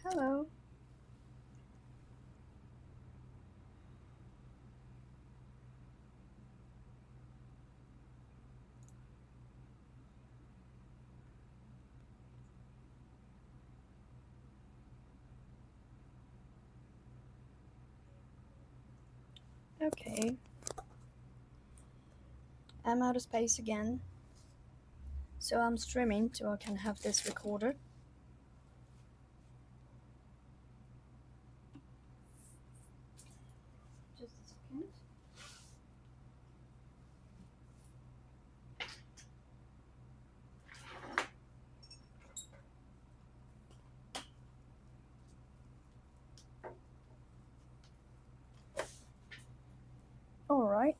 Hello. Okay. I'm out of space again. So I'm streaming so I can have this recorded. Just a second. Alright.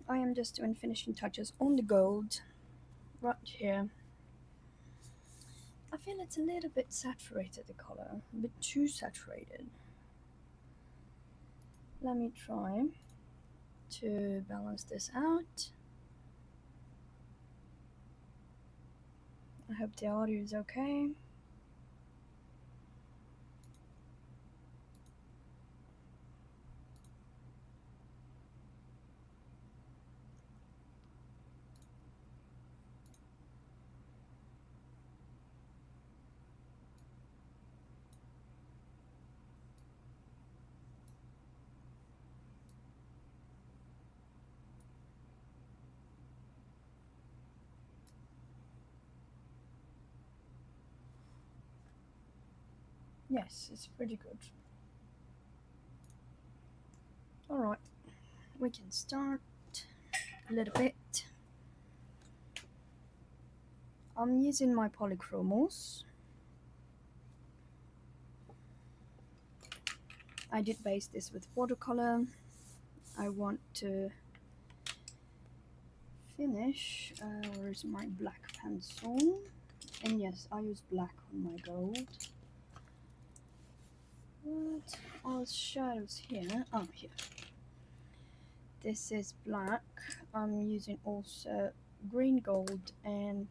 I am just doing finishing touches on the gold. Right here. I feel it's a little bit saturated, the color. A bit too saturated. Let me try to balance this out. I hope the audio is okay. Yes, it's pretty good. Alright, we can start a little bit. I'm using my polychromos. I did base this with watercolor. I want to finish, where's my black pencil? And yes, I use black on my gold. What are shadows here? Oh, here. This is black. I'm using also green gold and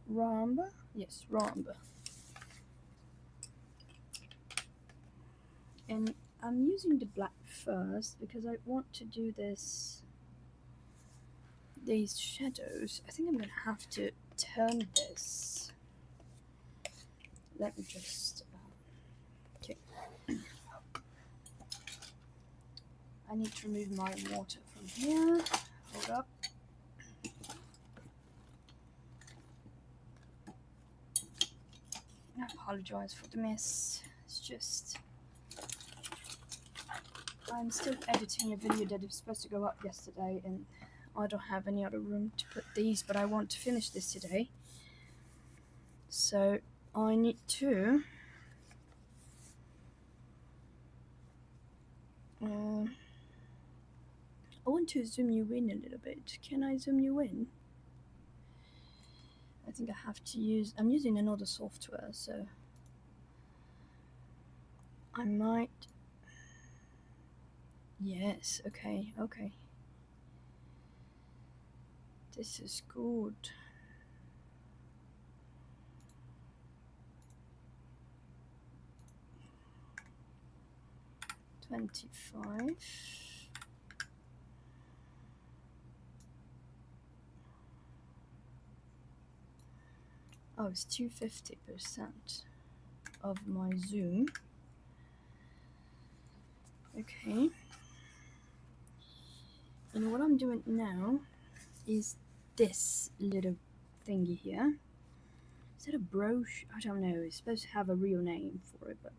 ramber. Yes, ramber. And I'm using the black first because I want to do these shadows. I think I'm gonna have to turn this. Let me just okay. I need to remove my water from here. Hold up. I apologize for the mess. It's just I'm still editing a video that is supposed to go up yesterday, and I don't have any other room to put these, but I want to finish this today. So I need to I want to zoom you in a little bit. Can I zoom you in? I think I have to use, I'm using another software, so I might, yes, okay. This is good. $25. Oh, it's 250% of my zoom. Okay. And what I'm doing now is this little thingy here. Is that a brochure? I don't know. It's supposed to have a real name for it, but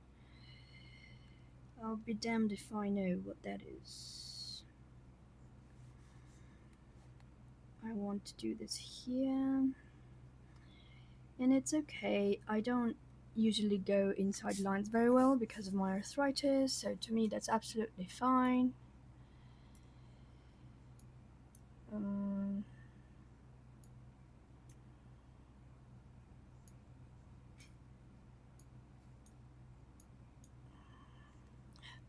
I'll be damned if I know what that is. I want to do this here. And it's okay. I don't usually go inside lines very well because of my arthritis, so to me that's absolutely fine.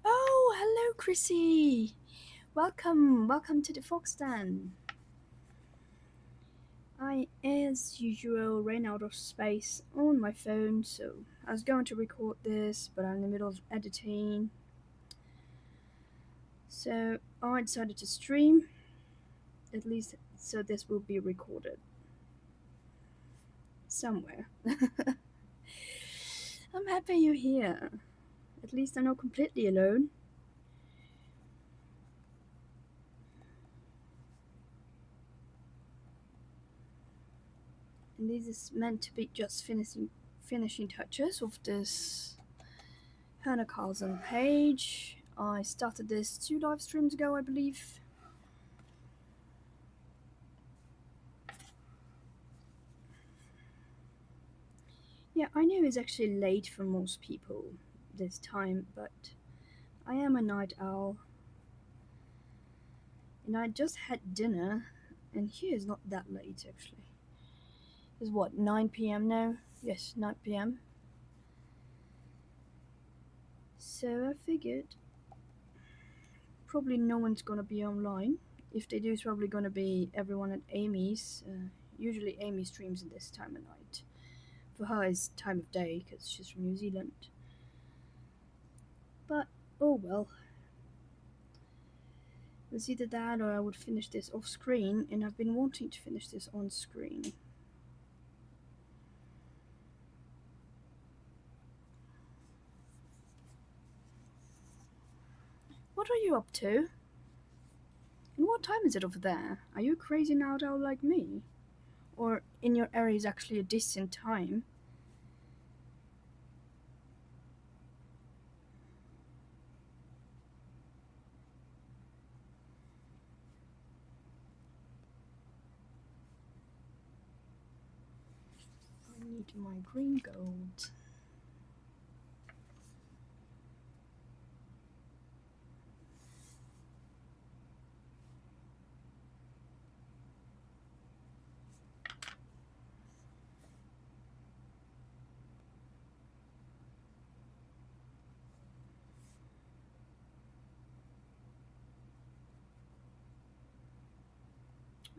Oh, hello, Chrissy. Welcome to the Fox Den. I, as usual, ran out of space on my phone, so I was going to record this, but I'm in the middle of editing. So I decided to stream, at least so this will be recorded somewhere. I'm happy you're here. At least I'm not completely alone. And this is meant to be just finishing touches of this Hanna Karlzon page. I started this 2 live streams ago, I believe. Yeah, I know it's actually late for most people this time, but I am a night owl. And I just had dinner, and here is not that late actually. It's what, 9 p.m. now? Yes, 9 p.m. So I figured probably no one's gonna be online. If they do, it's probably gonna be everyone at Amy's. Usually Amy streams at this time of night. For her, it's time of day because she's from New Zealand. But oh well. It was either that or I would finish this off screen, and I've been wanting to finish this on screen. What are you up to? And what time is it over there? Are you a crazy night owl like me? Or in your area is actually a decent time? I need my green gold.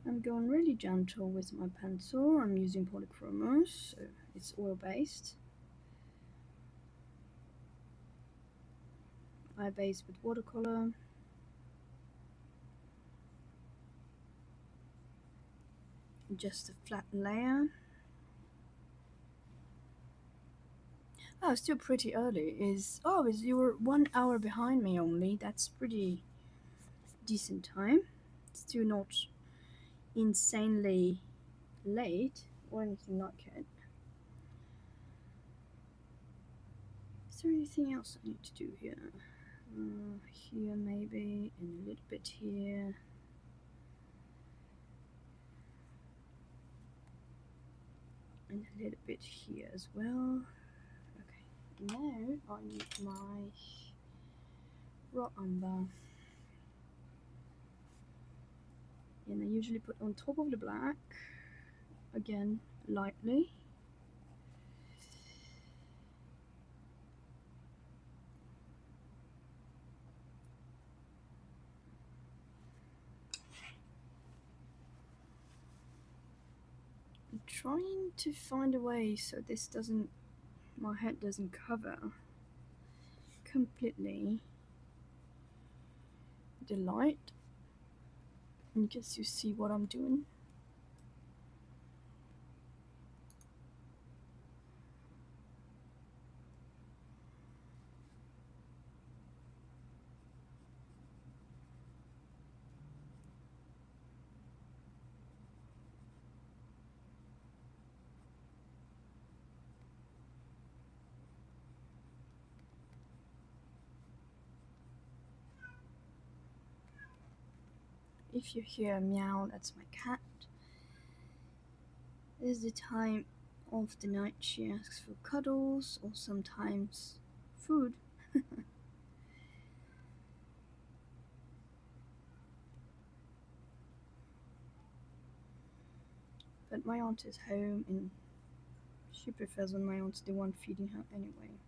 I'm going really gentle with my pencil. I'm using polychromos, so it's oil based. I base with watercolor. Just a flat layer. Oh, still pretty early. Is you were 1 hour behind me only. That's pretty decent time. Still not insanely late or anything like it. Is there anything else I need to do here? Here maybe, and a little bit here. And a little bit here as well. Okay, now I need my raw umber. And I usually put on top of the black, again, lightly. I'm trying to find a way so this doesn't, my head doesn't cover completely the light, in case you see what I'm doing. If you hear a meow, that's my cat. This is the time of the night she asks for cuddles or sometimes food. But my aunt is home and she prefers when my aunt's the one feeding her anyway.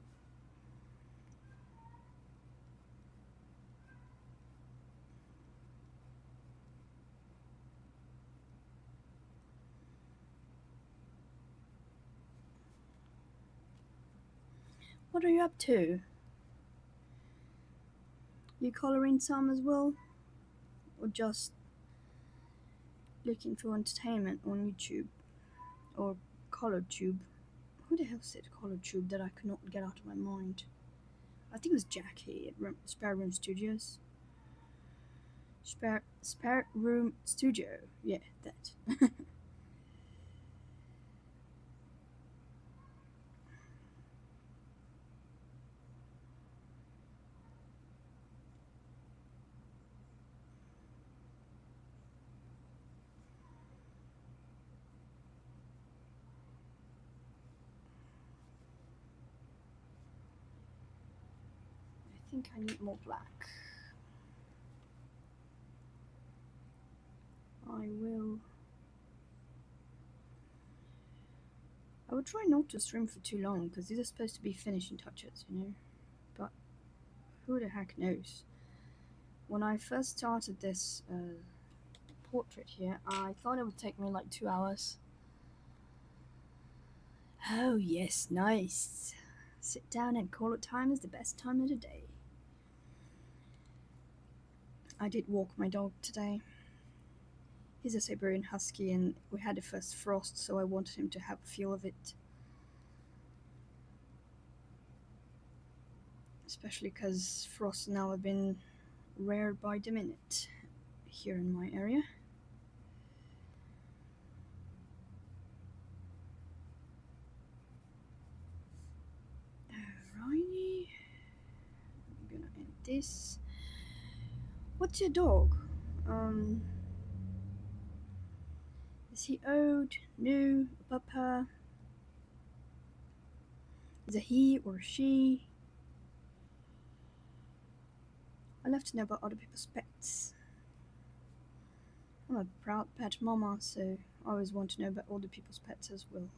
What are you up to? You coloring some as well? Or just looking for entertainment on YouTube? Or color tube? Who the hell said color tube that I could not get out of my mind? I think it was Jackie at Spare Room Studios. Spare Room Studio. Yeah, that. I think I need more black. I will try not to stream for too long because these are supposed to be finishing touches, you know. But who the heck knows? When I first started this portrait here, I thought it would take me like 2 hours. Oh yes, nice. Sit down and call it time is the best time of the day. I did walk my dog today. He's a Siberian Husky and we had the first frost, so I wanted him to have a feel of it. Especially because frosts now have been rare by the minute here in my area. Alrighty. I'm gonna end this. What's your dog? Is he old, new, a pupper? Is it he or she? I love to know about other people's pets. I'm a proud pet mama, so I always want to know about other people's pets as well.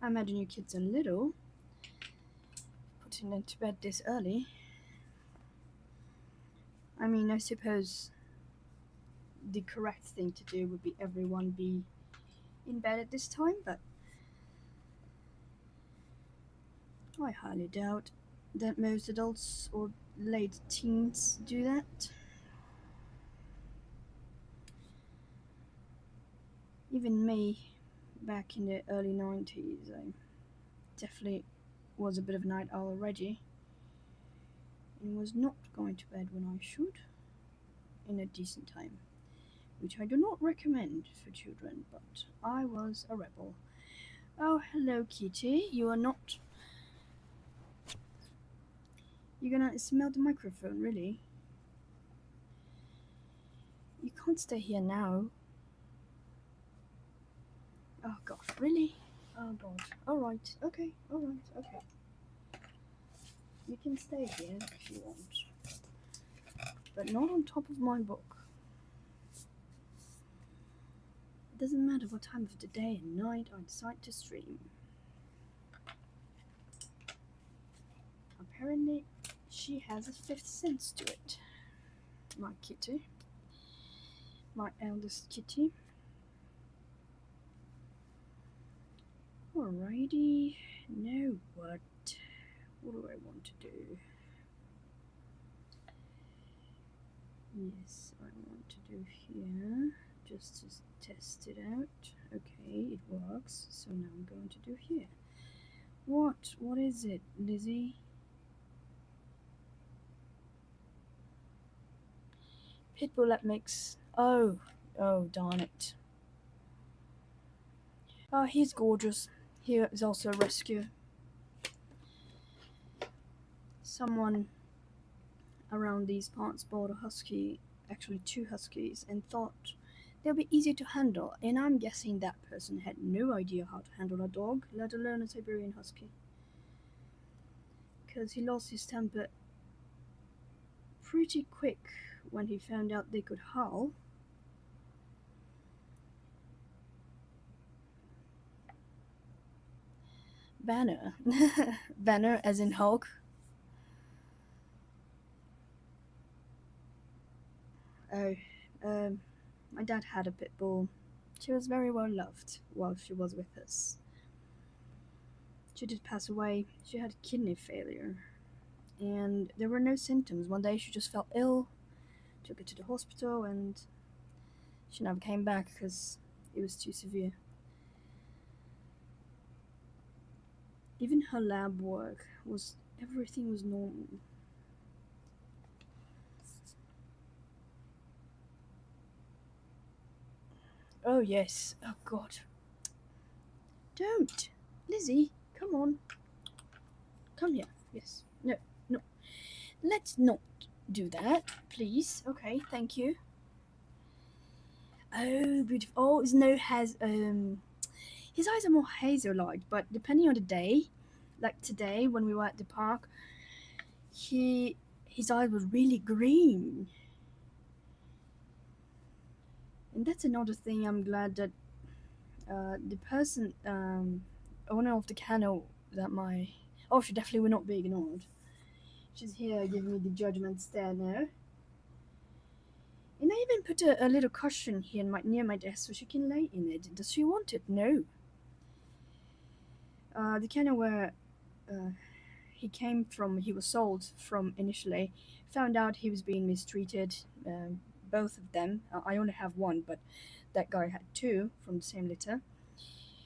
I imagine your kids are little, putting them to bed this early. I mean, I suppose the correct thing to do would be everyone be in bed at this time, but I highly doubt that most adults or late teens do that. Even me, back in the early 90s, I definitely was a bit of a night owl already and was not going to bed when I should in a decent time, which I do not recommend for children, but I was a rebel. Oh, hello, Kitty. You are not. You're gonna smell the microphone, really? You can't stay here now. Oh god, really? Oh god. Alright, okay, alright, okay. You can stay here if you want. But not on top of my book. It doesn't matter what time of the day and night I decide to stream. Apparently, she has a fifth sense to it. My kitty. My eldest kitty. Alrighty. Now what? What do I want to do? Yes, I want to do here. Just to test it out. Okay, it works. So now I'm going to do here. What? What is it, Lizzie? Pitbull that makes. Oh, darn it. Oh, he's gorgeous. He is also a rescue. Someone around these parts bought a husky, actually 2 huskies, and thought they'll be easy to handle. And I'm guessing that person had no idea how to handle a dog, let alone a Siberian husky. Because he lost his temper pretty quick when he found out they could howl. Banner. Banner as in Hulk. Oh, my dad had a pit bull She was very well loved while she was with us. She did pass away. She had kidney failure, and there were no symptoms. One day she just felt ill, took her to the hospital, and she never came back because it was too severe. Even her lab work was everything was normal. Oh yes. Oh God. Don't, Lizzie. Come on. Come here. Yes. No. No. Let's not do that, please. Okay. Thank you. Oh, beautiful. Oh, Snow has his eyes are more hazel-like, but depending on the day, like today when we were at the park, he his eyes was really green, and that's another thing. I'm glad that the person owner of the kennel that my oh she definitely will not be ignored. She's here giving me the judgment stare now. And I even put a little cushion here near my desk so she can lay in it. Does she want it? No. The kennel where uh, he came from, he was sold from initially, found out he was being mistreated. Both of them. I only have one, but that guy had two from the same litter.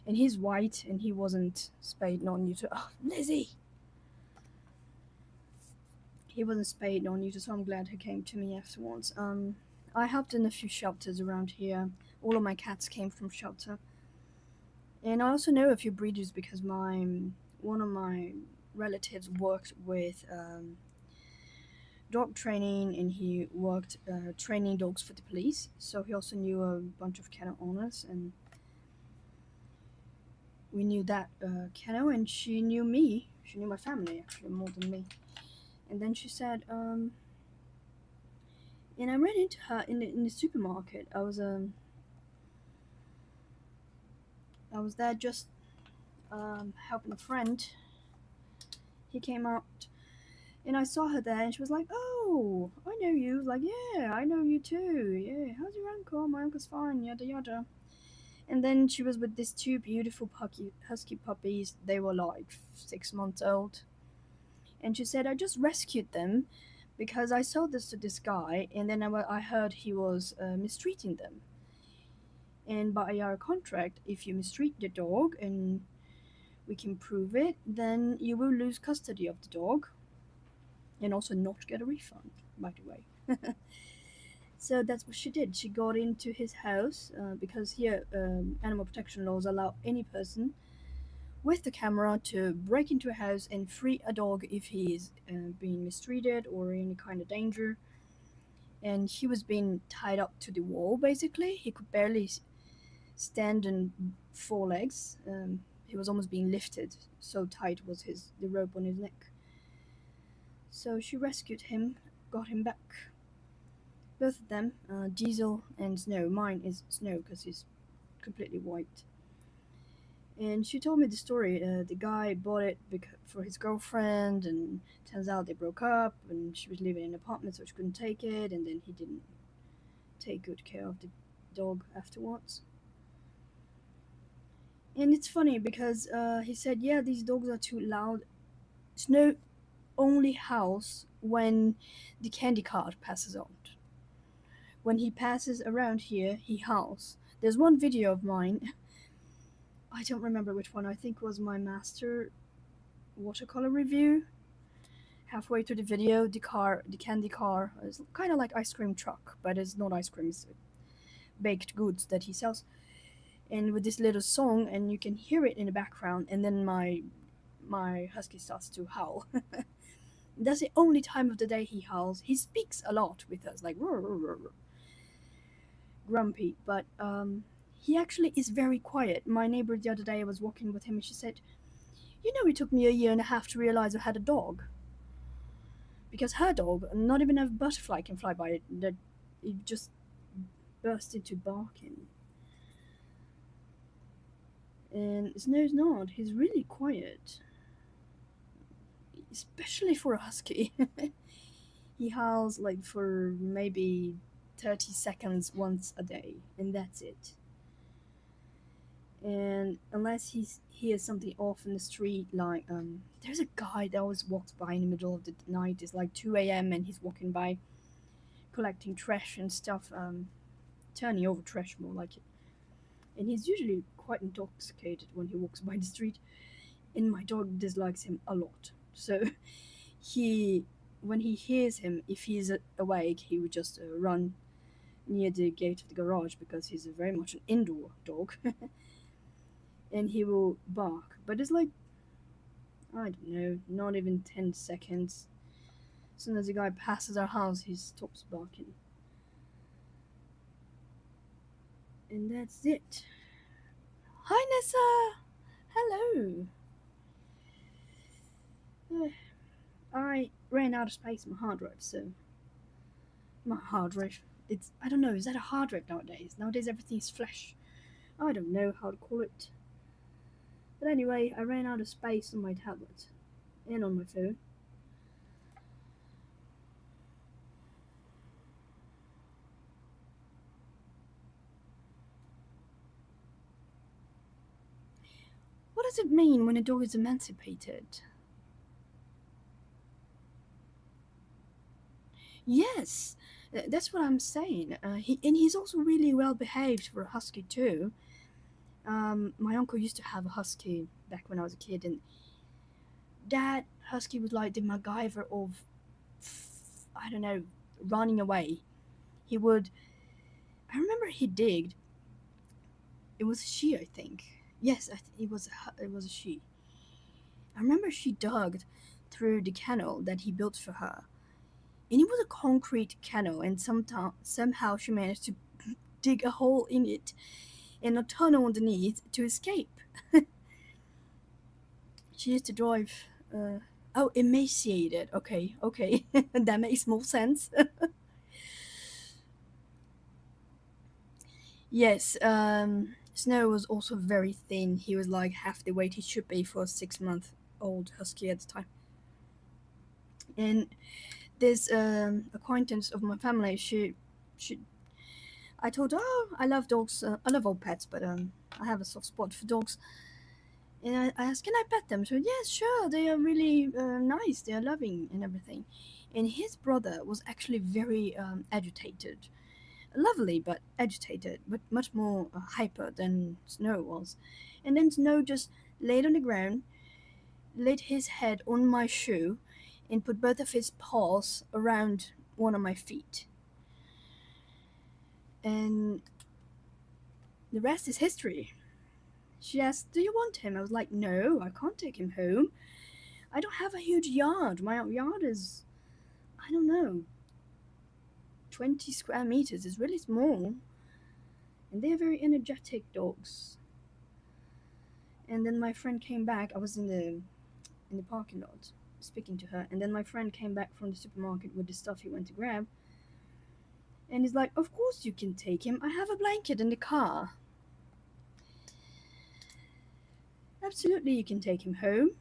And he's white, and he wasn't spayed nor neutered. Oh, Lizzie! He wasn't spayed nor neutered, so I'm glad he came to me afterwards. I helped in a few shelters around here. All of my cats came from shelter. And I also know a few breeders because my one of my relatives worked with dog training, and he worked training dogs for the police. So he also knew a bunch of kennel owners, and we knew that kennel, and she knew me. She knew my family actually more than me. And then she said, and I ran into her in the supermarket. I was there just helping a friend. He came out, and I saw her there, and she was like, "Oh, I know you." I was like, "Yeah, I know you too. Yeah, how's your uncle? My uncle's fine. Yada yada." And then she was with these two beautiful husky puppies. They were like 6 months old. And she said, "I just rescued them because I sold this to this guy, and then I heard he was mistreating them. And by our contract, if you mistreat the dog and we can prove it, then you will lose custody of the dog and also not get a refund, by the way." So that's what she did. She got into his house because here animal protection laws allow any person with the camera to break into a house and free a dog if he is being mistreated or in any kind of danger. And he was being tied up to the wall basically. He could barely stand on four legs. He was almost being lifted, so tight was the rope on his neck. So she rescued him, got him back. Both of them, Diesel and Snow. Mine is Snow because he's completely white. And she told me the story. The guy bought it for his girlfriend, and turns out they broke up, and she was living in an apartment, so she couldn't take it, and then he didn't take good care of the dog afterwards. And it's funny because he said, "Yeah, these dogs are too loud. Snow only howls when the candy cart passes out. When he passes around here, he howls." There's one video of mine. I don't remember which one. I think it was my master watercolor review. Halfway through the video, the candy car, is kind of like ice cream truck, but it's not ice cream. It's baked goods that he sells. And with this little song, and you can hear it in the background, and then my husky starts to howl. That's the only time of the day he howls. He speaks a lot with us, like "Roar, roar, roar, roar," grumpy, but he actually is very quiet. My neighbor the other day, I was walking with him, and she said, "You know, it took me a year and a half to realize I had a dog." Because her dog, not even a butterfly can fly by it, that it just burst into barking. And Snow's not. He's really quiet, especially for a husky. He howls like for maybe 30 seconds once a day, and that's it. And unless he hears something off in the street, like there's a guy that always walks by in the middle of the night. It's like 2 a.m. and he's walking by collecting trash and stuff, turning over trash more like it. And he's usually quite intoxicated when he walks by the street. And my dog dislikes him a lot. So he, when he hears him, if he's awake, he would just run near the gate of the garage because he's very much an indoor dog. And he will bark. But it's like, I don't know, not even 10 seconds. As soon as the guy passes our house, he stops barking. And that's it. Hi, Nessa! Hello! I ran out of space in my hard drive, so. My hard drive. It's, I don't know, is that a hard drive nowadays? Nowadays everything's flash. I don't know how to call it. But anyway, I ran out of space on my tablet and on my phone. What does it mean when a dog is emancipated? Yes, that's what I'm saying. He's also really well behaved for a husky too. My uncle used to have a husky back when I was a kid, and that husky was like the MacGyver of, I don't know, running away. He would. I remember he digged. It was a she, I think. Yes, it was a she. I remember she dug through the kennel that he built for her, and it was a concrete kennel, and somehow she managed to dig a hole in it and a tunnel underneath to escape. She used to drive. Oh, emaciated. Okay, okay, that makes more sense. Yes, Snow was also very thin. He was like half the weight he should be for a 6 month old husky at the time. And this acquaintance of my family, she, I told her, oh, I love dogs. I love all pets, but I have a soft spot for dogs. And I asked, can I pet them? So yes, sure. They are really nice. They are loving and everything. And his brother was actually very agitated, lovely but agitated, but much more hyper than Snow was. And then Snow just laid on the ground, laid his head on my shoe, and put both of his paws around one of my feet. And the rest is history. She asked, do you want him? I was like, no, I can't take him home. I don't have a huge yard. My yard is, I don't know, 20 square meters. It's really small. And they're very energetic dogs. And then my friend came back. I was in the parking lot speaking to her, and then my friend came back from the supermarket with the stuff he went to grab. And he's like, of course you can take him. I have a blanket in the car. Absolutely, you can take him home.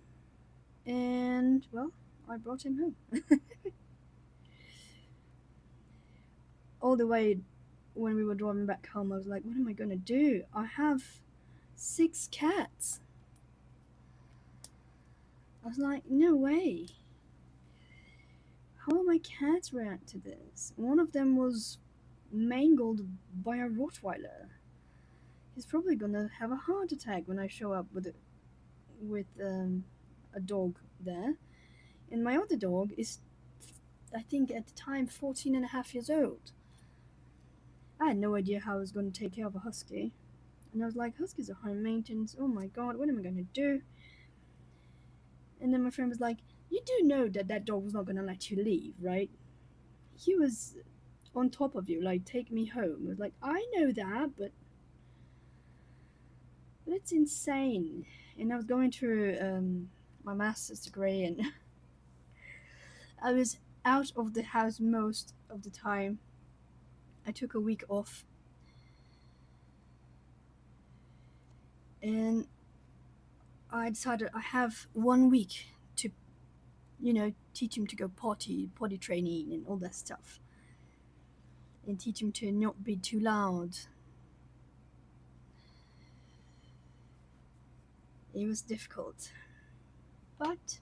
And, well, I brought him home. All the way when we were driving back home, I was like, what am I gonna do? I have 6 cats. I was like, no way. How will my cats react to this? One of them was mangled by a Rottweiler. He's probably gonna have a heart attack when I show up with a dog there. And my other dog is, I think at the time, 14 and a half years old. I had no idea how I was going to take care of a husky. And I was like, huskies are high maintenance. Oh my god, what am I going to do? And then my friend was like, you do know that that dog was not going to let you leave, right? He was on top of you, like, take me home. I was like, I know that, but it's insane. And I was going through my master's degree, and I was out of the house most of the time. I took a week off, and I decided I have 1 week to, teach him to go potty training and all that stuff, and teach him to not be too loud. It was difficult, but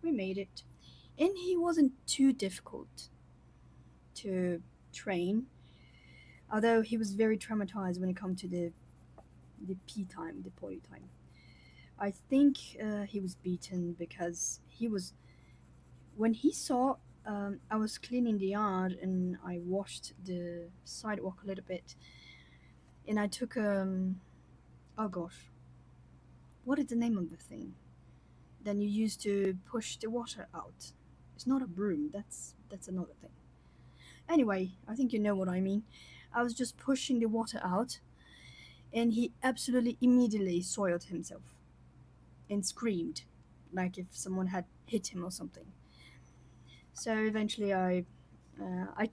we made it. And he wasn't too difficult to train, although he was very traumatized when it comes to the pee time, the potty time. I think he was beaten because he was when he saw I was cleaning the yard and I washed the sidewalk a little bit, and I took oh gosh, what is the name of the thing? Then you use to push the water out. It's not a broom. That's another thing. Anyway, I think you know what I mean. I was just pushing the water out, and he absolutely immediately soiled himself and screamed like if someone had hit him or something. So eventually I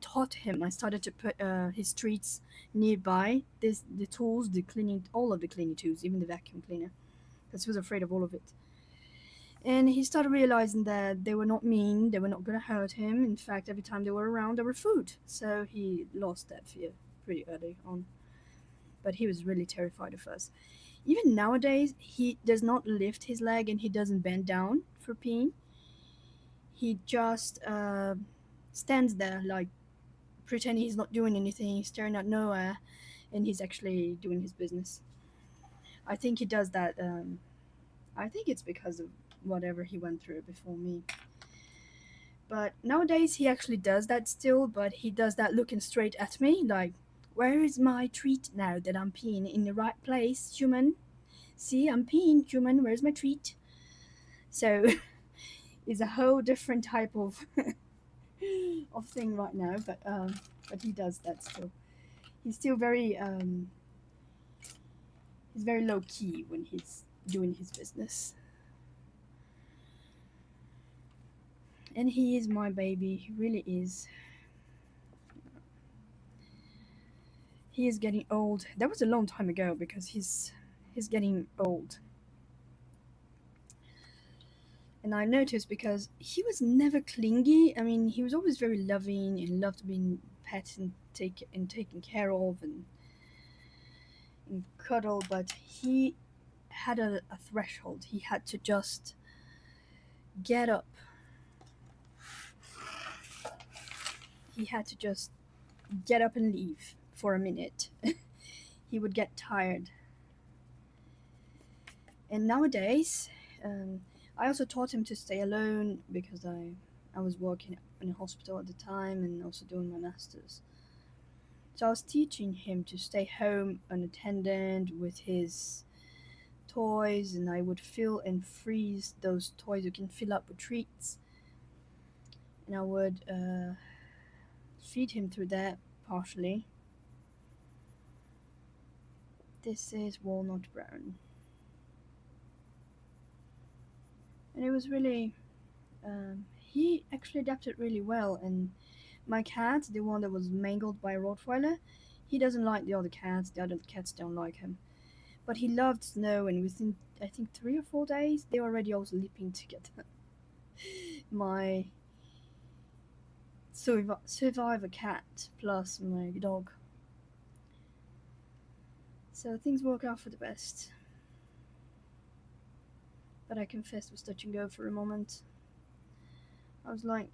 taught him. I started to put his treats nearby. The tools, the cleaning, all of the cleaning tools, even the vacuum cleaner, because he was afraid of all of it. And he started realizing that they were not mean. They were not going to hurt him. In fact, every time they were around, they were food. So he lost that fear pretty early on. But he was really terrified at first. Even nowadays, he does not lift his leg and he doesn't bend down for peeing. He just stands there like pretending he's not doing anything, staring at nowhere, and he's actually doing his business. I think he does that. I think it's because of whatever he went through before me. But nowadays he actually does that still, but he does that looking straight at me, like, where is my treat now that I'm peeing in the right place, human? See, I'm peeing, human, where's my treat? So it's a whole different type of of thing right now, but he does that still. He's still he's very low key when he's doing his business. And he is my baby, he really is. He is getting old. That was a long time ago because he's getting old. And I noticed because he was never clingy. I mean, he was always very loving and loved being pet and taken care of and cuddle, but he had a threshold. He had to just get up. He had to just get up and leave for a minute. He would get tired. And nowadays, I also taught him to stay alone because I was working in a hospital at the time and also doing my masters. So I was teaching him to stay home unattended with his toys, and I would fill and freeze those toys you can fill up with treats. And I would feed him through that partially. This is walnut brown. And it was really, he actually adapted really well. And my cat, the one that was mangled by a Rottweiler, he doesn't like the other cats. The other cats don't like him. But he loved snow, and within, I think, 3 or 4 days, they were already all sleeping together. My survivor cat plus my dog. So things work out for the best. But I confess was touch and go for a moment. I was like,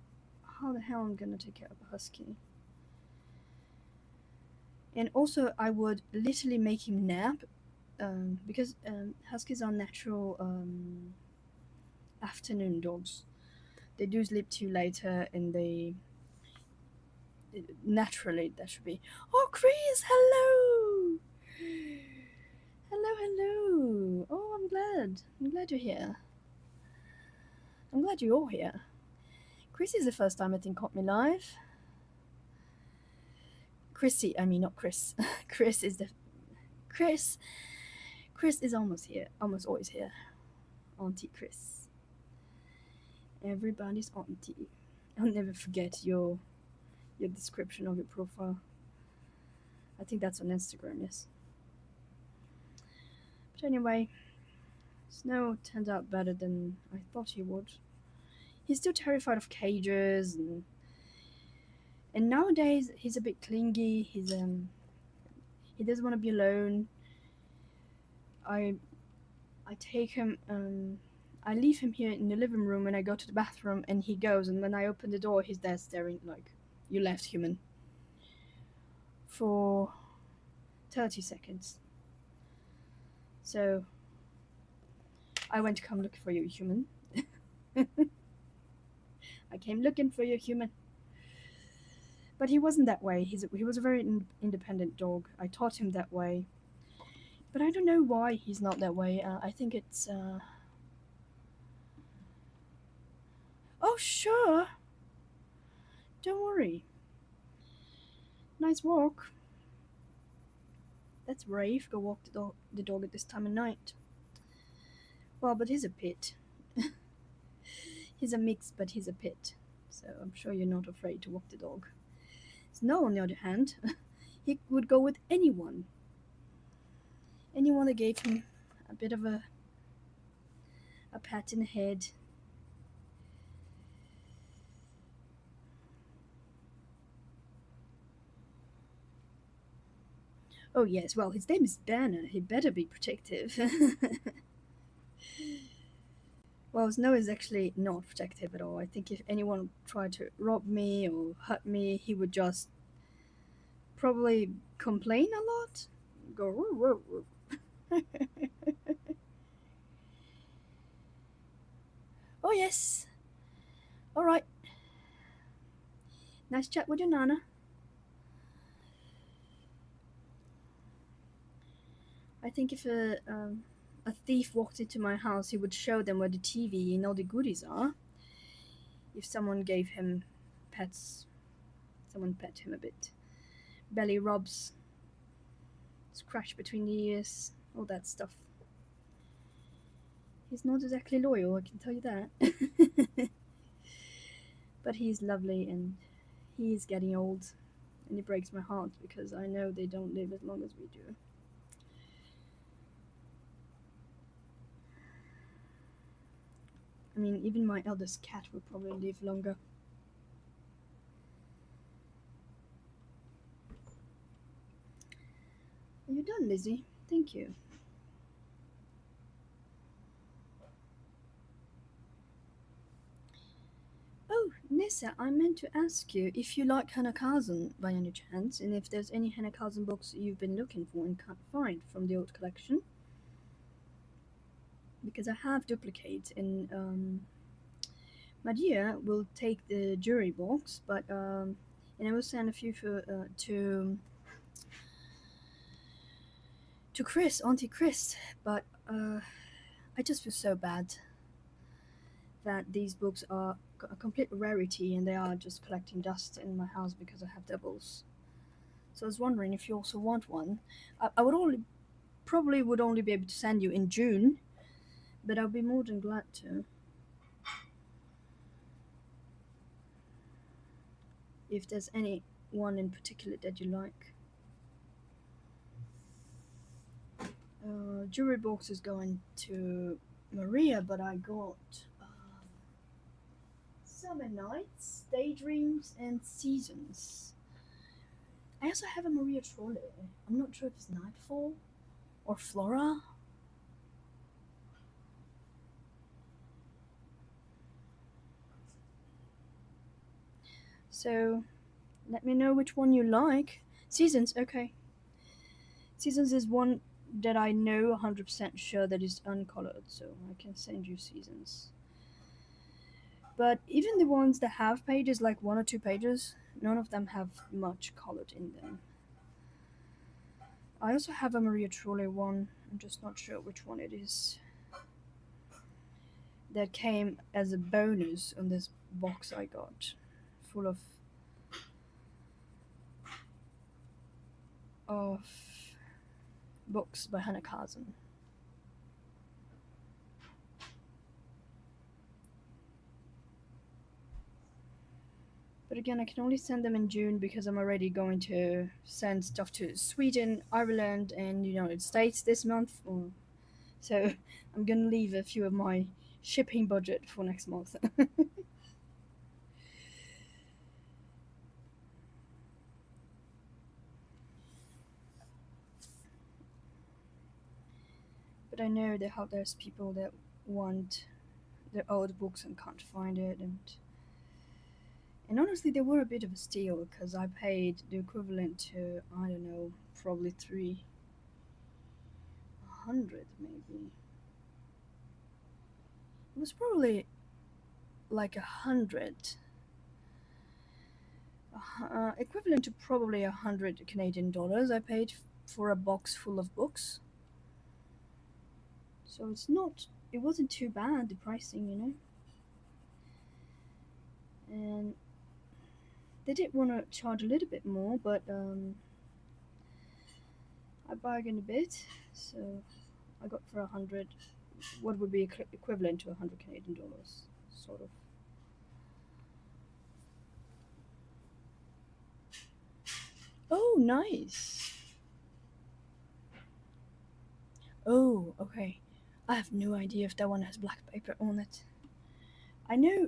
how the hell am I gonna take care of a husky? And also, I would literally make him nap because huskies are natural afternoon dogs. They do sleep too later, and they naturally that should be. Oh, Chris, hello, hello, hello. Oh, I'm glad. I'm glad you're here. I'm glad you're all here. Chris is the first time I think caught me live. Chrissy, I mean not Chris. Chris is the Chris. Chris is almost here. Almost always here. Auntie Chris. Everybody's auntie. I'll never forget your description of your profile. I think that's on Instagram, yes. But anyway, Snow turned out better than I thought he would. He's still terrified of cages and nowadays he's a bit clingy. He doesn't want to be alone. I I take him. I leave him here in the living room, and I go to the bathroom, and he goes. And when I open the door, he's there staring like, "You left, human," for 30 seconds. So I went to come look for you, human. I came looking for you, human. But he wasn't that way. He was a very independent dog. I taught him that way. But I don't know why he's not that way. I think it's. Oh, sure. Don't worry. Nice walk. That's brave. Go walk the dog at this time of night. Well, but he's a pit. He's a mix, but he's a pit. So I'm sure you're not afraid to walk the dog. Snow, on the other hand, he would go with anyone. Anyone that gave him a bit of a pat in the head. Oh yes, well his name is Banner. He better be protective. Well, Snow is actually not protective at all. I think if anyone tried to rob me or hurt me, he would just probably complain a lot. Go woo woo woo. Oh yes. All right. Nice chat with you, Nana. I think if a thief walked into my house, he would show them where the TV and all the goodies are. If someone gave him pets, someone pet him a bit. Belly rubs, scratch between the ears, all that stuff. He's not exactly loyal, I can tell you that. But he's lovely and he's getting old. And it breaks my heart because I know they don't live as long as we do. I mean, even my eldest cat will probably live longer. Are you done, Lizzie? Thank you. Oh, Nissa, I meant to ask you if you like Hanna Karlzon by any chance, and if there's any Hanna Karlzon books you've been looking for and can't find from the old collection. Because I have duplicates, and Madia will take the jury box, but and I will send a few for to Chris, Auntie Chris, but I just feel so bad that these books are a complete rarity and they are just collecting dust in my house because I have doubles. So I was wondering if you also want one. I would probably would only be able to send you in June, but I'll be more than glad to. If there's any one in particular that you like. Jury box is going to Maria, but I got Summer Nights, Daydreams, and Seasons. I also have a Maria Trolle. I'm not sure if it's Nightfall or Flora. So let me know which one you like. Seasons, okay. Seasons is one that I know 100% sure that is uncolored, so I can send you Seasons. But even the ones that have pages, like 1 or 2 pages, none of them have much colored in them. I also have a Maria Trolle one, I'm just not sure which one it is. That came as a bonus on this box I got, full of books by Hanna Karlzon. But again, I can only send them in June because I'm already going to send stuff to Sweden, Ireland, and the United States this month. So I'm gonna leave a few of my shipping budget for next month. But I know that how there's people that want their old books and can't find it, and honestly, they were a bit of a steal because I paid the equivalent to, I don't know, probably 300 maybe. It was probably like 100, equivalent to probably 100 Canadian dollars. I paid for a box full of books. So it wasn't too bad, the pricing, And they did want to charge a little bit more, but I bargained a bit, so I got for 100, what would be equivalent to 100 Canadian dollars, sort of. Oh, nice. Oh, okay. I have no idea if that one has black paper on it. I know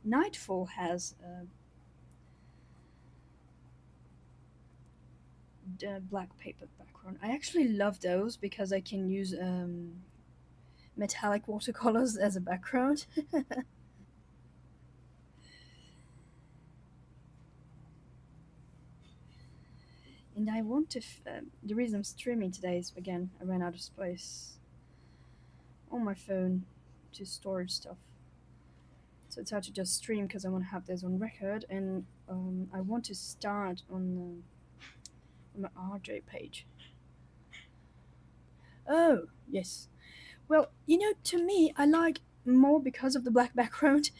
Nightfall has the black paper background. I actually love those because I can use metallic watercolors as a background. And I want to. The reason I'm streaming today is again I ran out of space on my phone to store stuff, so it's hard to just stream because I want to have this on record, and I want to start on my RJ page. Oh yes, well to me I like more because of the black background,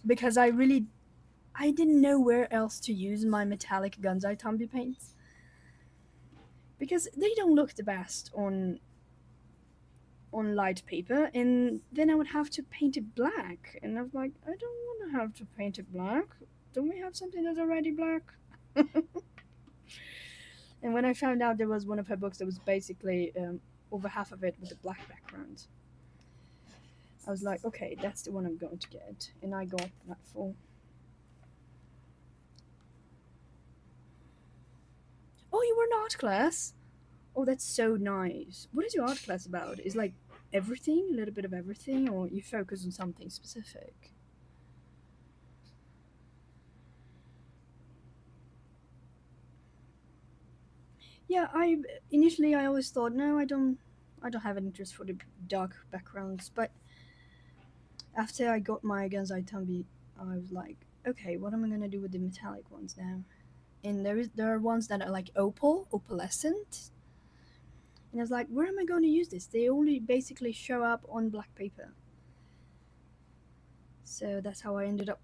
because I didn't know where else to use my metallic Gunzai Tombi paints because they don't look the best on light paper, and then I would have to paint it black, and I was like, I don't want to have to paint it black. Don't we have something that's already black? And when I found out there was one of her books that was basically over half of it with a black background, I was like, okay, that's the one I'm going to get, and I got that full. Oh, you were in art class? Oh, that's so nice. What is your art class about? Is like everything, a little bit of everything, or you focus on something specific? Yeah, I always thought no, I don't have an interest for the dark backgrounds, but after I got my Genzai Tumbi, I was like, okay, what am I gonna do with the metallic ones now? And there are ones that are like opalescent, and I was like, where am I going to use this? They only basically show up on black paper. So that's how I ended up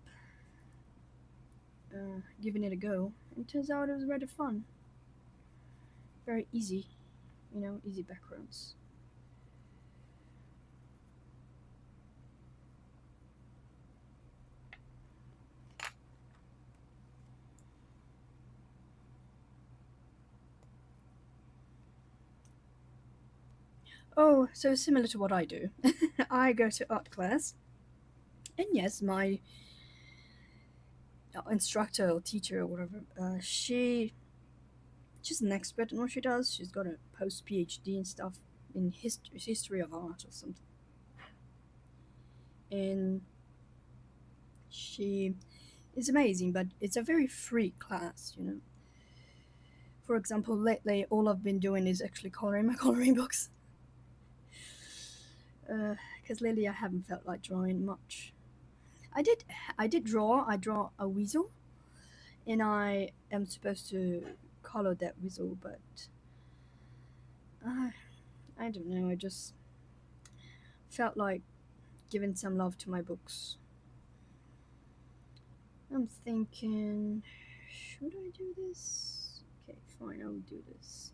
giving it a go. And it turns out it was rather fun. Very easy, easy backgrounds. Oh, so similar to what I do. I go to art class, and yes, my instructor or teacher or whatever, she's an expert in what she does. She's got a post PhD and stuff in history of art or something, and she is amazing. But it's a very free class. For example, lately all I've been doing is actually coloring my coloring books. Because lately I haven't felt like drawing much. I did I did draw. I draw a weasel, and I am supposed to color that weasel, but uh, I don't know. I just felt like giving some love to my books. I'm thinking, should I do this? Okay, fine, I'll do this.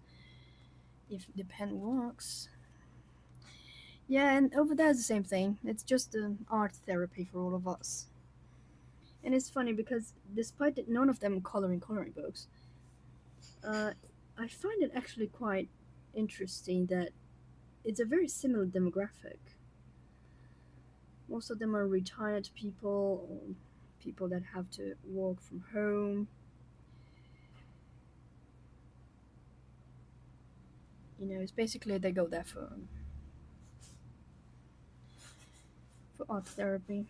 If the pen works. Yeah, and over there's the same thing. It's just an art therapy for all of us. And it's funny because despite that none of them are coloring books, uh, I find it actually quite interesting that it's a very similar demographic. Most of them are retired people or people that have to work from home. it's basically they go there for art therapy,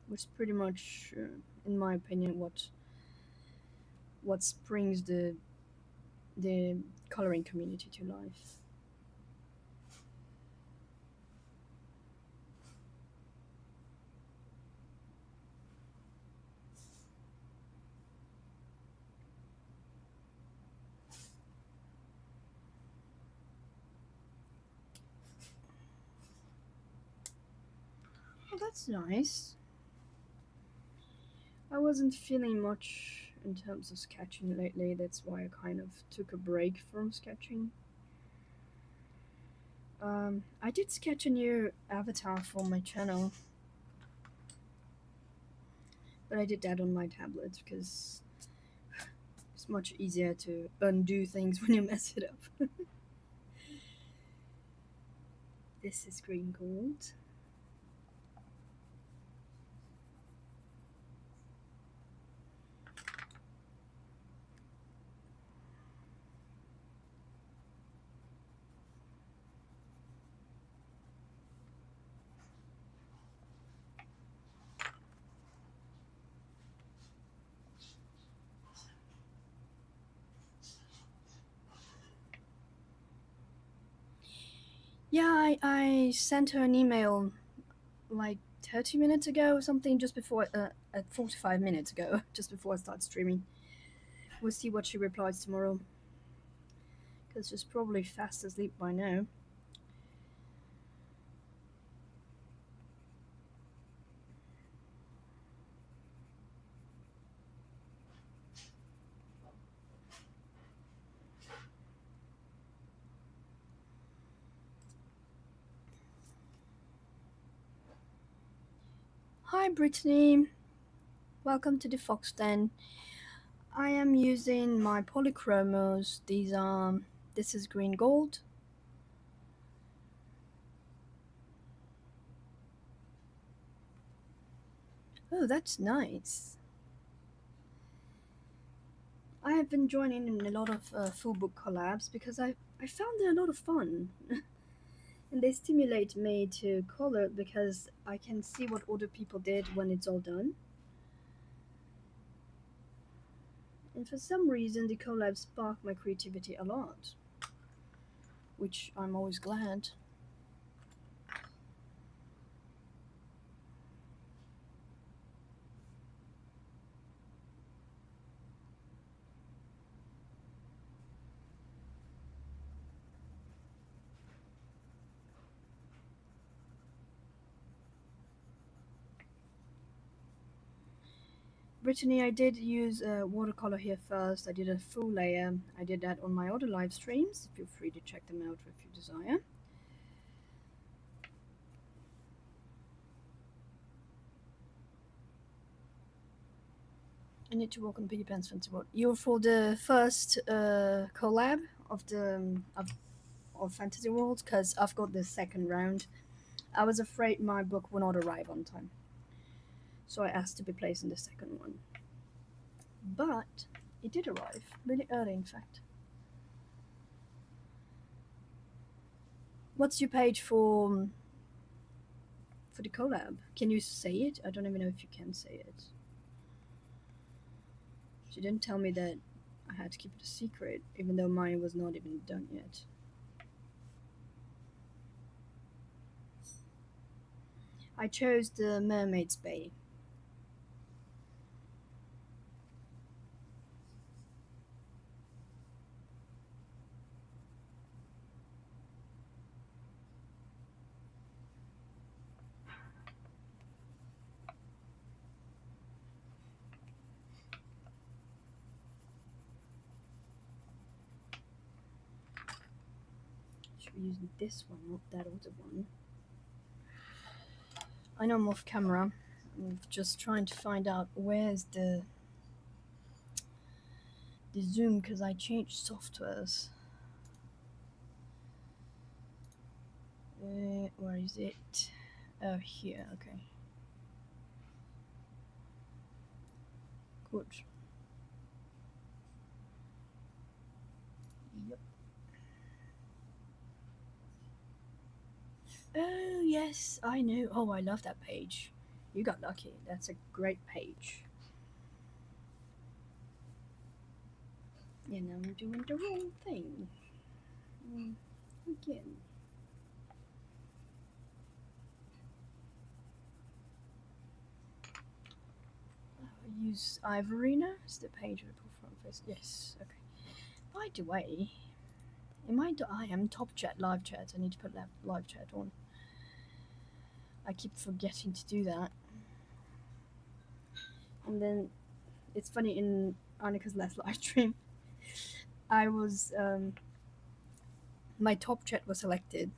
which is pretty much, in my opinion, what brings the coloring community to life. Well, that's nice. I wasn't feeling much in terms of sketching lately. That's why I kind of took a break from sketching. I did sketch a new avatar for my channel, but I did that on my tablet because it's much easier to undo things when you mess it up. This is green gold. Yeah, I sent her an email like 30 minutes ago or something, just before, 45 minutes ago, just before I start streaming. We'll see what she replies tomorrow, because she's probably fast asleep by now. Hi Brittany, welcome to the Fox Den. I am using my polychromos. This is green gold. Oh, that's nice. I have been joining in a lot of full book collabs because I found it a lot of fun. And they stimulate me to color because I can see what other people did when it's all done. And for some reason, the collabs spark my creativity a lot, which I'm always glad. Brittany, I did use watercolor here first. I did a full layer. I did that on my other live streams. Feel free to check them out if you desire. I need to work on Piggy Pants Fancy World. You're for the first collab of Fantasy World, because I've got the second round. I was afraid my book would not arrive on time, so I asked to be placed in the second one. But it did arrive, really early in fact. What's your page for the collab? Can you say it? I don't even know if you can say it. She didn't tell me that I had to keep it a secret, even though mine was not even done yet. I chose the Mermaid's Bay. Should be using this one, not that other one. I know I'm off camera. I'm just trying to find out where's the zoom, because I changed softwares. Where is it? Oh, here. Okay. Good. Yep. Oh, yes, I know. Oh, I love that page. You got lucky. That's a great page. And I'm doing the wrong thing. Mm, Again. Use Ivory now? Is the page with the front face? Yes, okay. By the way, I am top chat, live chat. I need to put that live chat on. I keep forgetting to do that. And then it's funny, in Annika's last live stream, I was my top chat was selected.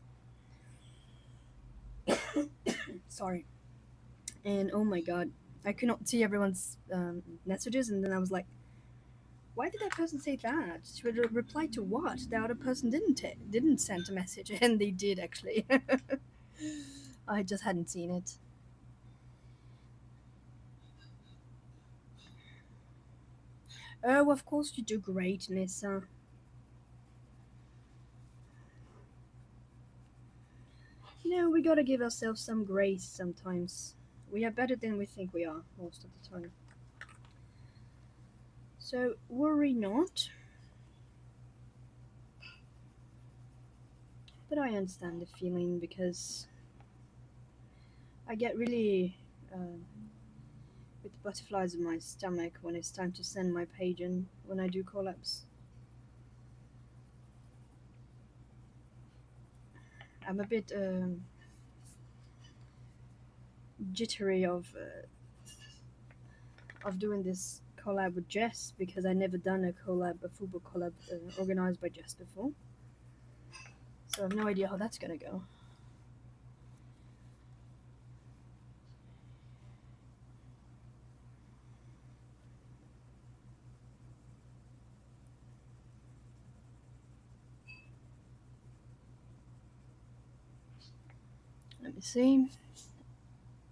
Sorry. And oh my god, I could not see everyone's messages, and then I was like, why did that person say that? She would reply to what? The other person didn't send a message, and they did actually. I just hadn't seen it. Oh, of course you do great, Nissa. You know, we gotta give ourselves some grace sometimes. We are better than we think we are most of the time. So worry not. But I understand the feeling because I get really with butterflies in my stomach when it's time to send my page in when I do collabs. I'm a bit jittery of doing this collab with Jess because I never done a football collab organized by Jess before. So I have no idea how that's gonna go. Let me see.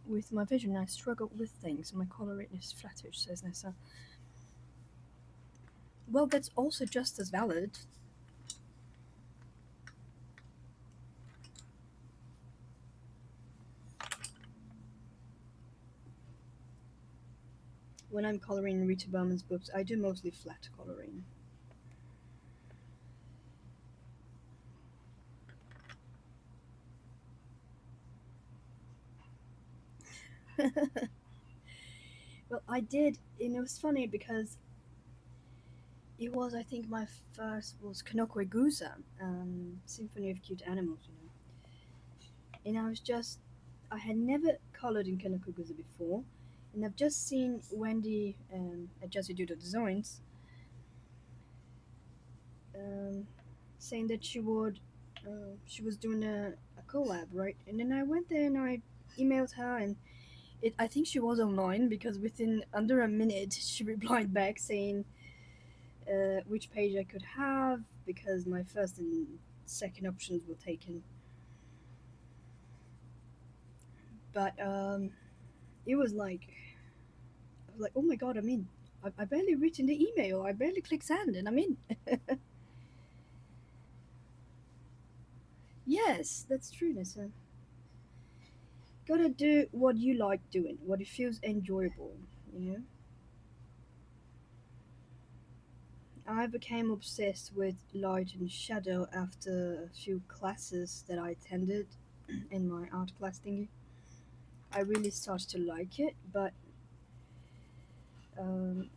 With my vision, I struggle with things. My coloring is flattish, says Nessa. Well, that's also just as valid. When I'm coloring Rita Bauman's books, I do mostly flat coloring. Well, I did, and it was funny because it was, I think, my first was Kanoko Guza, Symphony of Cute Animals, you know. And I had never colored in Kanoko Guza before, and I've just seen Wendy at Just Do the Designs um, saying that she was doing a collab, right? And then I went there and I emailed her, and I think she was online because within under a minute she replied back saying which page I could have because my first and second options were taken. But it was like, I was like, oh my god, I'm in. I barely written the email. I barely clicked send, and I'm in. Yes, that's true, Nessa. Gotta do what you like doing, what it feels enjoyable, you know? I became obsessed with light and shadow after a few classes that I attended in my art class thingy. I really started to like it, but um,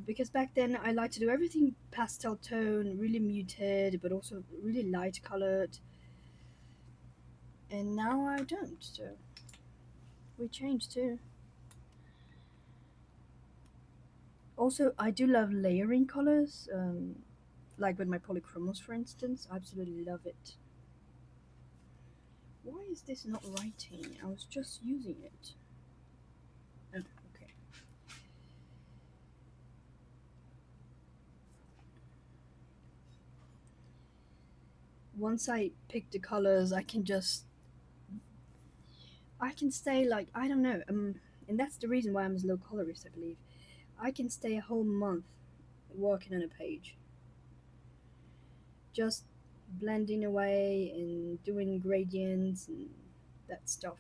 because back then I liked to do everything pastel tone, really muted, but also really light colored, and now I don't. So we changed too. Also, I do love layering colors, like with my polychromos, for instance. I absolutely love it. Why is this not writing? I was just using it. Oh, okay. Once I pick the colors, I can stay like, I don't know, and that's the reason why I'm a slow colorist, I believe. I can stay a whole month working on a page, just blending away and doing gradients and that stuff.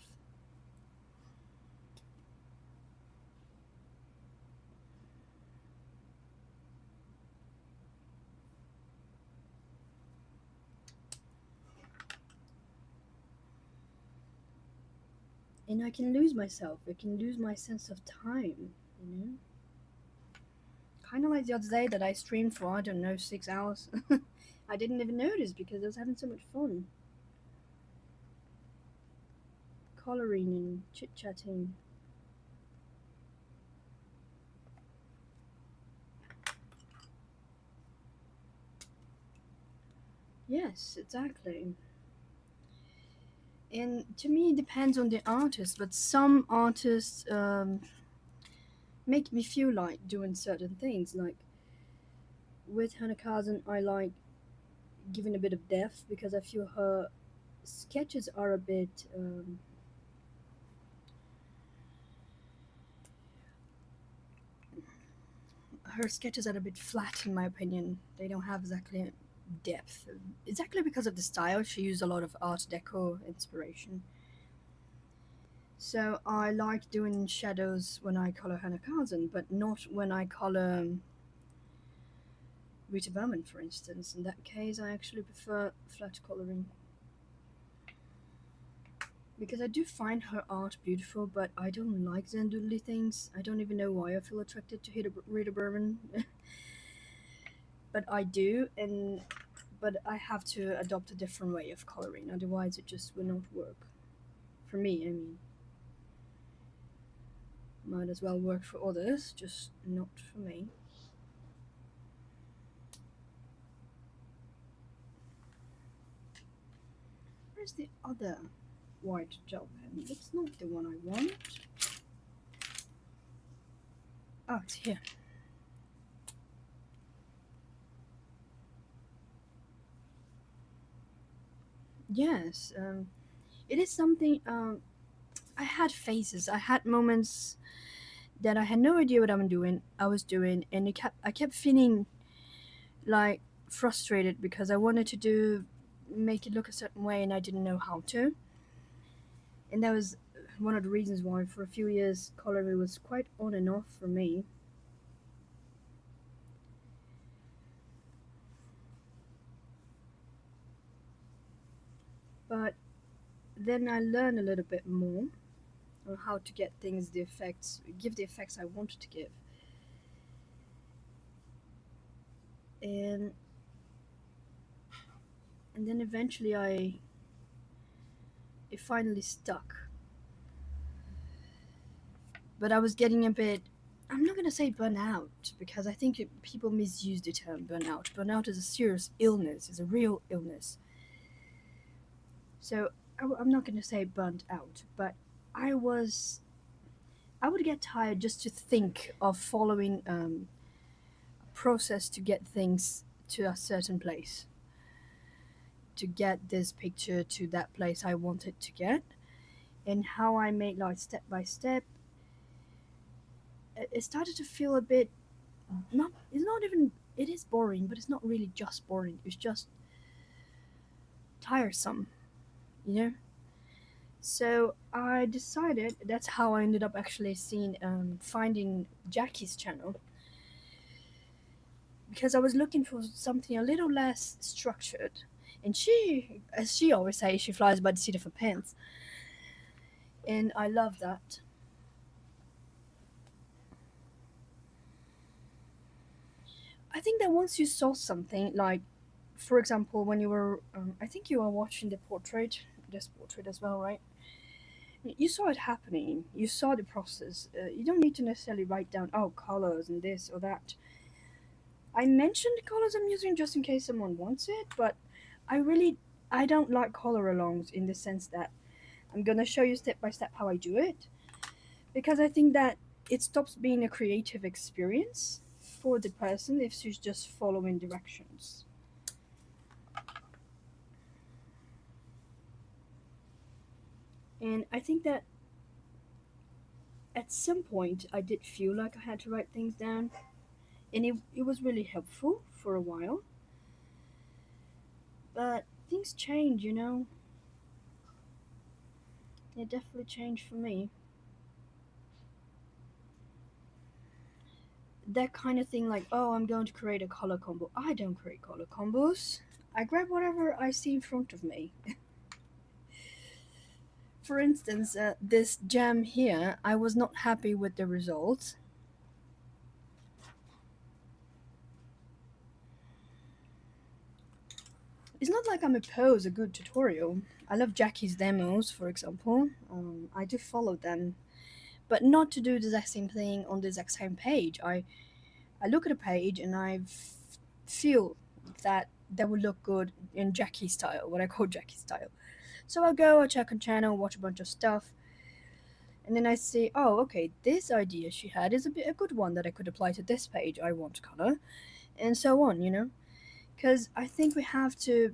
And I can lose myself. I can lose my sense of time, you know? Kind of like the other day that I streamed for, I don't know, 6 hours. I didn't even notice because I was having so much fun. Coloring and chit chatting. Yes, exactly. And to me, it depends on the artist, but some artists make me feel like doing certain things. Like with Hannah Karlzon, I like giving a bit of depth because I feel her sketches are a bit. Her sketches are a bit flat, in my opinion. They don't have exactly depth. Exactly because of the style, she used a lot of Art Deco inspiration. So I like doing shadows when I color Hannah Karlzon, but not when I color Rita Berman, for instance. In that case, I actually prefer flat coloring because I do find her art beautiful, but I don't like the doodly things. I don't even know why I feel attracted to Rita Berman, but I do, and but I have to adopt a different way of coloring. Otherwise, it just will not work for me. I mean, might as well work for others, just not for me. Where's the other white gel pen? It's not the one I want. Oh, it's here. Yes, it is something. I had phases. I had moments that I had no idea what I'm doing. I was doing, and I kept feeling like frustrated because I wanted to make it look a certain way, and I didn't know how to. And that was one of the reasons why, for a few years, coloring was quite on and off for me. But then I learned a little bit more on how to get things the effects, give the effects I wanted to give, and then eventually it finally stuck. But I was getting a bit. I'm not gonna say burnout because I think people misuse the term burnout. Burnout is a serious illness. It's a real illness. So I'm not gonna say burnt out, but I was. I would get tired just to think of following a process to get things to a certain place, to get this picture to that place I wanted to get, and how I made like step by step. It started to feel a bit not. It's not even. It is boring, but it's not really just boring. It's just tiresome, you know. So I decided that's how I ended up actually seeing finding Jackie's channel because I was looking for something a little less structured. And she, as she always says, she flies by the seat of her pants, and I love that. I think that once you saw something, like, for example, when you were, I think you were watching this portrait as well, right? You saw it happening. You saw the process. You don't need to necessarily write down, oh, colors and this or that. I mentioned the colors I'm using just in case someone wants it, but I really, I don't like color alongs in the sense that I'm gonna show you step by step how I do it because I think that it stops being a creative experience for the person if she's just following directions. And I think that at some point I did feel like I had to write things down, and it was really helpful for a while. But things change, you know? They definitely change for me. That kind of thing, like, oh, I'm going to create a color combo. I don't create color combos. I grab whatever I see in front of me. For instance, this gem here, I was not happy with the results. It's not like I'm opposed a good tutorial. I love Jackie's demos, for example. I do follow them, but not to do the exact same thing on the exact same page. I look at a page and feel that that would look good in Jackie style, what I call Jackie style. So I'll go, I'll check on channel, watch a bunch of stuff, and then I see, oh, okay, this idea she had is a good one that I could apply to this page. I want color, and so on, you know? Because I think we have to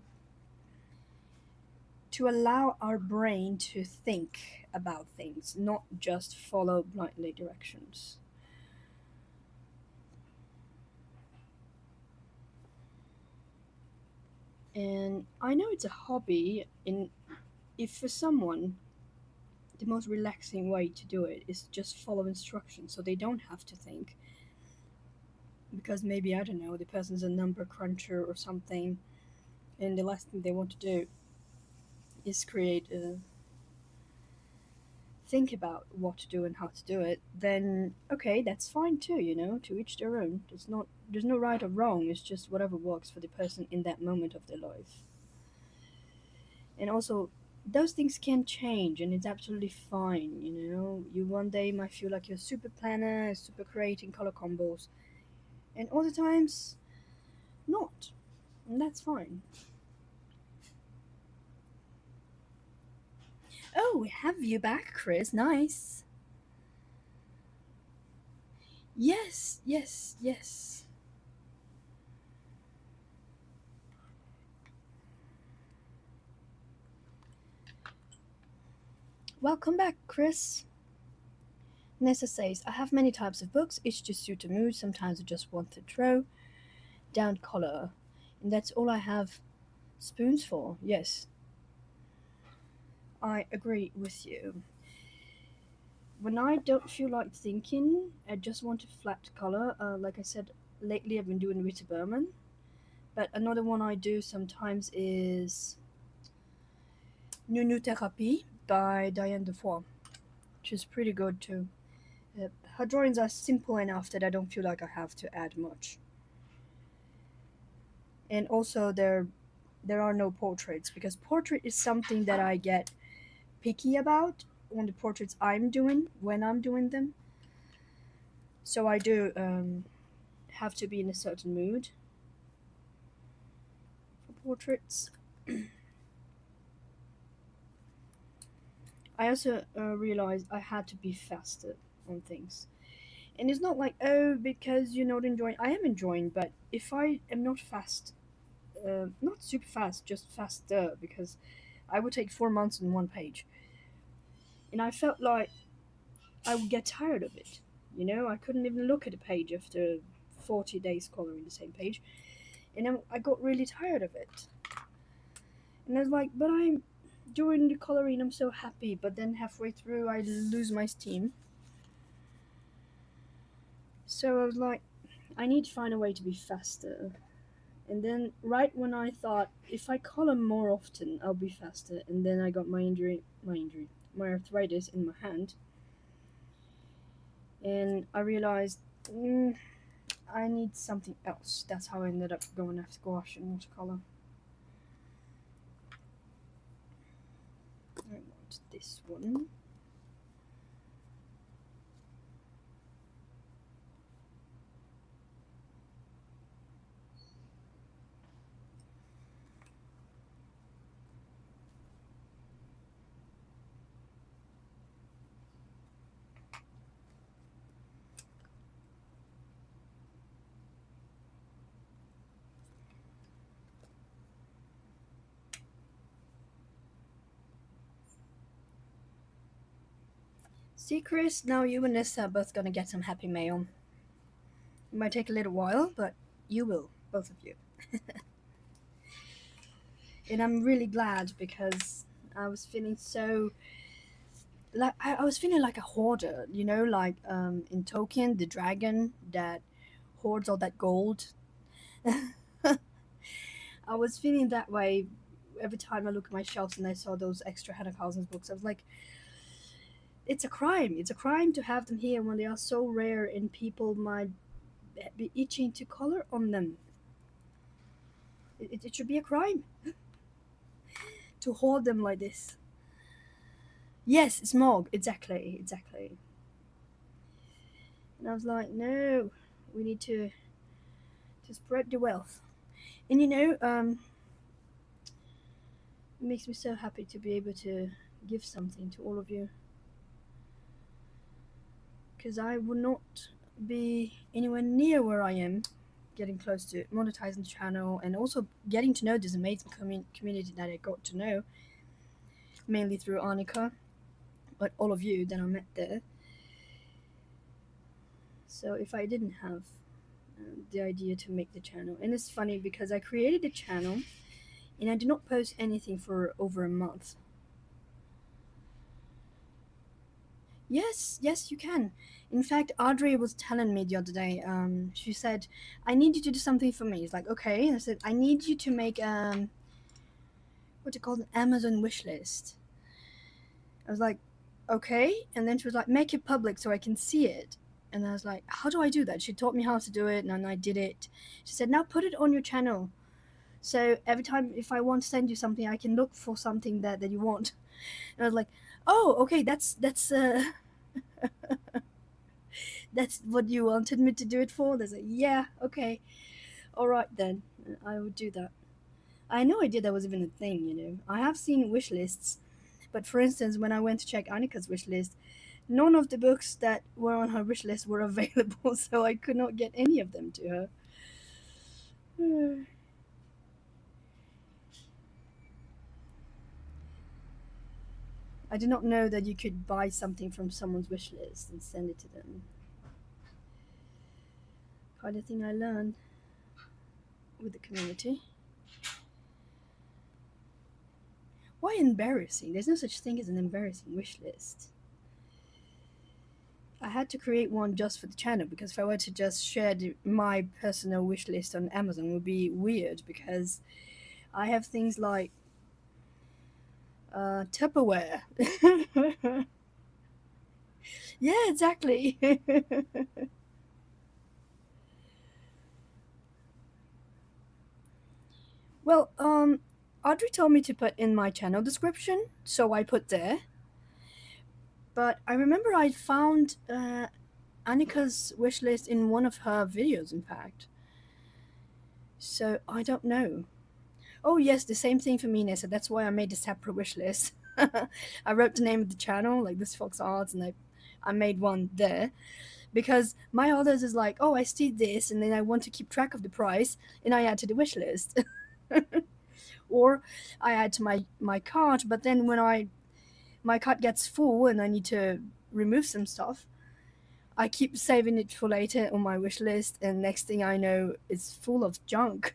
allow our brain to think about things, not just follow blindly directions. And I know it's a hobby, and if for someone the most relaxing way to do it is just follow instructions so they don't have to think, because maybe, I don't know, the person's a number cruncher or something, and the last thing they want to do is create a think about what to do and how to do it, then okay, that's fine too, you know, to each their own. There's no right or wrong, it's just whatever works for the person in that moment of their life. And also, those things can change and it's absolutely fine, you know. You one day might feel like you're a super planner, super creating color combos, and other times not. And that's fine. Oh, we have you back, Chris. Nice. Yes, yes, yes. Welcome back, Chris. Nessa says, I have many types of books, each to suit a mood. Sometimes I just want to throw down color. And that's all I have spoons for. Yes, I agree with you. When I don't feel like thinking, I just want a flat color. Like I said, lately I've been doing Rita Berman. But another one I do sometimes is Nunu Therapy by Diane Defoe, which is pretty good too. Her drawings are simple enough that I don't feel like I have to add much. And also there are no portraits, because portrait is something that I get picky about on the portraits I'm doing when I'm doing them. So I do have to be in a certain mood for portraits. I also realized I had to be faster on things. And it's not like, oh, because you're not enjoying. I am enjoying, but if I am not fast, not super fast, just faster, because I would take 4 months in one page. And I felt like I would get tired of it. You know, I couldn't even look at a page after 40 days coloring the same page. And then I got really tired of it. And I was like, but I'm doing the coloring, I'm so happy. But then halfway through, I lose my steam. So I was like, I need to find a way to be faster. And then, right when I thought, if I color more often, I'll be faster. And then I got my arthritis in my hand. And I realized, I need something else. That's how I ended up going after gouache and watercolor. I want this one. See, Chris, now you and Nessa are both gonna get some happy mail. It might take a little while, but you will, both of you. And I'm really glad because I was feeling so like I was feeling like a hoarder, you know, like in Tolkien, the dragon that hoards all that gold. I was feeling that way every time I look at my shelves and I saw those extra Hannah Karlzon's books. I was like, it's a crime. It's a crime to have them here when they are so rare and people might be itching to color on them. It should be a crime to hoard them like this. Yes, smog. Exactly, exactly. And I was like, no, we need to spread the wealth. And it makes me so happy to be able to give something to all of you. Because I would not be anywhere near where I am, getting close to monetizing the channel and also getting to know this amazing community that I got to know, mainly through Annika, but all of you that I met there. So if I didn't have the idea to make the channel, and it's funny because I created the channel and I did not post anything for over a month. Yes, you can. In fact, Audrey was telling me the other day. She said, "I need you to do something for me." It's like, okay. And I said, "I need you to make what do you call an Amazon wish list." I was like, "Okay." And then she was like, "Make it public so I can see it." And I was like, "How do I do that?" She taught me how to do it, and then I did it. She said, "Now put it on your channel, so every time if I want to send you something, I can look for something that you want." And I was like, "Oh, okay. That's that's what you wanted me to do it for?" They said, "Yeah, okay, all right then, I would do that." I had no idea that was even a thing. I have seen wish lists, but for instance, when I went to check Annika's wish list, none of the books that were on her wish list were available, so I could not get any of them to her. I did not know that you could buy something from someone's wish list and send it to them. Quite a thing I learned with the community. Why embarrassing? There's no such thing as an embarrassing wish list. I had to create one just for the channel because if I were to just share my personal wish list on Amazon, it would be weird because I have things like Tupperware. Yeah, exactly. Well, Audrey told me to put in my channel description, so I put there. But I remember I found Annika's wish list in one of her videos, in fact. So I don't know. Oh yes, the same thing for me, Nessa. That's why I made a separate wish list. I wrote the name of the channel, like this Fox Arts, and I made one there because my others is like, oh, I see this, and then I want to keep track of the price, and I add to the wish list, or I add to my cart. But then when my cart gets full and I need to remove some stuff, I keep saving it for later on my wish list, and next thing I know, it's full of junk.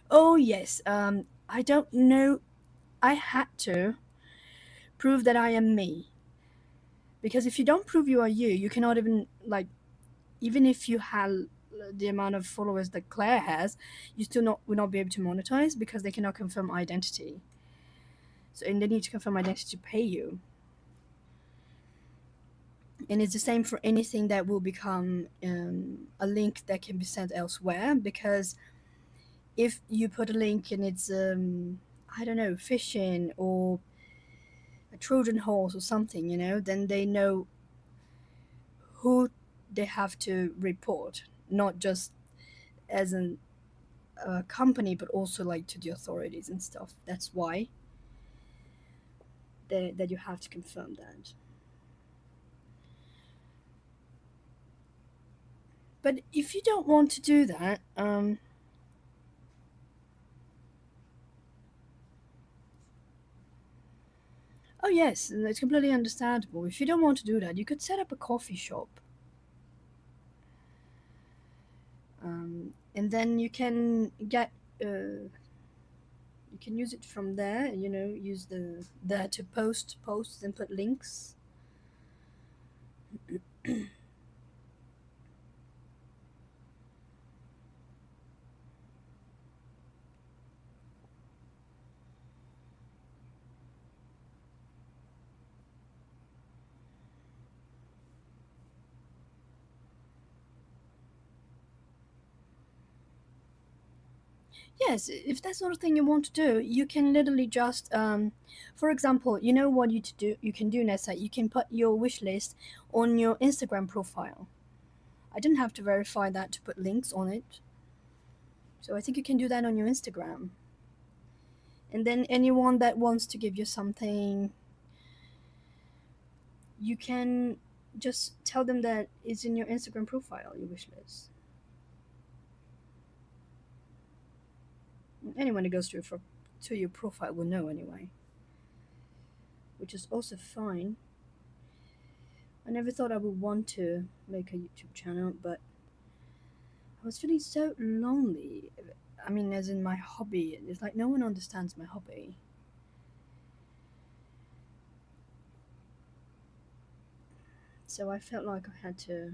Oh yes, I don't know. I had to prove that I am me. Because if you don't prove you are you, you cannot even, like, even if you had the amount of followers that Claire has, you still not will not be able to monetize because they cannot confirm identity. So, and they need to confirm identity to pay you. And it's the same for anything that will become a link that can be sent elsewhere. Because if you put a link and it's, I don't know, fishing or a Trojan horse or something, then they know who they have to report, not just as a company, but also like to the authorities and stuff. That's why that you have to confirm that. But if you don't want to do that, oh yes, it's completely understandable. If you don't want to do that, you could set up a coffee shop. And then you can get you can use it from there. Use the there to posts and put links. Yes, if that's sort of thing you want to do, you can literally just, for example, you know what you can do, Nessa. You can put your wish list on your Instagram profile. I didn't have to verify that to put links on it. So I think you can do that on your Instagram. And then anyone that wants to give you something, you can just tell them that it's in your Instagram profile, your wish list. Anyone that goes to your profile will know anyway, which is also fine. I never thought I would want to make a YouTube channel, but I was feeling so lonely. I mean, as in my hobby, it's like no one understands my hobby. So I felt like I had to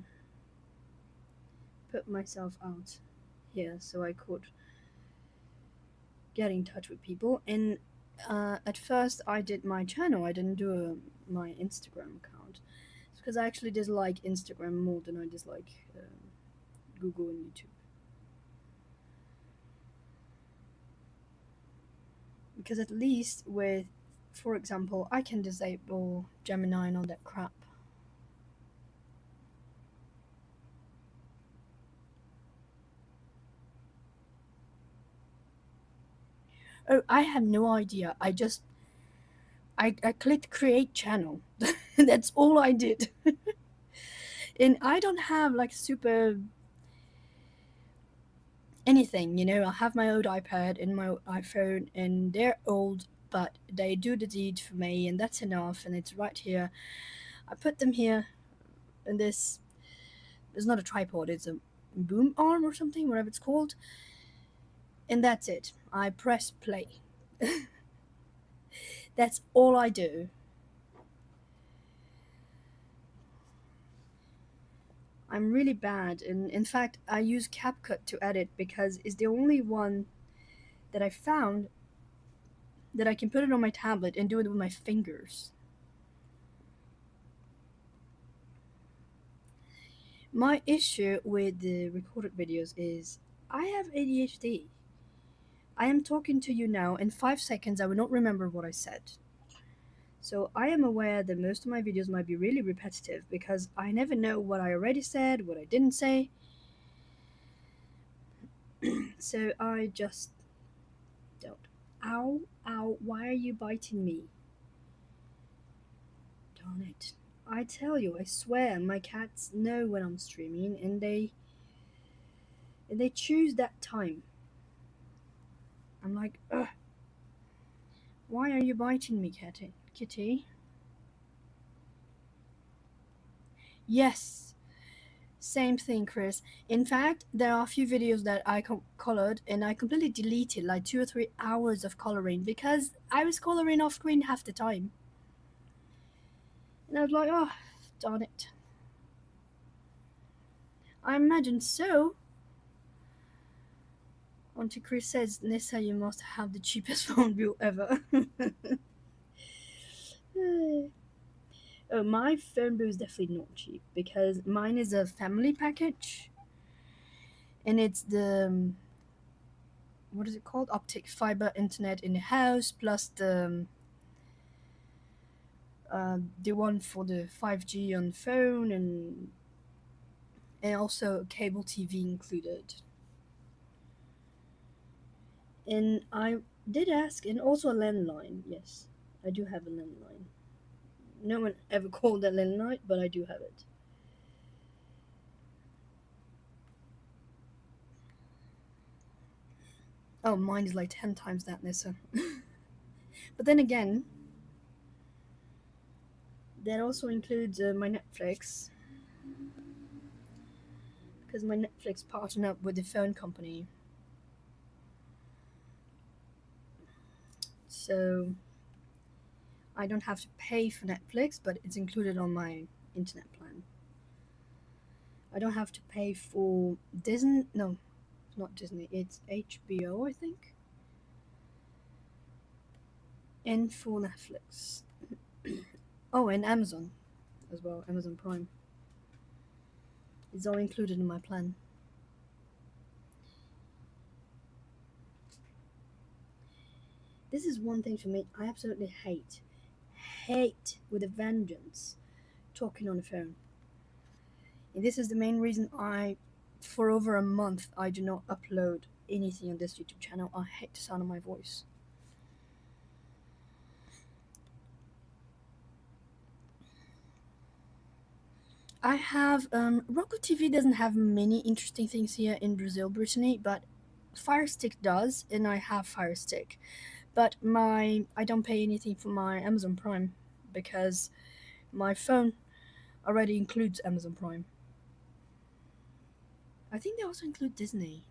put myself out here so I could get in touch with people. And at first, I did my channel, I didn't do my Instagram account. It's because I actually dislike Instagram more than I dislike Google and YouTube. Because at least with, for example, I can disable Gemini and all that crap. Oh, I have no idea. I clicked create channel. That's all I did. And I don't have like super anything, I have my old iPad and my iPhone, and they're old, but they do the deed for me, and that's enough, and it's right here. I put them here, and this is not a tripod, it's a boom arm or something, whatever it's called, and that's it. I press play. That's all I do. I'm really bad, and in fact, I use CapCut to edit because it's the only one that I found that I can put it on my tablet and do it with my fingers. My issue with the recorded videos is I have ADHD. I am talking to you now. In 5 seconds, I will not remember what I said. So I am aware that most of my videos might be really repetitive because I never know what I already said, what I didn't say. So I just don't. Ow, ow, why are you biting me? Darn it. I tell you, I swear, my cats know when I'm streaming, and they choose that time. I'm like, ugh. Why are you biting me, Kitty? Yes, same thing, Chris. In fact, there are a few videos that I colored and I completely deleted like 2 or 3 hours of coloring because I was coloring off screen half the time. And I was like, oh, darn it. I imagine so. Until Chris says, Nissa, you must have the cheapest phone bill ever. Oh, my phone bill is definitely not cheap because mine is a family package, and it's the what is it called? Optic fiber internet in the house plus the one for the 5G on phone, and also cable TV included. And I did ask, and also a landline. Yes, I do have a landline. No one ever called that landline, but I do have it. Oh, mine is like 10 times that, Nissa. But then again, that also includes my Netflix, because my Netflix partnered up with the phone company. So I don't have to pay for Netflix, but it's included on my internet plan. I don't have to pay for Disney. No, it's not Disney. It's HBO, I think, and for Netflix. Oh, and Amazon as well. Amazon Prime. It's all included in my plan. This is one thing for me I absolutely hate with a vengeance, talking on the phone. And this is the main reason for over a month, I do not upload anything on this YouTube channel. I hate the sound of my voice. I have, Roku TV doesn't have many interesting things here in Brazil, Brittany, but Fire Stick does, and I have Fire Stick. But I don't pay anything for my Amazon Prime because my phone already includes Amazon Prime. I think they also include Disney.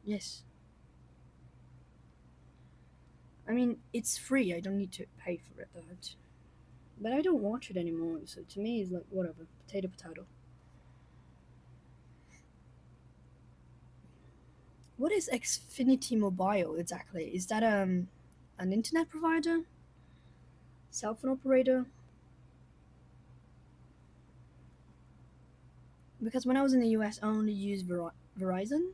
Yes. I mean, it's free. I don't need to pay for it, but I don't watch it anymore. So to me, it's like whatever, potato, potato. What is Xfinity Mobile exactly? Is that an internet provider, cell phone operator? Because when I was in the US, I only used Verizon.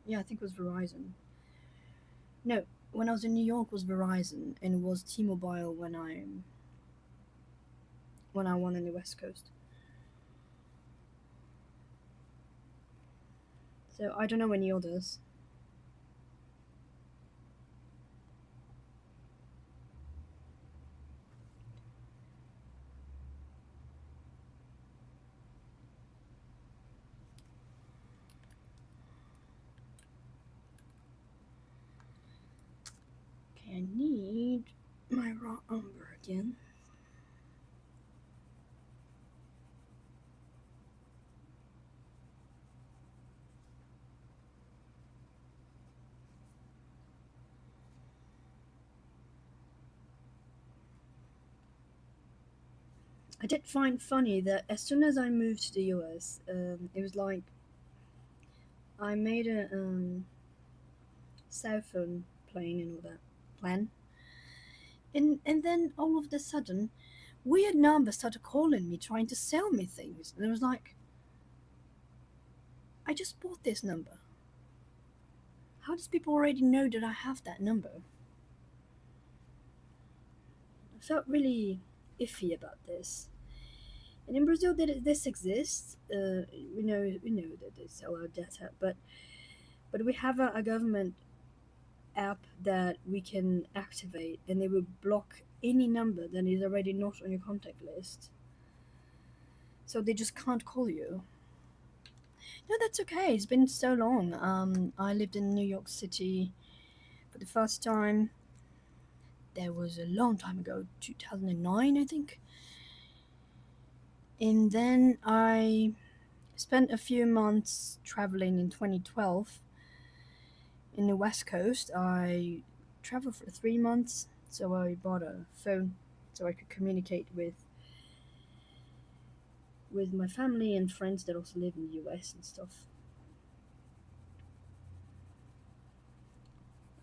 Yeah, I think it was Verizon. No, when I was in New York, it was Verizon, and it was T-Mobile when I won in the West Coast. So I don't know any others. Okay, I need my raw umber again. I did find funny that as soon as I moved to the US, it was like I made a cell phone plan and all that plan, and then all of a sudden, weird numbers started calling me trying to sell me things, and I was like, I just bought this number. How does people already know that I have that number? I felt really iffy about this. And in Brazil, this exists. We know that they sell our data, but we have a government app that we can activate, and they will block any number that is already not on your contact list. So they just can't call you. No, that's okay. It's been so long. I lived in New York City for the first time. There was a long time ago, 2009, I think. And then I spent a few months traveling in 2012 in the West Coast. I traveled for 3 months, so I bought a phone so I could communicate with my family and friends that also live in the US and stuff.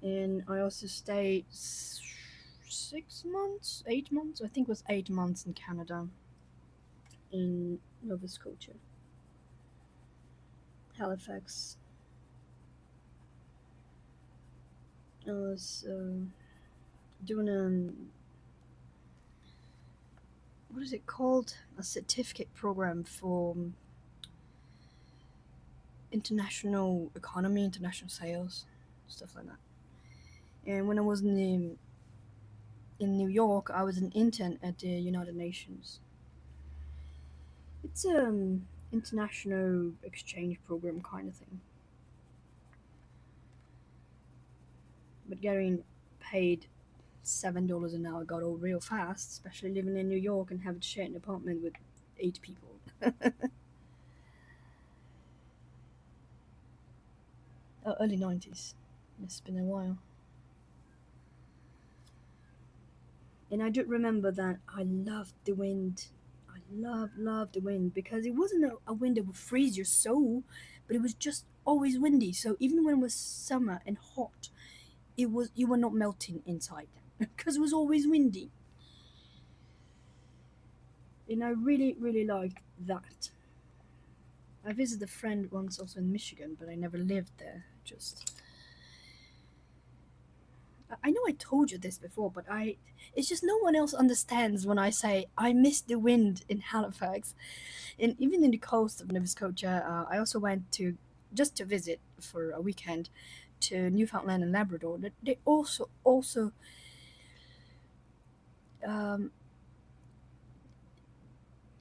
And I also stayed 6 months, 8 months. I think it was 8 months in Canada, in Nova Scotia, Halifax. I was doing what is it called? A certificate program for international economy, international sales, stuff like that. And when I was in New York, I was an intern at the United Nations. It's international exchange program kind of thing. But getting paid $7 an hour got old real fast, especially living in New York and having to share an apartment with 8 people. Early 90s. It's been a while. And I do remember that I loved the wind. I loved the wind because it wasn't a wind that would freeze your soul, but it was just always windy. So even when it was summer and hot, you were not melting inside because it was always windy. And I really liked that. I visited a friend once also in Michigan, but I never lived there. Just I know I told you this before, but it's just no one else understands when I say I miss the wind in Halifax. And even in the coast of Nova Scotia, I also went to just to visit for a weekend to Newfoundland and Labrador. They also um,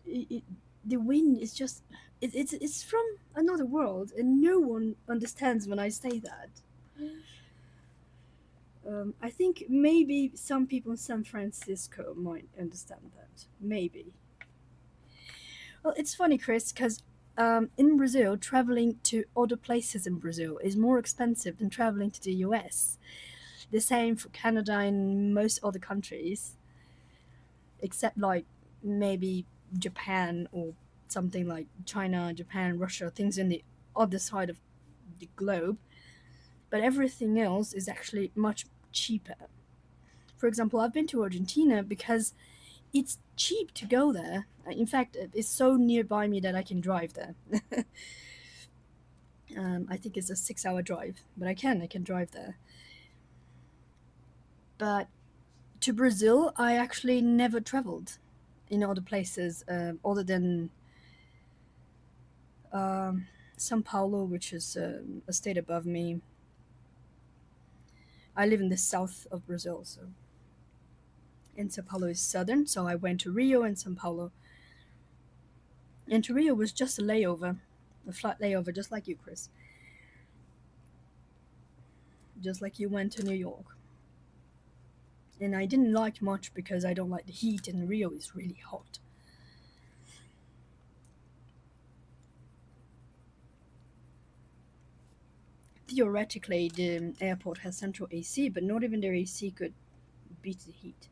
it, the wind is just it's from another world, and no one understands when I say that. I think maybe some people in San Francisco might understand that. Maybe. Well, it's funny, Chris, because in Brazil, traveling to other places in Brazil is more expensive than traveling to the US. The same for Canada and most other countries, except like maybe Japan or something like China, Japan, Russia, things in the other side of the globe. But everything else is actually much cheaper. For example, I've been to Argentina because it's cheap to go there. In fact, it's so nearby me that I can drive there. I think it's a 6 hour drive, but I can drive there. But to Brazil, I actually never traveled in other places other than um, Sao Paulo, which is a state above me. I live in the south of Brazil, so and Sao Paulo is southern. So I went to Rio and Sao Paulo, and to Rio was just a layover, a flight layover, just like you, Chris, just like you went to New York. And I didn't like much because I don't like the heat, and Rio is really hot. Theoretically, the airport has central AC, but not even their AC could beat the heat.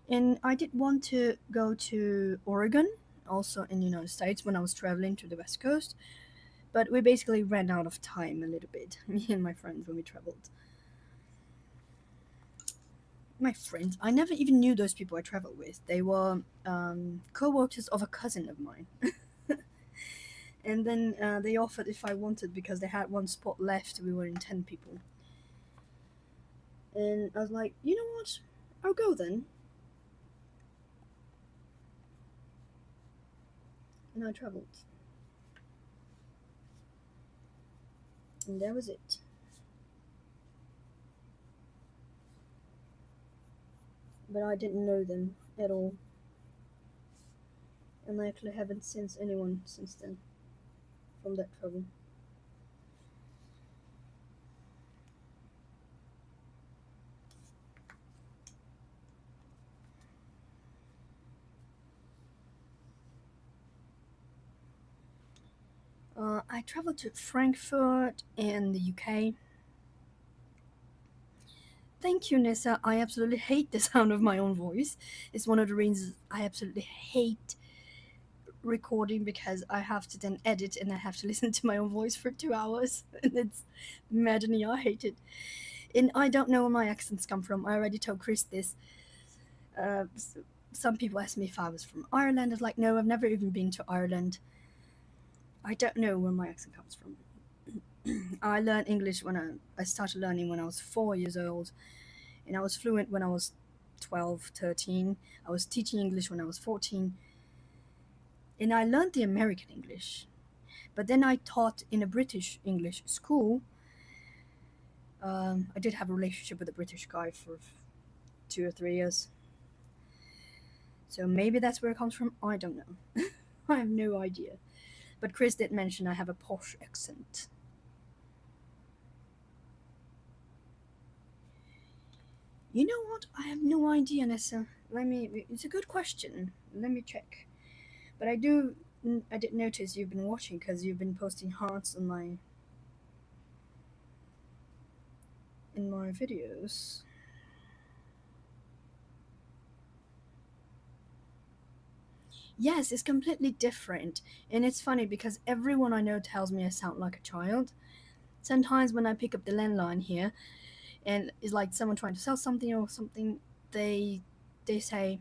And I did want to go to Oregon, also in the United States, when I was traveling to the West Coast, but we basically ran out of time a little bit, me and my friends, when we traveled. My friends, I never even knew those people I traveled with. They were co workers of a cousin of mine. And then they offered if I wanted because they had one spot left. We were in 10 people. And I was like, you know what? I'll go then. And I traveled. And that was it. But I didn't know them at all. And I actually haven't seen anyone since then from that travel. I traveled to Frankfurt in the UK. Thank you, Nessa. I absolutely hate the sound of my own voice. It's one of the reasons I absolutely hate recording because I have to then edit and I have to listen to my own voice for 2 hours. And it's maddening. I hate it. And I don't know where my accents come from. I already told Chris this. Uh, some people ask me if I was from Ireland. I was like, no, I've never even been to Ireland. I don't know where my accent comes from. I learned English when I started learning when I was 4 years old, and I was fluent when I was 12, 13. I was teaching English when I was 14, and I learned the American English. But then I taught in a British English school. I did have a relationship with a British guy for 2 or 3 years. So maybe that's where it comes from. I don't know. I have no idea. But Chris did mention I have a posh accent. You know what? I have no idea, Nessa. Let me. It's a good question. Let me check. But I did notice you've been watching because you've been posting hearts on my in my videos. Yes, it's completely different, and it's funny because everyone I know tells me I sound like a child. Sometimes when I pick up the landline here, and it's like someone trying to sell something or something, they they say,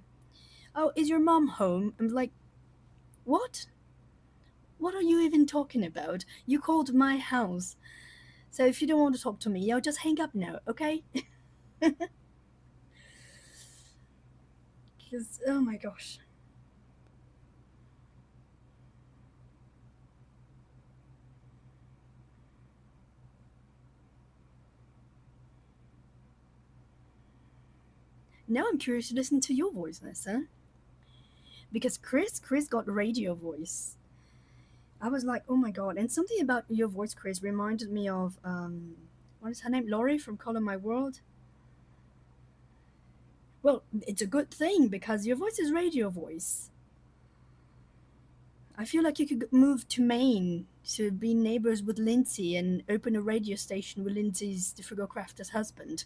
"Oh, is your mom home?" I'm like, "What? What are you even talking about? You called my house. So if you don't want to talk to me, I'll just hang up now, okay?" Because oh my gosh. Now I'm curious to listen to your voice, Nessa. Because Chris got radio voice. I was like, oh my god. And something about your voice, Chris, reminded me of what is her name? Laurie from Color My World. Well, it's a good thing because your voice is radio voice. I feel like you could move to Maine to be neighbors with Lindsay and open a radio station with Lindsay's the Frugal Crafter's husband.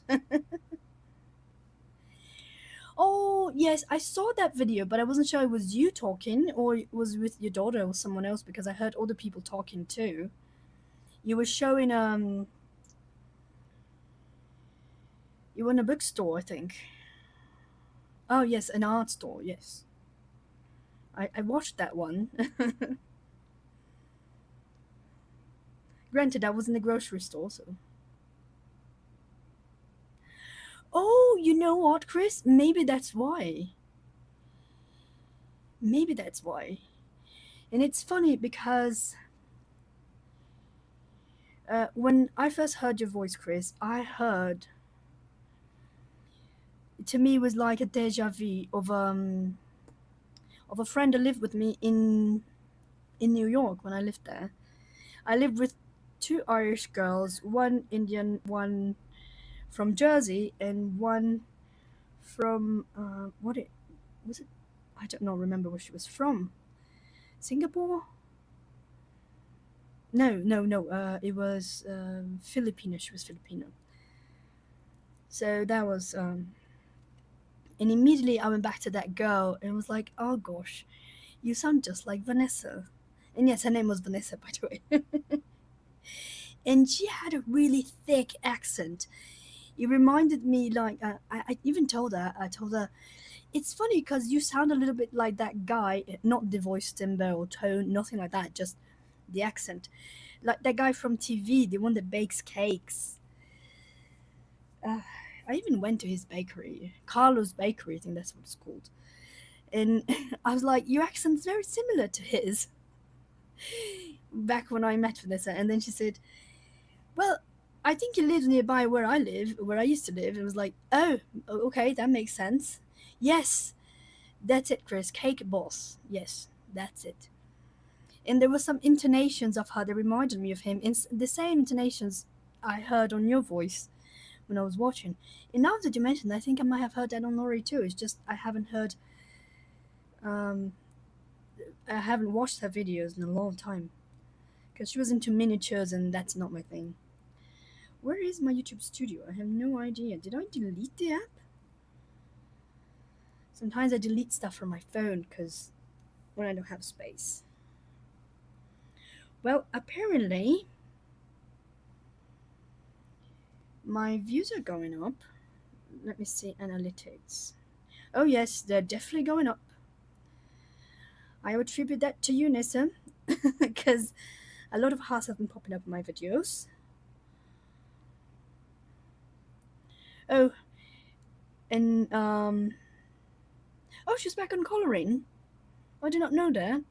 Oh, yes, I saw that video, but I wasn't sure it was you talking or it was with your daughter or someone else because I heard other people talking too. You were showing you were in a bookstore, I think. Oh yes, an art store, yes. I watched that one. Granted, I was in the grocery store, so. Oh, you know what, Chris? Maybe that's why. Maybe that's why. And it's funny because when I first heard your voice, Chris, I heard to me it was like a deja vu of a friend that lived with me in New York when I lived there. I lived with two Irish girls, one Indian, one from Jersey, and one from what it was it? I don't know. Remember where she was from? Singapore? No, no, no. It was Filipino. She was Filipino. So that was and immediately I went back to that girl and was like, oh gosh, you sound just like Vanessa. And yes, her name was Vanessa, by the way. And she had a really thick accent. It reminded me like I even told her. I told her it's funny because you sound a little bit like that guy. Not the voice timbre or tone, nothing like that. Just the accent, like that guy from TV, the one that bakes cakes. Uh, I even went to his bakery, Carlos Bakery. I think that's what it's called. And I was like, your accent's very similar to his. Back when I met Vanessa, and then she said, well, I think he lives nearby where I live, where I used to live. It was like, oh, okay, that makes sense. Yes, that's it, Chris. Cake boss. Yes, that's it. And there were some intonations of her that reminded me of him, and the same intonations I heard on your voice when I was watching. And now that you mentioned, I think I might have heard that on Laurie too. It's just I haven't heard, um, I haven't watched her videos in a long time because she was into miniatures, and that's not my thing. Where is my YouTube studio? I have no idea. Did I delete the app? Sometimes I delete stuff from my phone because when I don't have space. Well, apparently my views are going up. Let me see analytics. Oh yes, they're definitely going up. I would attribute that to you, Nissa, because a lot of hearts have been popping up in my videos. Oh, and oh, she's back on coloring. I did not know that.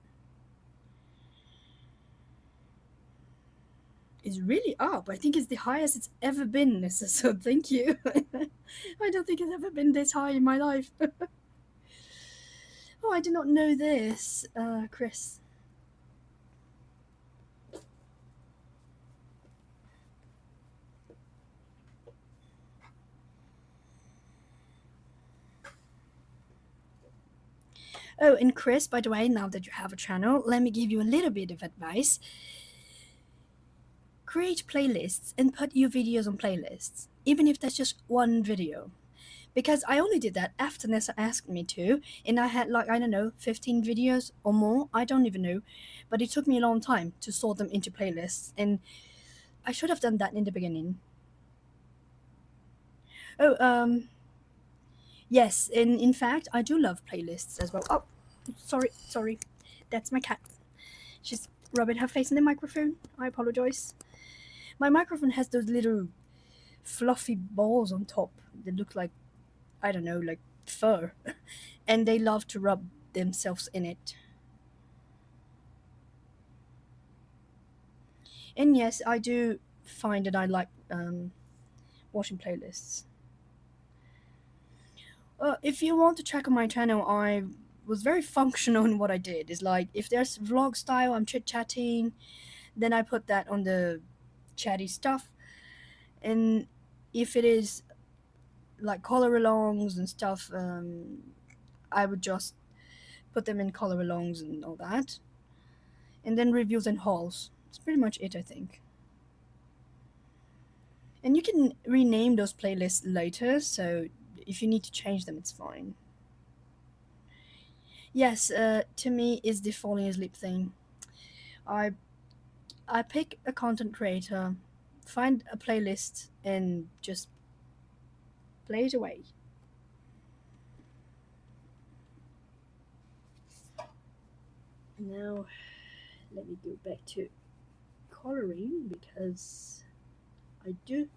It's really up. I think it's the highest it's ever been, Nissa, so thank you. I don't think it's ever been this high in my life. Oh, I did not know this, Chris. Oh, and Chris, by the way, now that you have a channel, let me give you a little bit of advice. Create playlists and put your videos on playlists, even if that's just one video. Because I only did that after Nessa asked me to, and I had like, I don't know, 15 videos or more, I don't even know. But it took me a long time to sort them into playlists, and I should have done that in the beginning. Oh, yes, and in fact, I do love playlists as well. Oh, sorry. That's my cat. She's rubbing her face in the microphone. I apologize. My microphone has those little fluffy balls on top that look like, I don't know, like fur. And they love to rub themselves in it. And yes, I do find that I like watching playlists. If you want to check on my channel, I was very functional in what I did. It's like if there's vlog style, I'm chit chatting, then I put that on the chatty stuff. And if it is like color alongs and stuff, I would just put them in color alongs and all that. And then reviews and hauls. That's pretty much it, I think. And you can rename those playlists later, so if you need to change them, it's fine. Yes, to me, is the falling asleep thing. I I pick a content creator, find a playlist, and just play it away. Now, let me go back to coloring because I do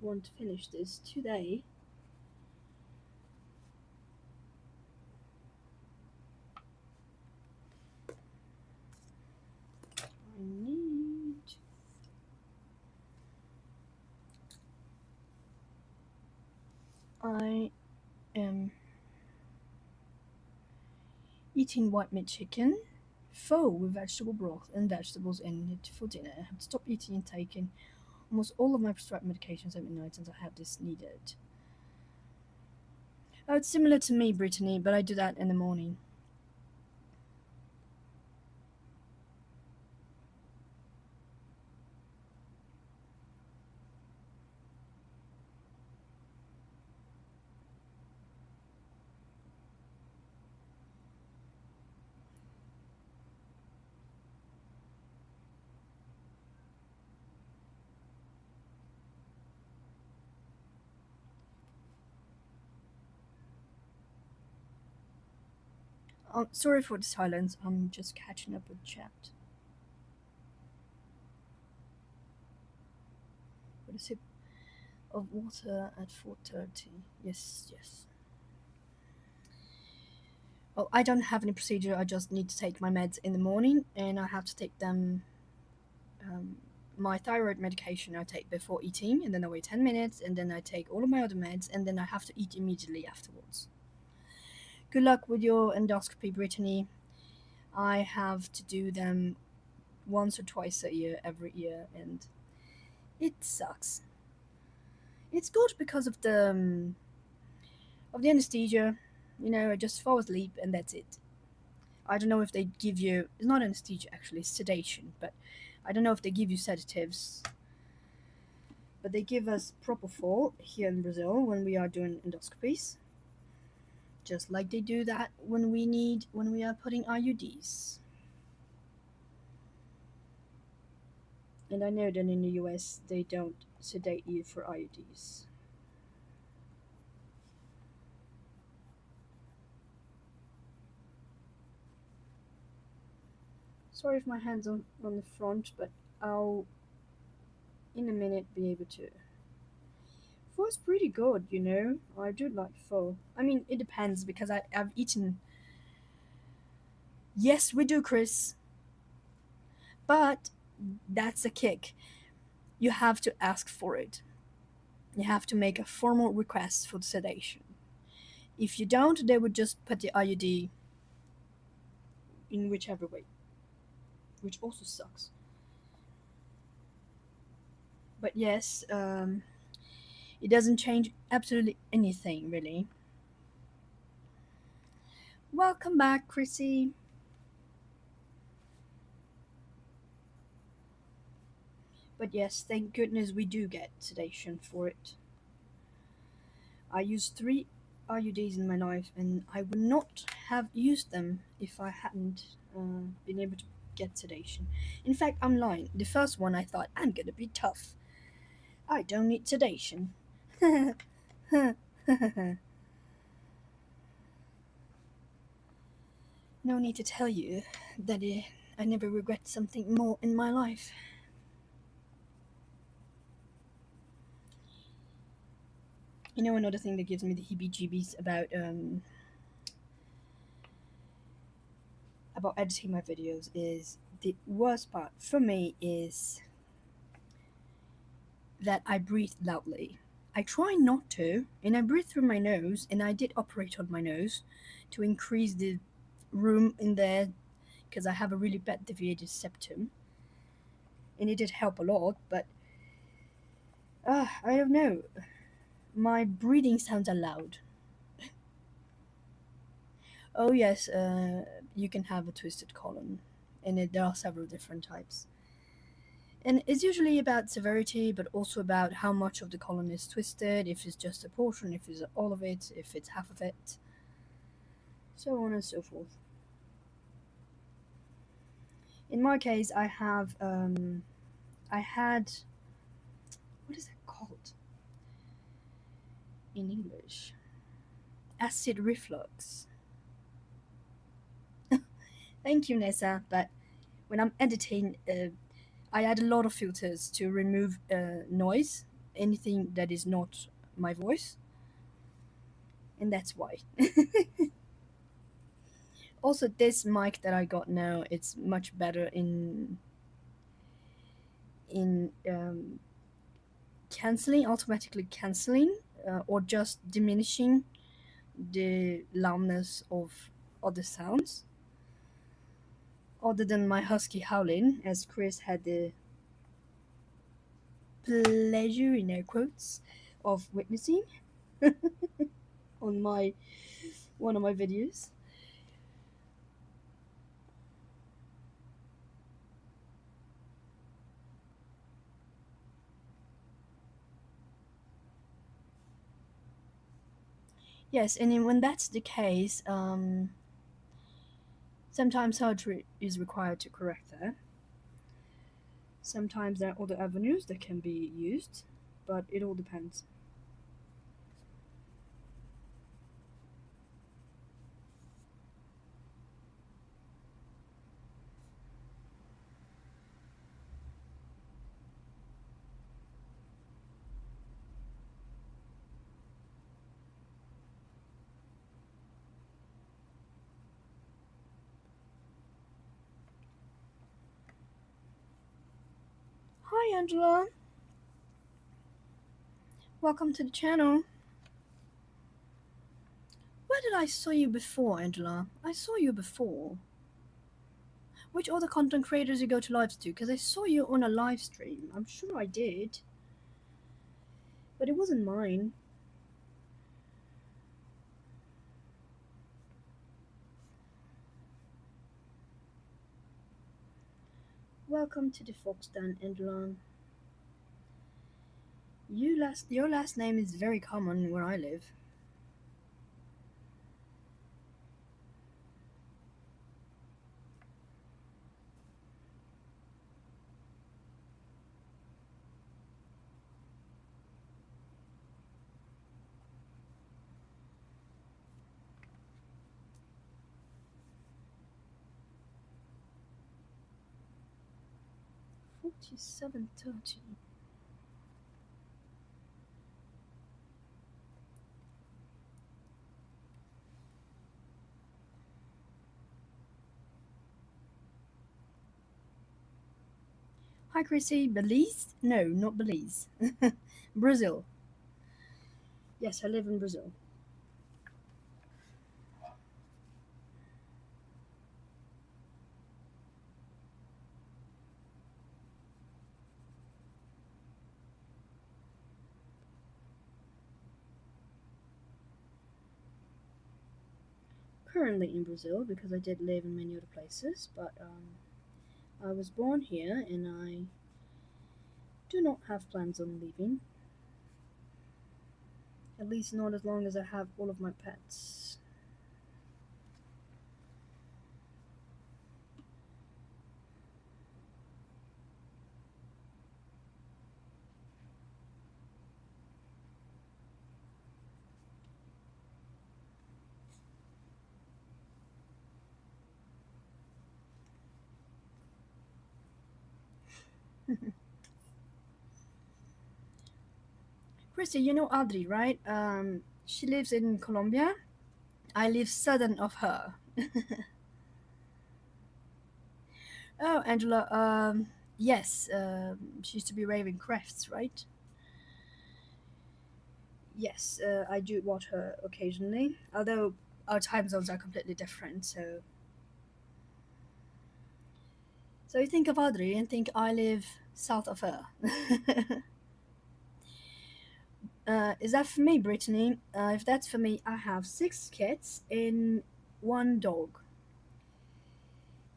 want to finish this today. I need. I am eating white meat chicken, pho with vegetable broth and vegetables in it for dinner. I have to stop eating and taking almost all of my prescribed medications every night since I have this needed. Oh, it's similar to me, Brittany, but I do that in the morning. Sorry for the silence. I'm just catching up with chat. With a sip of water at 4:30. Yes. Oh, I don't have any procedure. I just need to take my meds in the morning, and I have to take them. My thyroid medication I take before eating, and then I wait 10 minutes, and then I take all of my other meds, and then I have to eat immediately afterwards. Good luck with your endoscopy, Brittany. I have to do them once or twice a year, every year, and it sucks. It's good because of the anesthesia. I just fall asleep and that's it. I don't know if they give you. It's not anesthesia actually, it's sedation, but I don't know if they give you sedatives. But they give us propofol here in Brazil when we are doing endoscopies, just like they do that when we are putting IUDs. And I know that in the US they don't sedate you for IUDs. Sorry if my hand's on the front, but I'll in a minute be able to. Pho's pretty good. I do like pho. I mean, it depends because I've eaten. Yes, we do, Chris. But that's a kick. You have to ask for it. You have to make a formal request for the sedation. If you don't, they would just put the IUD in whichever way, which also sucks. But yes, it doesn't change absolutely anything, really. Welcome back, Chrissy. But yes, thank goodness we do get sedation for it. I used three IUDs in my life, and I would not have used them if I hadn't been able to get sedation. In fact, I'm lying. The first one I thought, I'm gonna be tough. I don't need sedation. No need to tell you that I never regret something more in my life. You know, another thing that gives me the heebie-jeebies about editing my videos is the worst part for me is that I breathe loudly. I try not to, and I breathe through my nose, and I did operate on my nose to increase the room in there because I have a really bad deviated septum, and it did help a lot, but I don't know. My breathing sounds are loud. Oh, yes, you can have a twisted colon, and there are several different types. And it's usually about severity, but also about how much of the colon is twisted, if it's just a portion, if it's all of it, if it's half of it, so on and so forth. In my case, I had, what is it called in English? Acid reflux. Thank you, Nessa, but when I'm editing, I add a lot of filters to remove noise, anything that is not my voice, and that's why. Also, this mic that I got now, it's much better in canceling, automatically canceling, or just diminishing the loudness of other sounds, other than my husky howling, as Chris had the pleasure, in air quotes, of witnessing on my one of my videos. Yes, and when that's the case, sometimes surgery is required to correct that. Sometimes there are other avenues that can be used, but it all depends. Hi, Angela. Welcome to the channel. Where did I saw you before, Angela? I saw you before. Which other content creators you go to lives to? Because I saw you on a live stream. I'm sure I did. But it wasn't mine. Welcome to the Fox Den, Angela. Your last name is very common where I live. $47.30. Hi, Chrissy. Belize? No, not Belize. Brazil. Yes, I live in Brazil. currently in Brazil because I did live in many other places, but I was born here and I do not have plans on leaving. At least not as long as I have all of my pets. Chrissy, you know Adri, right? She lives in Colombia. I live southern of her. Oh, Angela, yes, she used to be Raven Crafts, right? Yes, I do watch her occasionally, although our time zones are completely different, so you think of Audrey and think I live south of her. Is that for me, Brittany? If that's for me, I have 6 kids and 1 dog.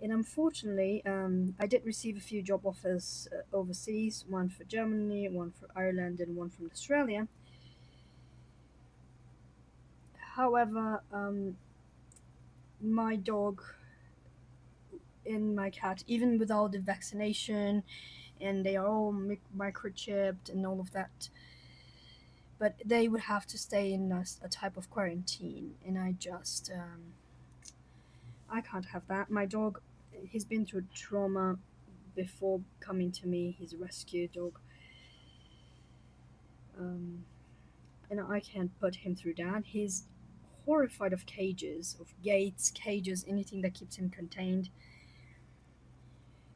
And unfortunately, I did receive a few job offers overseas, one for Germany, one for Ireland, and one from Australia. However, my dog and my cat, even without the vaccination, and they are all microchipped and all of that, but they would have to stay in a type of quarantine, and I can't have that. My dog, he's been through trauma before coming to me. He's a rescue dog, um, and I can't put him through that. He's horrified of cages, of gates, cages, anything that keeps him contained.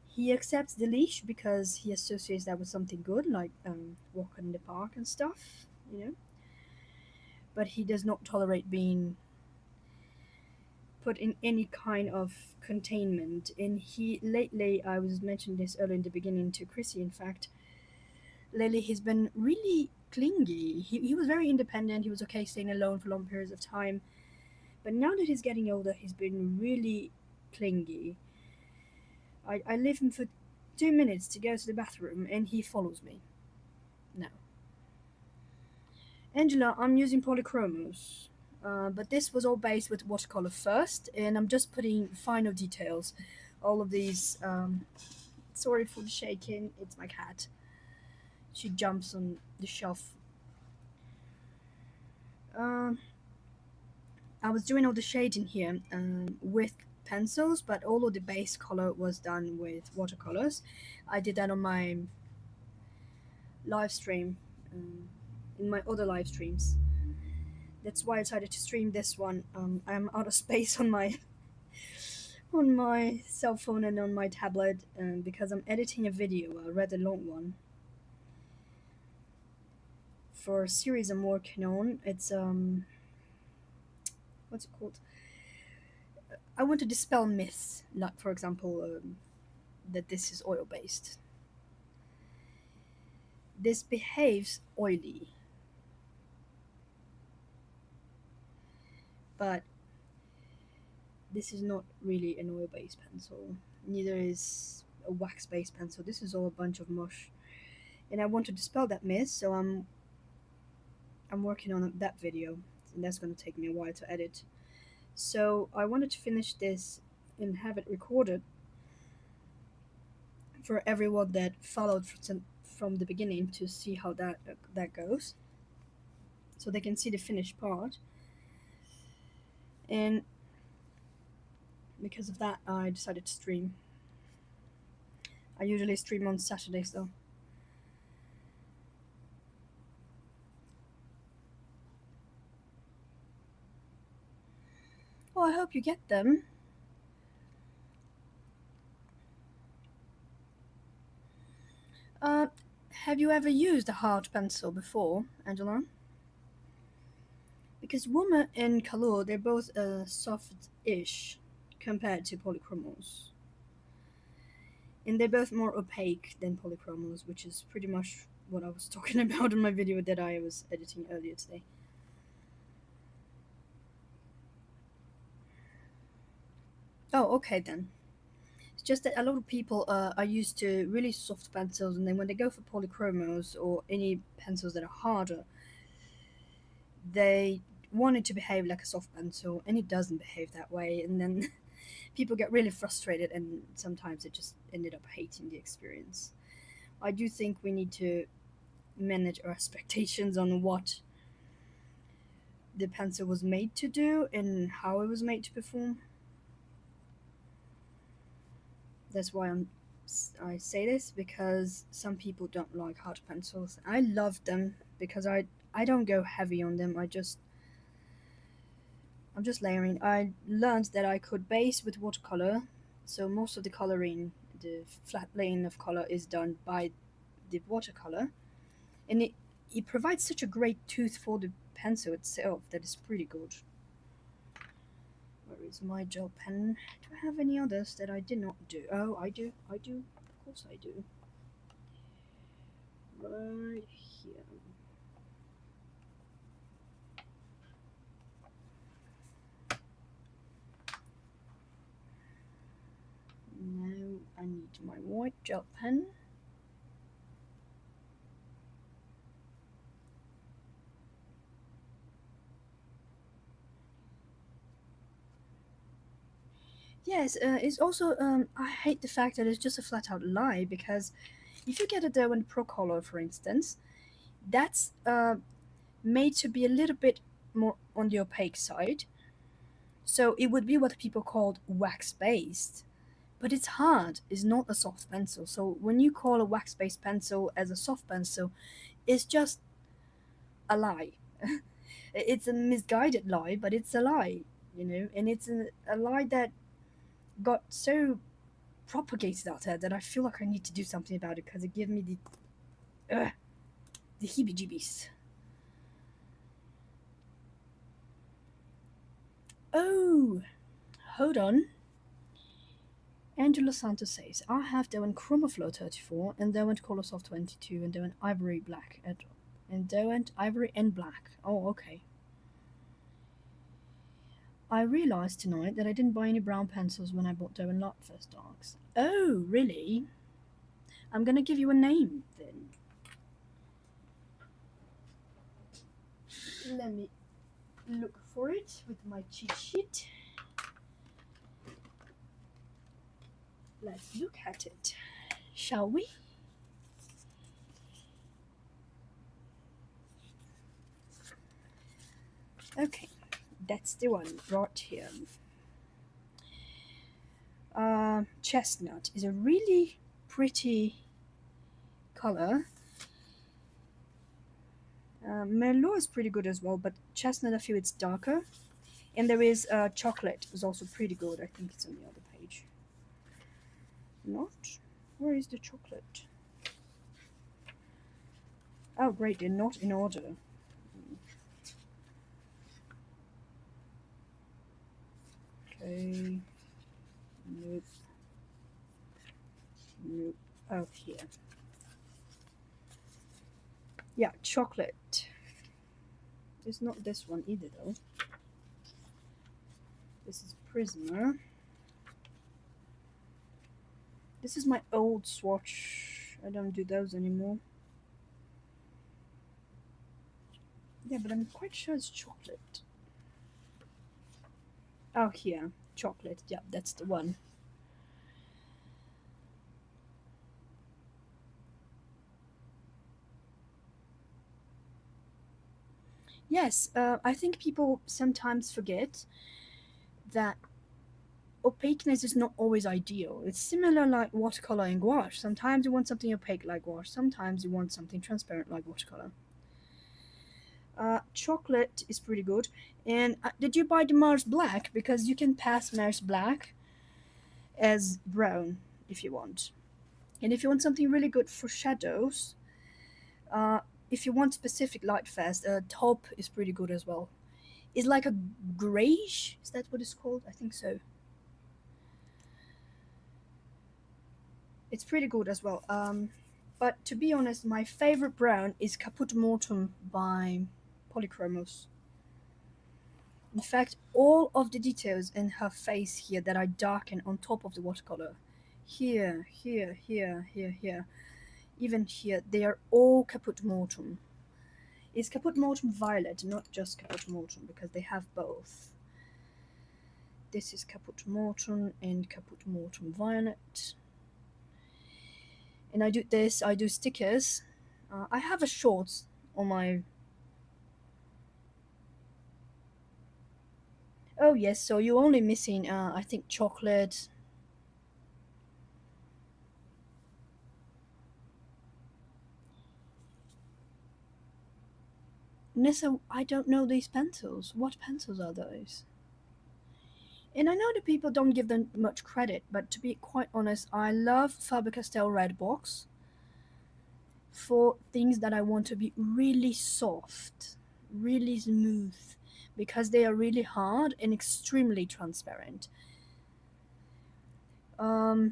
He accepts the leash because he associates that with something good, like walking in the park and stuff, you know. But he does not tolerate being put in any kind of containment. And he lately, I was mentioning this earlier in the beginning to Chrissy, in fact, lately he's been really clingy. He was very independent. He was okay staying alone for long periods of time. But now that he's getting older, he's been really clingy. I leave him for 2 minutes to go to the bathroom and he follows me. No. Angela, I'm using polychromos. But this was all based with watercolor first, and I'm just putting final details. All of these. Sorry for the shaking. It's my cat. She jumps on the shelf. Um, I was doing all the shading here with pencils, but all of the base color was done with watercolors. I did that on my live stream, in my other live streams. That's why I decided to stream this one. I'm out of space on my cell phone and on my tablet, because I'm editing a video, a rather long one, for a series I'm working on. It's what's it called? I want to dispel myths, like for example, that this is oil based. This behaves oily, but this is not really an oil based pencil. Neither is a wax based pencil. This is all a bunch of mush, and I want to dispel that myth. So I'm working on that video, and that's going to take me a while to edit. So I wanted to finish this and have it recorded for everyone that followed from the beginning to see how that goes, so they can see the finished part. And because of that, I decided to stream. I usually stream on Saturdays though. Well, I hope you get them. Uh, have you ever used a hard pencil before, Angela? Because Wuma and Kalor, they're both soft-ish compared to polychromos. And they're both more opaque than polychromos, which is pretty much what I was talking about in my video that I was editing earlier today. Oh, okay then. It's just that a lot of people are used to really soft pencils, and then when they go for polychromos or any pencils that are harder, they want it to behave like a soft pencil, and it doesn't behave that way. And then people get really frustrated, and sometimes they just ended up hating the experience. I do think we need to manage our expectations on what the pencil was made to do and how it was made to perform. That's why I say this because some people don't like hard pencils. I love them because I don't go heavy on them. I'm just layering. I learned that I could base with watercolor, so most of the coloring, the flat laying of color is done by the watercolor, and it provides such a great tooth for the pencil itself that is pretty good. Where is my gel pen? Do I have any others that I did not do? Oh, I do. I do. Of course I do. Right here. Now I need my white gel pen. Yes, it's also I hate the fact that it's just a flat out lie because if you get a Derwent Pro Color, for instance, that's made to be a little bit more on the opaque side. So it would be what people called wax based. But it's hard, it's not a soft pencil. So when you call a wax based pencil as a soft pencil, it's just a lie. It's a misguided lie, but it's a lie, and it's a lie that got so propagated out there that I feel like I need to do something about it because it gives me the heebie-jeebies. Oh, hold on. Angela Santos says, I have Derwent Chromaflow 34 and Derwent Colorsoft 22 and Derwent Ivory Black and Derwent Ivory and Black. Oh, okay. I realized tonight that I didn't buy any brown pencils when I bought Derwent Light First Darks. Oh, really? I'm gonna give you a name then. Let me look for it with my cheat sheet. Let's look at it, shall we? Okay, that's the one right here. Chestnut is a really pretty color. Merlot is pretty good as well, but chestnut I feel it's darker. And there is chocolate is also pretty good. I think it's on the other page. Not? Where is the chocolate? Oh, great, they're not in order. Okay. Nope. Nope. Oh, here. Yeah, chocolate. It's not this one either, though. This is Prismer. This is my old swatch. I don't do those anymore. Yeah, but I'm quite sure it's chocolate. Oh, here. Chocolate. Yeah, that's the one. Yes, I think people sometimes forget that opaqueness is not always ideal. It's similar like watercolor and gouache. Sometimes you want something opaque like gouache, sometimes you want something transparent like watercolor. Chocolate is pretty good. And did you buy the Mars Black? Because you can pass Mars Black as brown if you want. And if you want something really good for shadows, uh, if you want specific light fast, taupe is pretty good as well. It's like a grayish. Is that what it's called? I think so. It's pretty good as well. But to be honest, my favorite brown is Caput Mortum by Polychromos. In fact, all of the details in her face here that I darken on top of the watercolor, here, here, here, here, here, even here, they are all Caput Mortuum. It's Caput Mortuum Violet, not just Caput Mortuum, because they have both. This is Caput Mortuum and Caput Mortuum Violet. And I do this, I do stickers. I have a shorts on my... Oh yes, so you're only missing, I think, chocolate. Nessa, I don't know these pencils. What pencils are those? And I know that people don't give them much credit, but to be quite honest, I love Faber-Castell Red Box for things that I want to be really soft, really smooth, because they are really hard and extremely transparent. I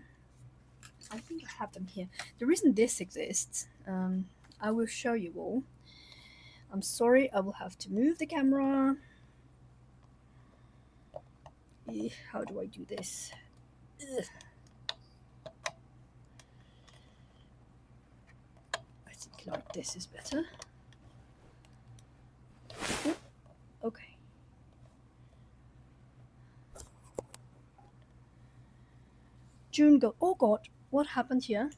think I have them here. The reason this exists, I will show you all. I'm sorry, I will have to move the camera. How do I do this? Ugh. I think like this is better. Ooh, okay. June go. Oh God, what happened here?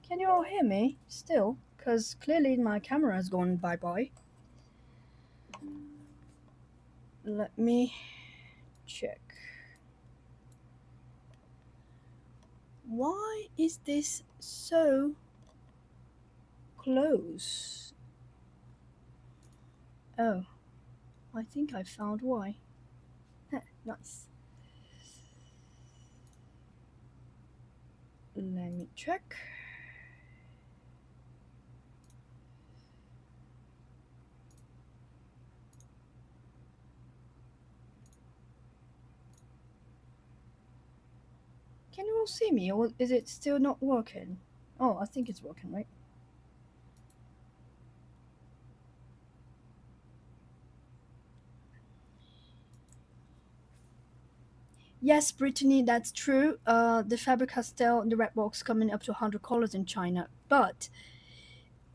Can you all hear me still? Because clearly my camera has gone bye-bye. Let me check. Why is this so close? Oh, I think I found why. Nice. Let me check. Can you all see me, or is it still not working? Oh, I think it's working, right? Yes, Brittany, that's true. The Faber-Castell, the red box, coming up to 100 colors in China, but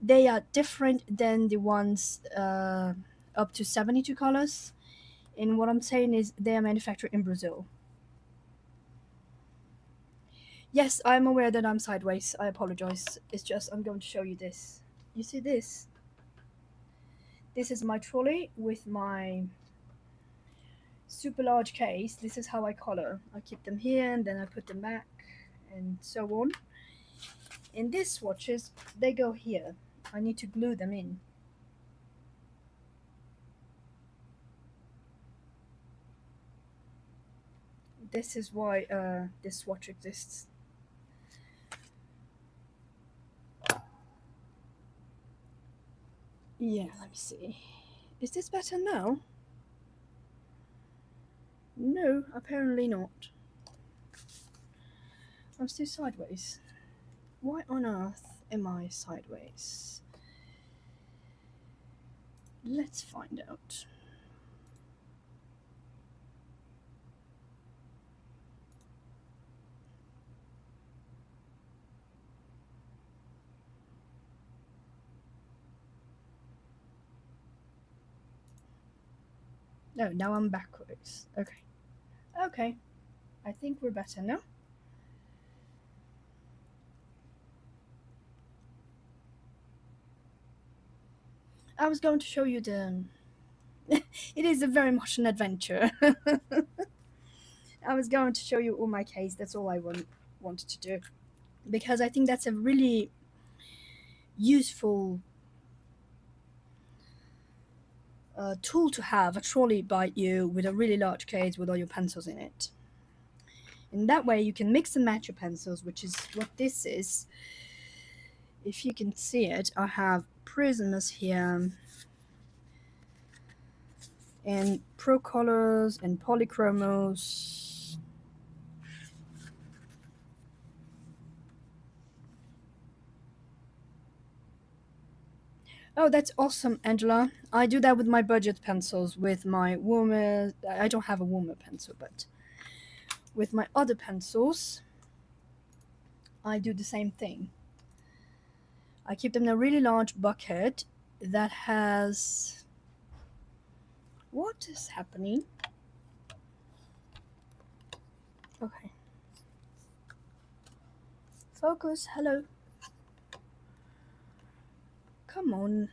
they are different than the ones up to 72 colors. And what I'm saying is they are manufactured in Brazil. Yes, I'm aware that I'm sideways. I apologize. It's just I'm going to show you this. You see this? This is my trolley with my super large case. This is how I color. I keep them here and then I put them back and so on. And these swatches, they go here. I need to glue them in. This is why this swatch exists. Yeah, let me see. Is this better now? No, apparently not. I'm still sideways. Why on earth am I sideways? Let's find out. No, now I'm backwards. Okay. Okay. I think we're better now. I was going to show you the... It is a very much an adventure. I was going to show you all my case. That's all I wanted to do. Because I think that's a really useful tool to have, a trolley by you with a really large case with all your pencils in it. And that way you can mix and match your pencils, which is what this is. If you can see it, I have prisms here. and Pro Colors and Polychromos. Oh, that's awesome, Angela. I do that with my budget pencils, with my warmer. I don't have a warmer pencil, but with my other pencils, I do the same thing. I keep them in a really large bucket that has. What is happening? Okay. Focus, hello. Come on.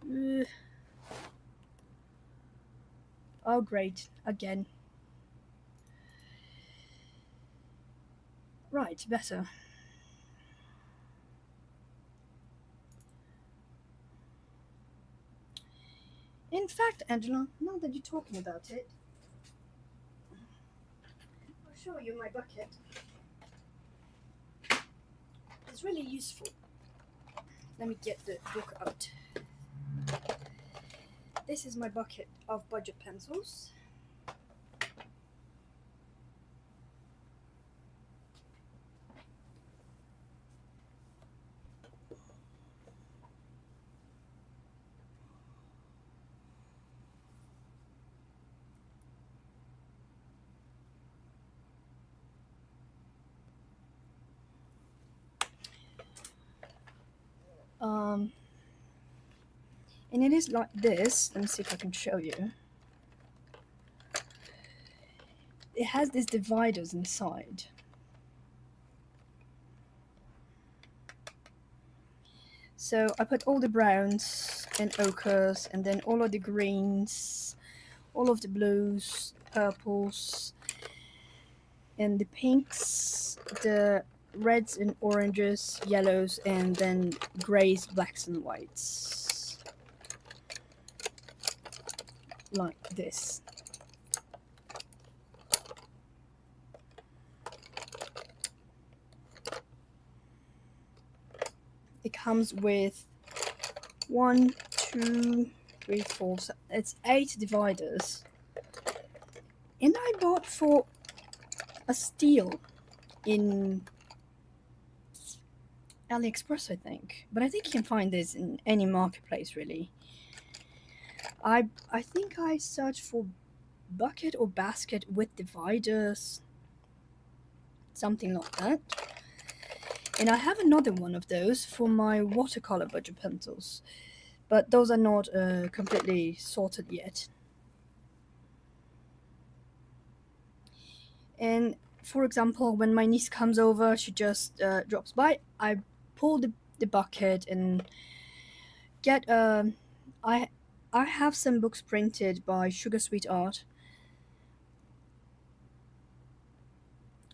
Ugh. Oh, great. Again. Right, better. In fact, Angela, now that you're talking about it, I'll show you my bucket. It's really useful. Let me get the book out. This is my bucket of budget pencils. And it is like this. Let me see if I can show you. It has these dividers inside. So I put all the browns and ochres, and then all of the greens, all of the blues, purples, and the pinks, the reds and oranges, yellows, and then grays, blacks, and whites. Like this. It comes with 1, 2, 3, 4. It's 8 dividers. And I bought for a steal in AliExpress, I think. But I think you can find this in any marketplace, really. I think I searched for bucket or basket with dividers, something like that. And I have another one of those for my watercolor budget pencils, but those are not completely sorted yet. And for example, when my niece comes over, she just drops by. I pull the bucket and get I have some books printed by Sugar Sweet Art,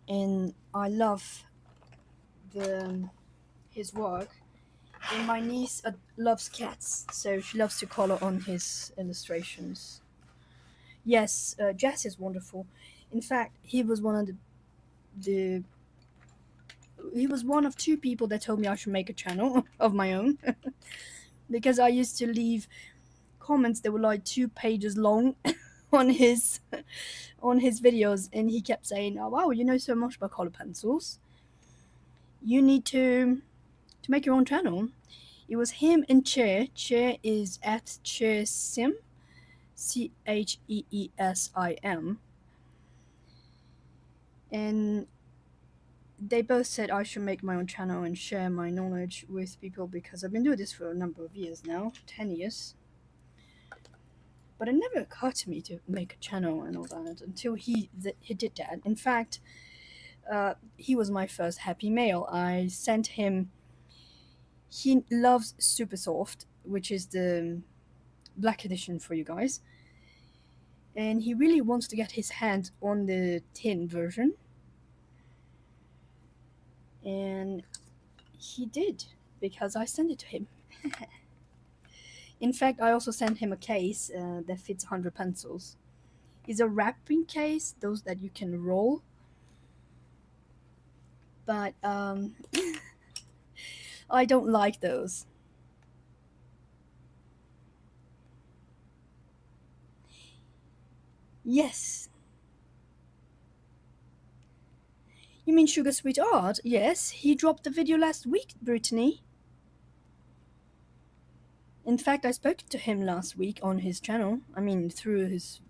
and I love his work. And my niece loves cats, so she loves to color on his illustrations. Yes, Jess is wonderful. In fact, he was one of the he was one of 2 people that told me I should make a channel of my own because I used to leave comments that were like 2 pages long on his videos, and he kept saying, "Oh wow, you know so much about color pencils. You need to make your own channel." It was him and Chair. Chair is at Chairsim, CheeSim, and they both said I should make my own channel and share my knowledge with people because I've been doing this for a number of years now, 10 years. But it never occurred to me to make a channel and all that until he did that. In fact, he was my first happy mail. I sent him. He loves Super Soft, which is the black edition for you guys, and he really wants to get his hands on the tin version. And he did, because I sent it to him. In fact, I also sent him a case that fits 100 pencils. It's a wrapping case, those that you can roll. But I don't like those. Yes. You mean Sugar Sweet Art? Yes, he dropped the video last week, Brittany. In fact, I spoke to him last week on his channel. I mean, through his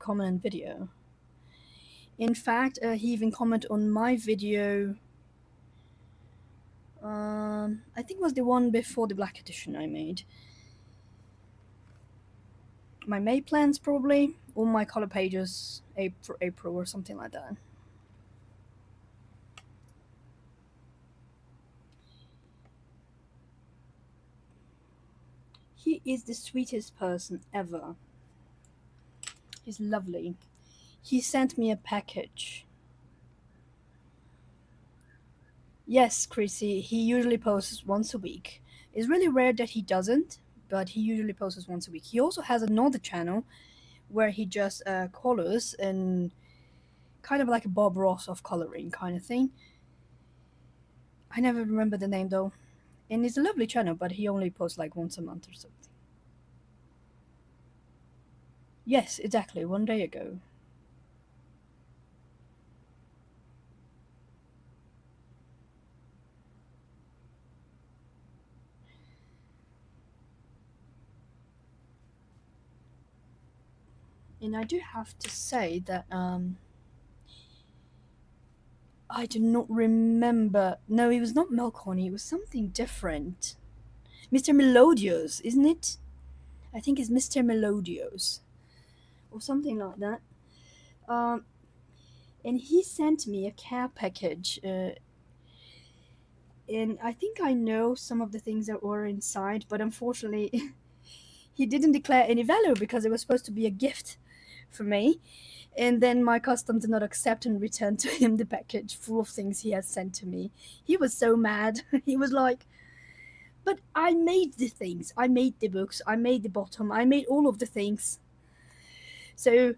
comment video. In fact, he even commented on my video. I think it was the one before the Black Edition I made. My May plans, probably, or my color pages, April or something like that. He is the sweetest person ever. He's lovely. He sent me a package. Yes, Chrissy, he usually posts once a week. It's really rare that he doesn't, but he usually posts once a week. He also has another channel where he just colors and kind of like a Bob Ross of coloring kind of thing. I never remember the name though. And it's a lovely channel, but he only posts like once a month or something. Yes, exactly, one day ago. And I do have to say that I do not remember. No, it was not Melconi. It was something different. Mr. Melodios, isn't it? I think it's Mr. Melodios or something like that. Um, and he sent me a care package. And I think I know some of the things that were inside, but unfortunately, he didn't declare any value because it was supposed to be a gift for me. And then my custom did not accept and return to him the package full of things he had sent to me. He was so mad. He was like, "But I made the things. I made the books. I made the bottom. I made all of the things. So,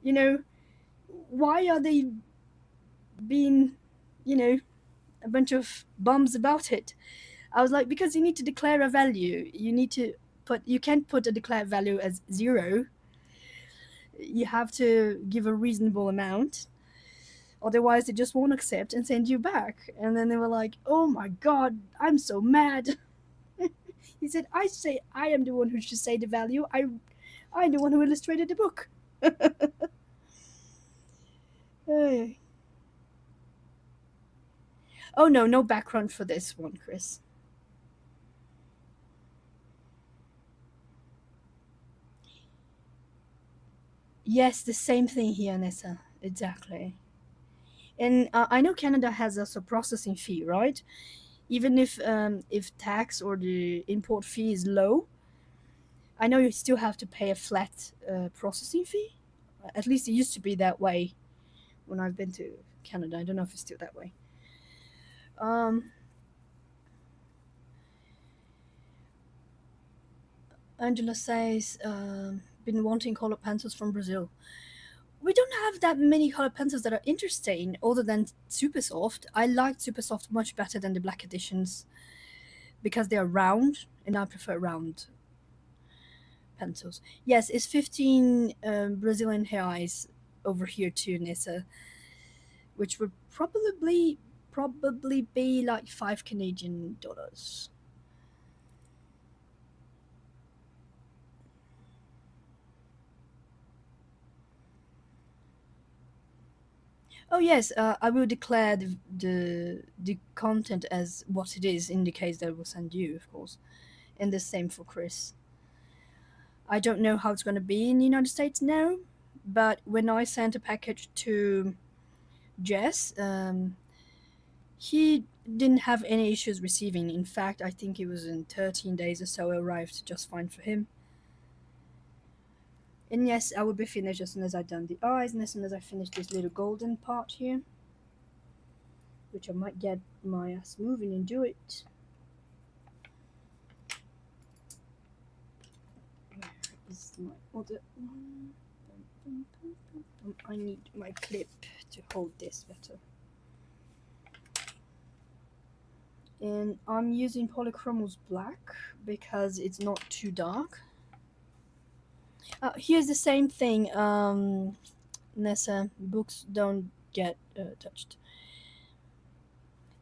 you know, why are they being, you know, a bunch of bums about it?" I was like, "Because you need to declare a value. You need to you can't put a declared value as 0. You have to give a reasonable amount. Otherwise, they just won't accept and send you back." And then they were like, "Oh my god, I'm so mad." He said, "I say I am the one who should say the value. I'm the one who illustrated the book." Hey. Oh no, no background for this one, Chris. Yes, the same thing here, Nessa. Exactly. And I know Canada has also processing fee, right? Even if tax or the import fee is low, I know you still have to pay a flat processing fee. At least it used to be that way when I've been to Canada. I don't know if it's still that way. Um, Angela says, been wanting colored pencils from Brazil. We don't have that many colored pencils that are interesting other than Super Soft. I like Super Soft much better than the black editions because they are round and I prefer round pencils. Yes, it's 15 Brazilian reais over here too, Nissa, which would probably be like 5 Canadian dollars. Oh yes, I will declare the content as what it is in the case that I will send you, of course, and the same for Chris. I don't know how it's going to be in the United States now, but when I sent a package to Jess, he didn't have any issues receiving. In fact, I think it was in 13 days or so, it arrived just fine for him. And yes, I will be finished as soon as I've done the eyes and as soon as I finish this little golden part here, which I might get my ass moving and do it. Where is my other one? I need my clip to hold this better. And I'm using Polychromos black because it's not too dark. Here's the same thing. Nessa, books don't get touched.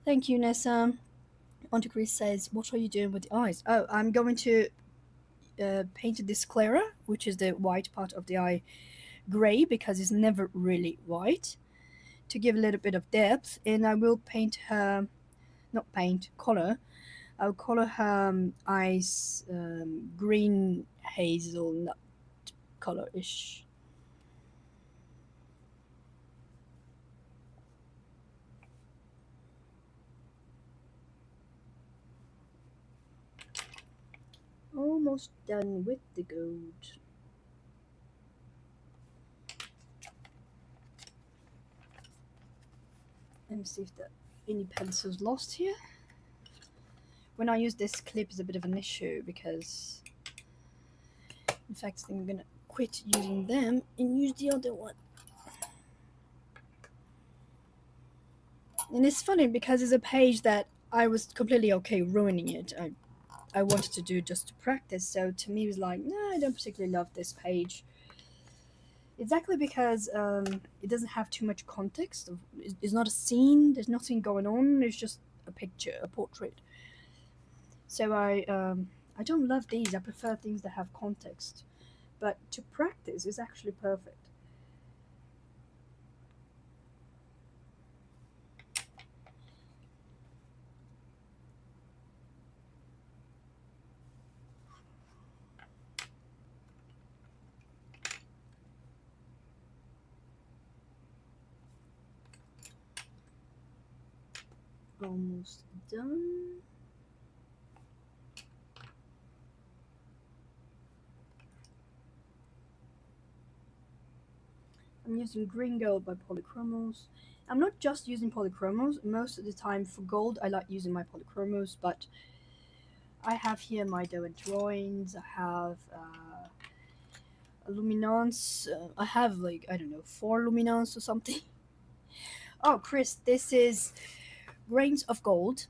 Thank you, Nessa. Auntie Chris says, "What are you doing with the eyes?" Oh, I'm going to paint the sclera, which is the white part of the eye, gray because it's never really white, to give a little bit of depth. And I will paint her, not paint, color. I'll color her eyes green hazelnut color-ish. Almost done with the gold. Let me see if there any pencils lost here. When I use this clip is a bit of an issue because in fact I think I'm gonna quit using them and use the other one. And it's funny because it's a page that I was completely okay ruining it. I wanted to do just to practice, so to me it was like, no, I don't particularly love this page. Exactly because it doesn't have too much context. It's not a scene. There's nothing going on. It's just a picture, a portrait. So I don't love these. I prefer things that have context. But to practice is actually perfect. Almost done. I'm using green gold by polychromos. I'm not just using polychromos. Most of the time for gold, I like using my polychromos, but I have here my dough and drawings. I have a luminance. I have like, I don't know, 4 luminance or something. Oh, Chris, this is grains of gold.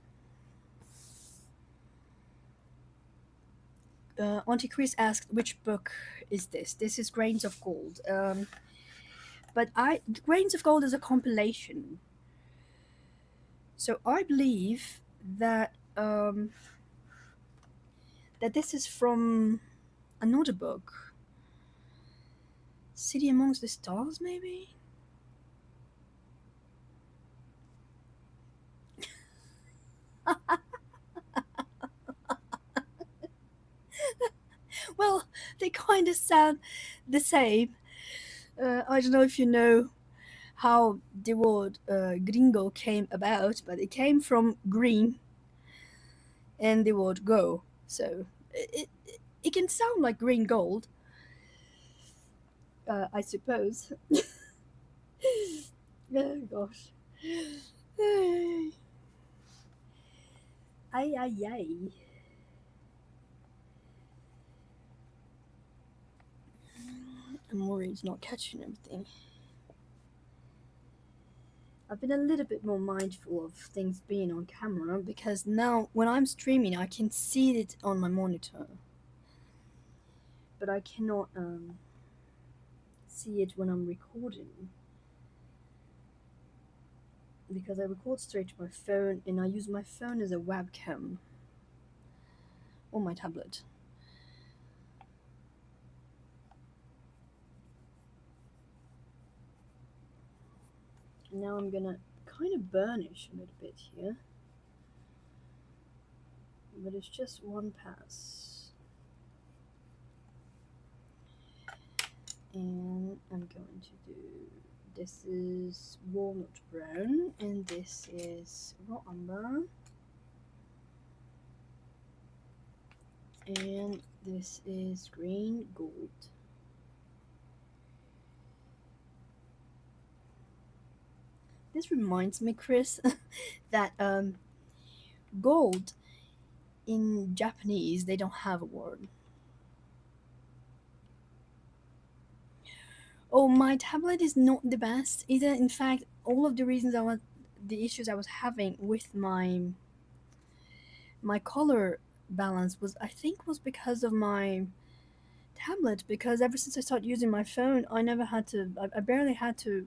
Auntie Chris asked, which book is this? This is Grains of Gold. But Grains of Gold is a compilation. So I believe that that this is from another book. City Amongst the Stars, maybe? Well, they kind of sound the same. I don't know if you know how the word gringo came about, but it came from green and the word go. So it can sound like green gold, I suppose. Oh gosh. Ay, ay, ay. I'm worried it's not catching everything. I've been a little bit more mindful of things being on camera because now when I'm streaming, I can see it on my monitor, but I cannot see it when I'm recording because I record straight to my phone and I use my phone as a webcam or my tablet. Now I'm gonna kind of burnish a little bit here, but it's just one pass. And I'm going to do, this is walnut brown and this is raw umber and this is green gold. This reminds me, Chris, that gold in Japanese they don't have a word. Oh, my tablet is not the best either. In fact, all of the reasons the issues I was having with my color balance was, I think, was because of my tablet because ever since I started using my phone, I never had to. I barely had to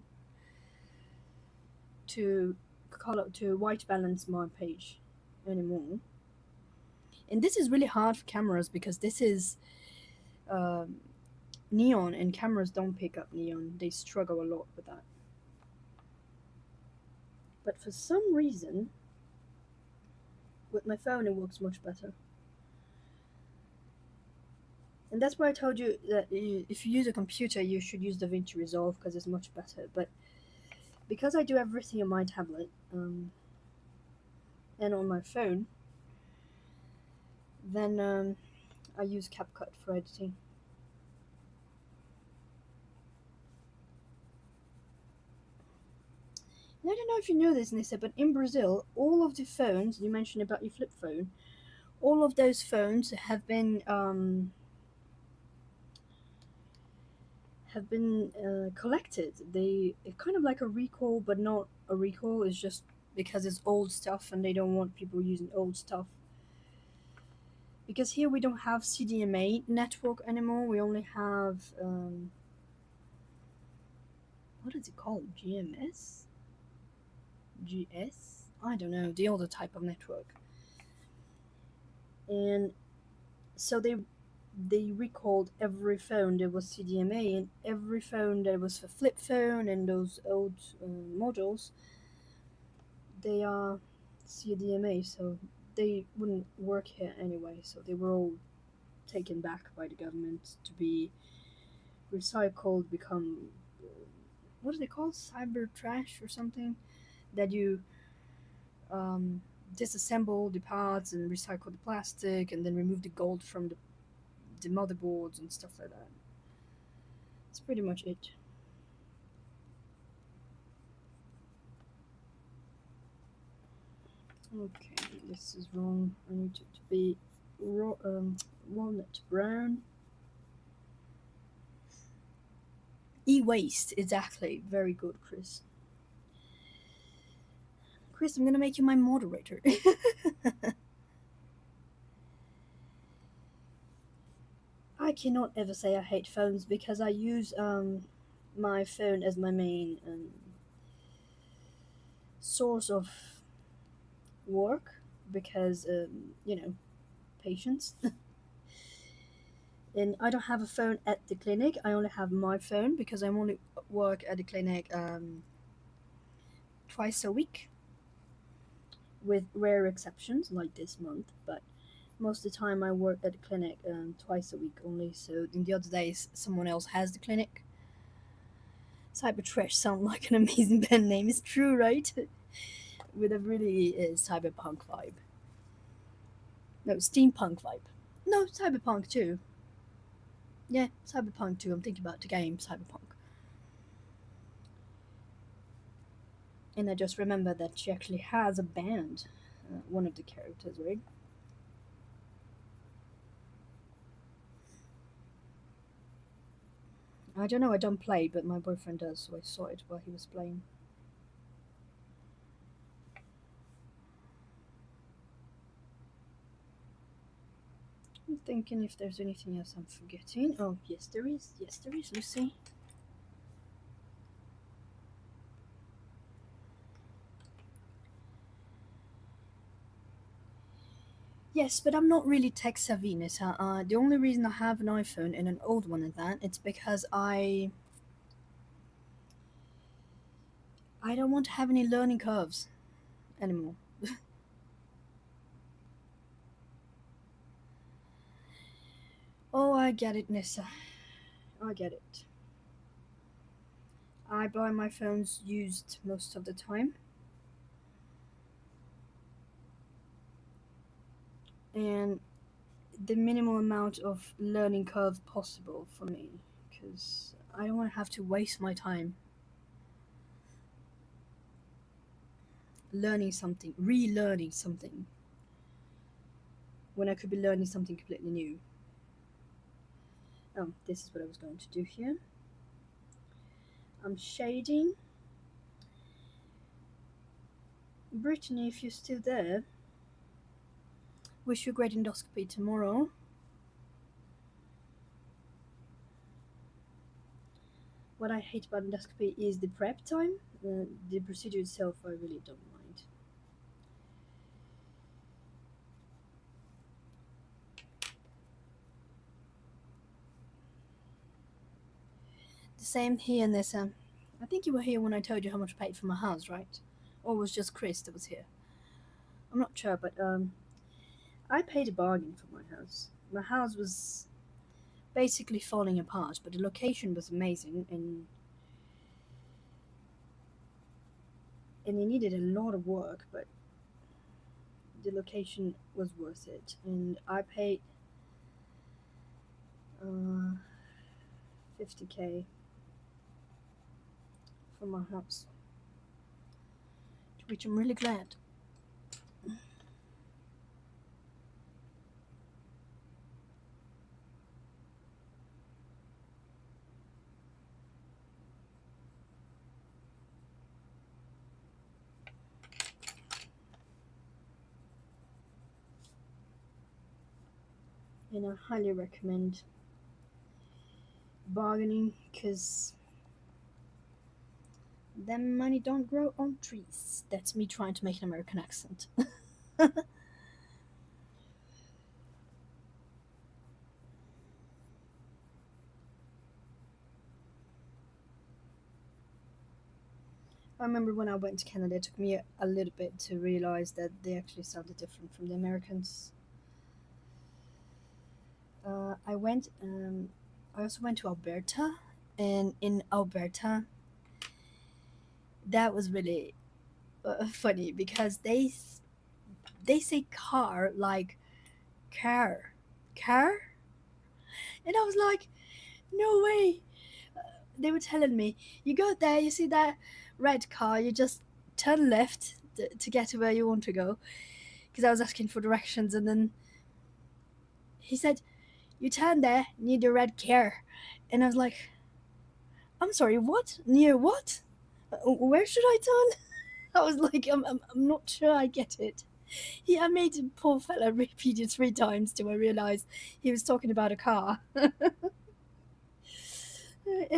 color to white balance my page anymore. And this is really hard for cameras because this is um, neon, and cameras don't pick up neon. They struggle a lot with that. But for some reason, with my phone, it works much better. And that's why I told you that if you use a computer, you should use DaVinci Resolve because it's much better. But because I do everything on my tablet and on my phone, then I use CapCut for editing. And I don't know if you know this, Nissa, but in Brazil, all of the phones you mentioned about your flip phone, all of those phones have been collected. They it's kind of like a recall, but not a recall. It's just because it's old stuff, and they don't want people using old stuff. Because here we don't have CDMA network anymore. We only have what is it called? GMS, GS. I don't know the other type of network. And so they recalled every phone that was CDMA, and every phone that was for flip phone and those old models, they are CDMA, so they wouldn't work here anyway. So they were all taken back by the government to be recycled, become what are they called? Cyber trash or something that you um, disassemble the parts and recycle the plastic and then remove the gold from the motherboards and stuff like that. That's pretty much it. Okay, this is wrong. I need it to be walnut brown. E-waste, exactly. Very good, Chris. Chris, I'm gonna make you my moderator. I cannot ever say I hate phones because I use my phone as my main source of work because patients. And I don't have a phone at the clinic. I only have my phone because I only work at the clinic twice a week, with rare exceptions like this month. But most of the time, I work at the clinic twice a week only. So in the other days, someone else has the clinic. Cybertrash sound like an amazing band name. It's true, right? With a really cyberpunk vibe. No, steampunk vibe. No, cyberpunk too. Yeah, cyberpunk too. I'm thinking about the game Cyberpunk. And I just remember that she actually has a band, one of the characters, right? I don't know, I don't play, but my boyfriend does, so I saw it while he was playing. I'm thinking if there's anything else I'm forgetting. Oh, yes, there is. Yes, there is, Lucy. Yes, but I'm not really tech savvy, Nissa. The only reason I have an iPhone and an old one at that, it's because I don't want to have any learning curves anymore. Oh, I get it, Nissa. I get it. I buy my phones used most of the time, and the minimal amount of learning curve possible for me, because I don't want to have to waste my time learning something, relearning something, when I could be learning something completely new. Oh, this is what I was going to do here. I'm shading. Brittany, if you're still there, wish you a great endoscopy tomorrow. what I hate about endoscopy is the prep time. The procedure itself, I really don't mind. The same here in this. I think you were here when I told you how much I paid for my house, right? Or was just Chris that was here? I'm not sure, but I paid a bargain for my house. My house was basically falling apart, but the location was amazing, and it needed a lot of work, but the location was worth it, and I paid 50K for my house, which I'm really glad. And I highly recommend bargaining because them money don't grow on trees. That's me trying to make an American accent. I remember when I went to Canada, it took me a little bit to realize that they actually sounded different from the Americans. I went. I also went to Alberta, and in Alberta, that was really funny because they say car like car, car, and I was like, no way. They were telling me, you go there, you see that red car, you just turn left to get to where you want to go. Because I was asking for directions, and then he said, you turn there near the red car, and I was like, I'm sorry, what? Near what? Where should I turn? I was like, I'm not sure I get it. I made the poor fella repeat it 3 times till I realized he was talking about a car. And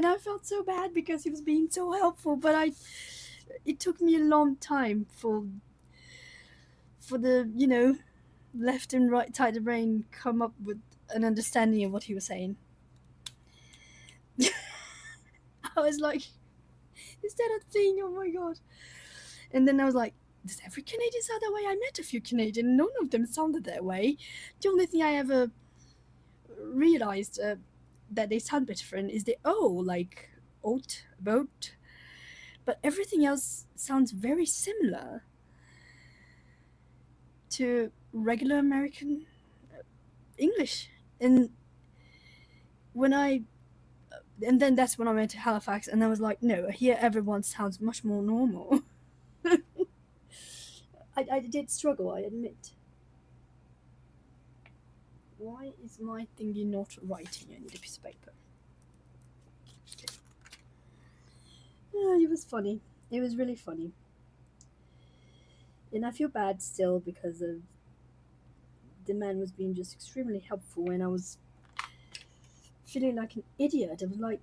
I felt so bad because he was being so helpful, but it took me a long time for the left and right side of the brain come up with an understanding of what he was saying. I was like, instead of saying, oh my god. And then I was like, does every Canadian sound that way? I met a few Canadian, none of them sounded that way. The only thing I ever realized that they sound different is the O, like oat, boat. But everything else sounds very similar to regular American English. And when I and then that's when I went to Halifax, and I was like, no, here everyone sounds much more normal. I did struggle, I admit. Why is my thingy not writing? I need a piece of paper. Okay. It was funny. It was really funny. And I feel bad still because of the man was being just extremely helpful, and I was feeling like an idiot. I was like,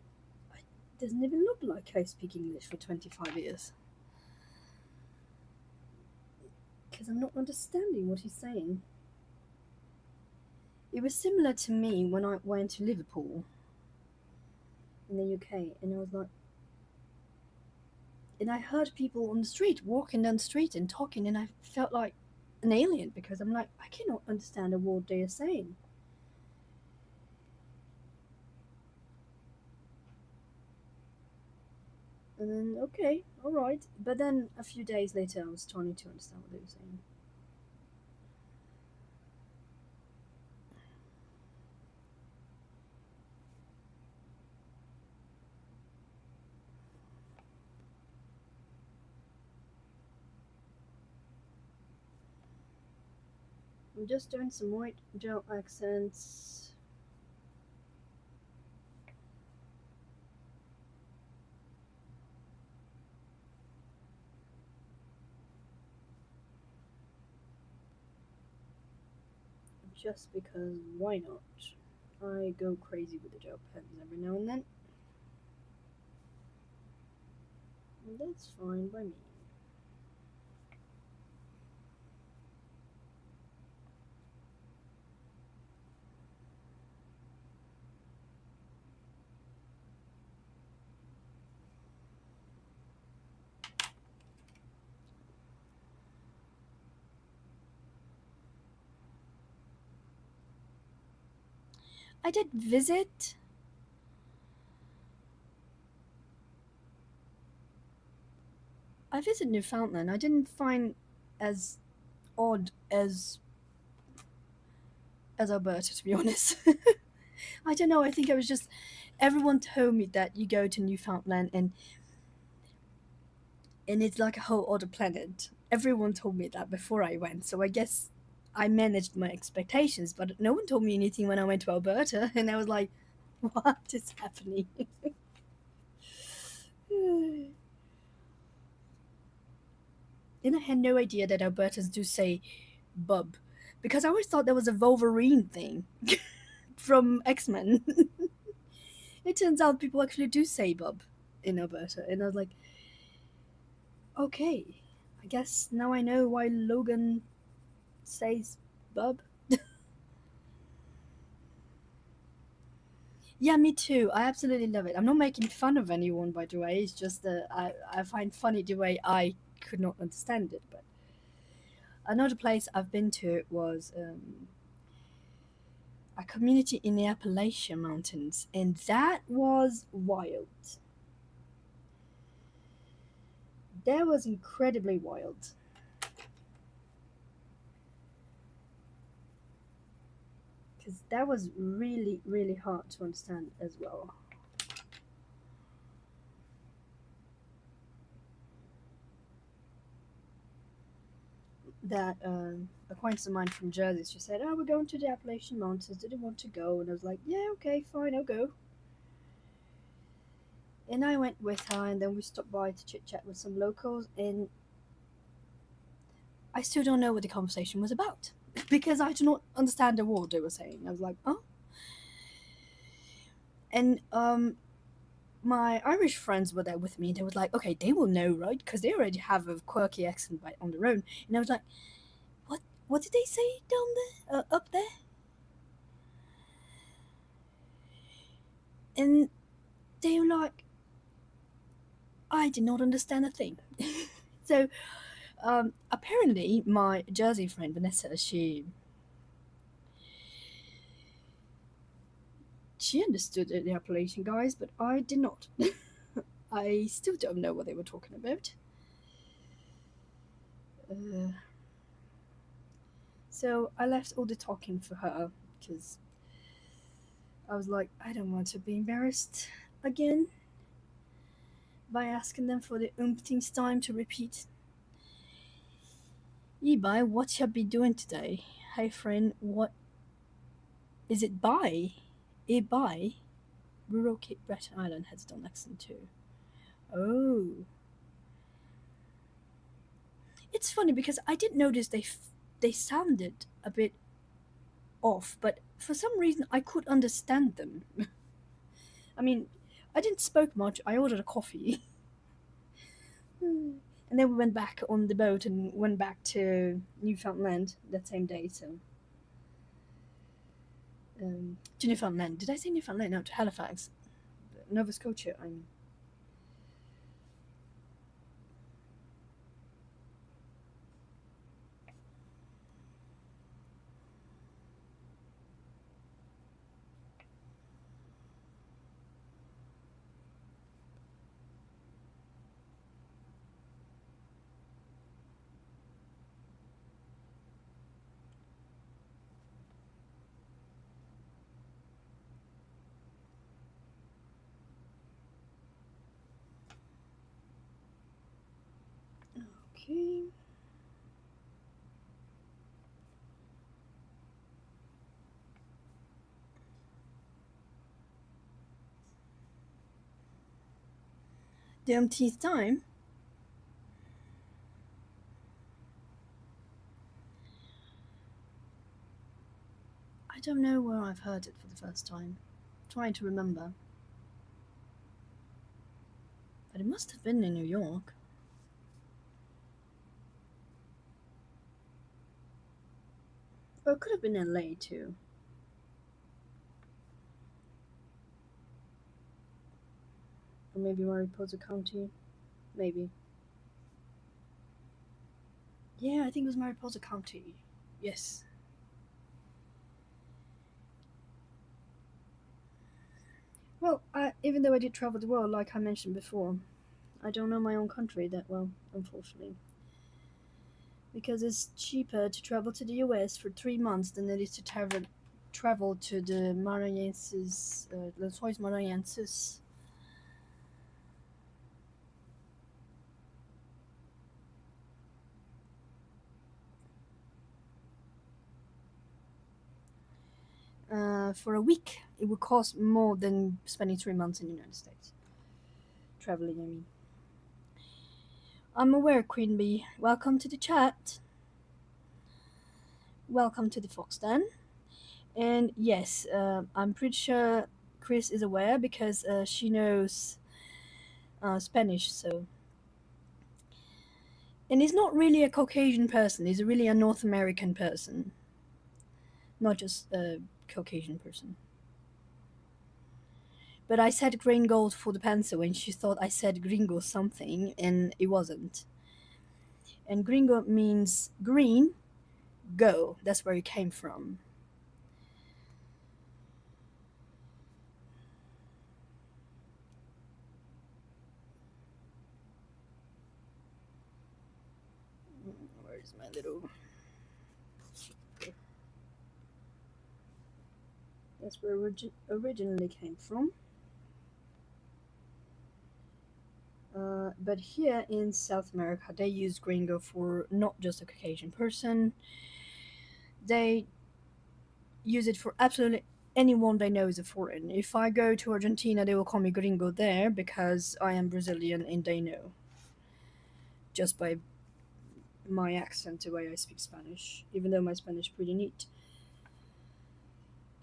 it doesn't even look like I speak English for 25 years. Because I'm not understanding what he's saying. It was similar to me when I went to Liverpool in the UK, and I was like, and I heard people on the street walking down the street and talking, and I felt like an alien because I'm like, I cannot understand a word they are saying. And then, okay, alright. But then a few days later, I was starting to understand what they were saying. I'm just doing some white gel accents. Just because, why not? I go crazy with the gel pens every now and then. That's fine by me. I did visit. I visited Newfoundland. I didn't find as odd as Alberta, to be honest. I don't know. I think it was just everyone told me that you go to Newfoundland and it's like a whole other planet. Everyone told me that before I went, so I guess I managed my expectations. But no one told me anything when I went to Alberta, and I was like, "What is happening?" And I had no idea that Albertans do say "bub," because I always thought that was a Wolverine thing from X Men. It turns out people actually do say "bub" in Alberta, and I was like, "Okay, I guess now I know why Logan says bub." Yeah, me too. I absolutely love it. I'm not making fun of anyone, by the way. It's just that I find funny the way I could not understand it. But another place I've been to was a community in the Appalachian Mountains, and that was wild. That was incredibly wild because that was really, really hard to understand as well. That acquaintance of mine from Jersey, she said, "Oh, we're going to the Appalachian Mountains. Didn't want to go," and I was like, "Yeah, okay, fine, I'll go." And I went with her, and then we stopped by to chit chat with some locals. And I still don't know what the conversation was about because I do not understand a word they were saying. I was like, "Oh," and my Irish friends were there with me. They were like, "Okay, they will know, right? Because they already have a quirky accent on their own." And I was like, "What? What did they say down there, up there?" And they were like, "I did not understand a thing." So apparently, my Jersey friend Vanessa, she understood the Appalachian guys, but I did not. I still don't know what they were talking about. Uh, so I left all the talking for her because I was like, I don't want to be embarrassed again by asking them for the umpteenth time to repeat. Ibai, what you be doing today? Hey friend, what is it by? Ibai? Rural Cape Breton Island has its own accent too. Oh. It's funny because I did notice they sounded a bit off, but for some reason I could understand them. I mean, I didn't smoke much. I ordered a coffee, and then we went back on the boat and went back to Newfoundland that same day. So to Newfoundland. Did I say Newfoundland? No, to Halifax, Nova Scotia. I mean, okay. The umpteenth time. I don't know where I've heard it for the first time. I'm trying to remember. But it must have been in New York. Or it could have been LA too. Or maybe Mariposa County. Maybe. Yeah, I think it was Mariposa County. Yes. Well, even though I did travel the world, like I mentioned before, I don't know my own country that well, unfortunately. Because it's cheaper to travel to the US for 3 months than it is to travel to the Maranhenses, Lençóis Maranhenses. For a week, it would cost more than spending 3 months in the United States. Traveling, I mean. I'm aware, Queen Bee. Welcome to the chat. Welcome to the Fox Den. And yes, I'm pretty sure Chris is aware because she knows Spanish, so. And he's not really a Caucasian person, he's really a North American person, not just a Caucasian person. But I said green gold for the pencil, and she thought I said gringo something, and it wasn't. And gringo means green, go. That's where it came from. Where's my little. That's where it originally came from. But here in South America, they use gringo for not just a Caucasian person. They use it for absolutely anyone they know is a foreign. If I go to Argentina, they will call me gringo there because I am Brazilian and they know. Just by my accent, the way I speak Spanish, even though my Spanish is pretty neat.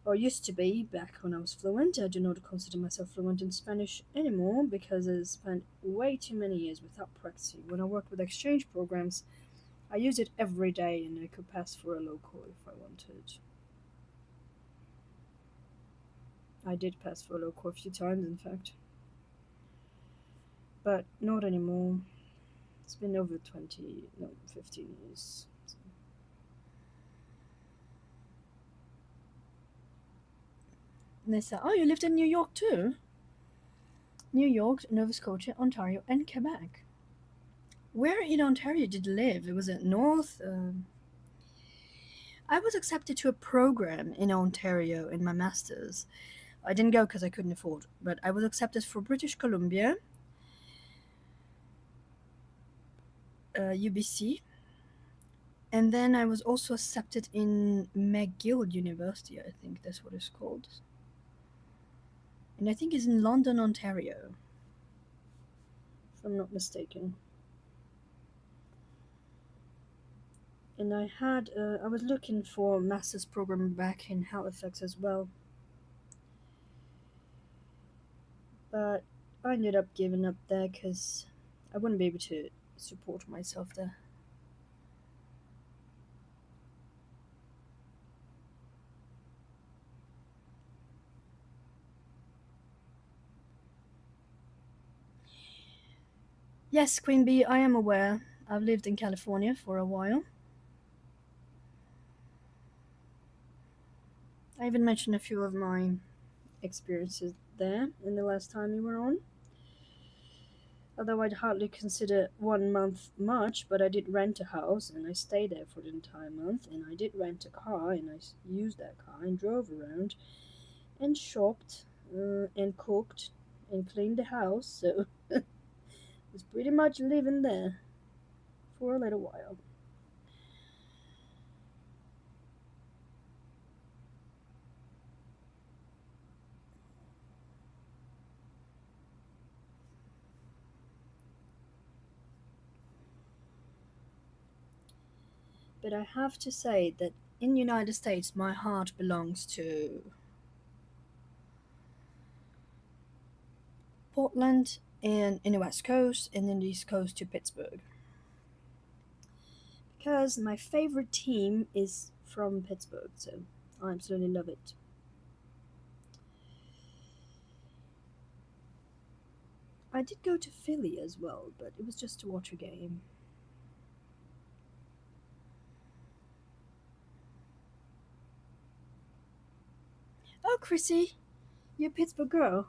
Or used to be back when I was fluent. I do not consider myself fluent in Spanish anymore because I spent way too many years without practicing. When I worked with exchange programs, I used it every day and I could pass for a local if I wanted. I did pass for a local a few times, in fact. But not anymore. It's been over 20, no, 15 years. So. And they said, oh, you lived in New York too? New York, Nova Scotia, Ontario, and Quebec. Where in Ontario did you live? Was it north? I was accepted to a program in Ontario in my master's. I didn't go because I couldn't afford, but I was accepted for British Columbia, UBC, and then I was also accepted in McGill University, I think that's what it's called. And I think it's in London, Ontario, if I'm not mistaken. And I was looking for a master's program back in Halifax as well. But I ended up giving up there because I wouldn't be able to support myself there. Yes, Queen Bee, I am aware. I've lived in California for a while. I even mentioned a few of my experiences there in the last time you were on. Although I'd hardly consider 1 month much, but I did rent a house and I stayed there for the entire month, and I did rent a car and I used that car and drove around and shopped and cooked and cleaned the house, so it was pretty much living there for a little while. But I have to say that in the United States, my heart belongs to Portland and in the West Coast, and in the East Coast to Pittsburgh. Because my favorite team is from Pittsburgh, so I absolutely love it. I did go to Philly as well, but it was just to watch a game. Oh, Chrissy, you're a Pittsburgh girl.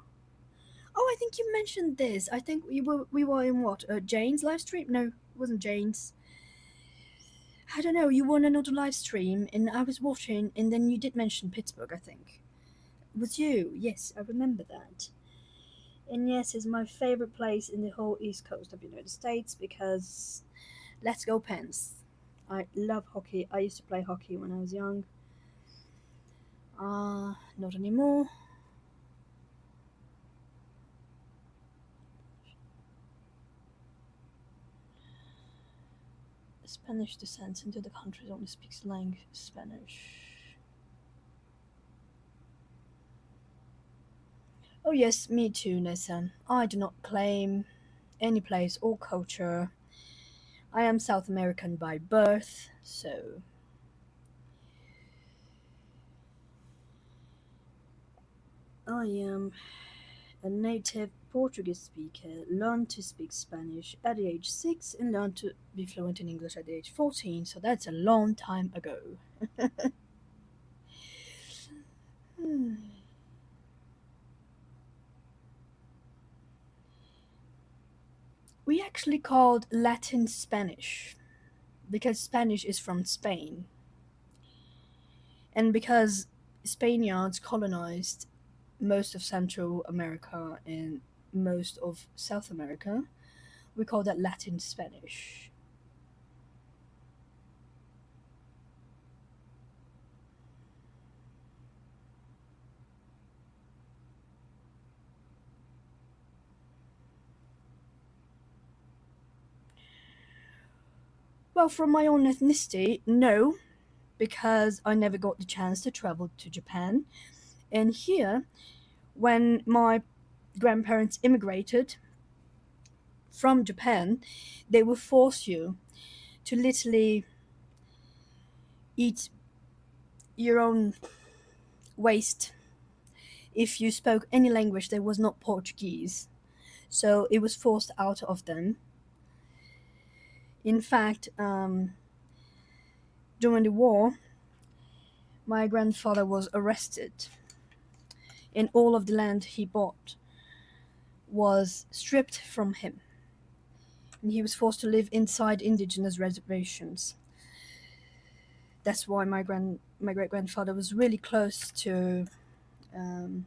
Oh, I think you mentioned this. I think we were in what? Jane's live stream? No, it wasn't Jane's. I don't know. You were on another live stream, and I was watching, and then you did mention Pittsburgh. I think it was you. Yes, I remember that. And yes, it's my favorite place in the whole East Coast of the United States because let's go Pens. I love hockey. I used to play hockey when I was young. Not anymore. Spanish descent into the country only speaks language Spanish. Oh yes, me too, Nathan. I do not claim any place or culture. I am South American by birth, so I am a native Portuguese speaker, learned to speak Spanish at the age 6 and learned to be fluent in English at the age 14, so that's a long time ago. We actually called Latin Spanish because Spanish is from Spain. And because Spaniards colonized most of Central America and most of South America, we call that Latin Spanish. Well, from my own ethnicity, no, because I never got the chance to travel to Japan. And here, when my grandparents immigrated from Japan, they would force you to literally eat your own waste if you spoke any language that was not Portuguese. So it was forced out of them. In fact, during the war, my grandfather was arrested, and all of the land he bought was stripped from him, and he was forced to live inside indigenous reservations. That's why my great grandfather was really close to um,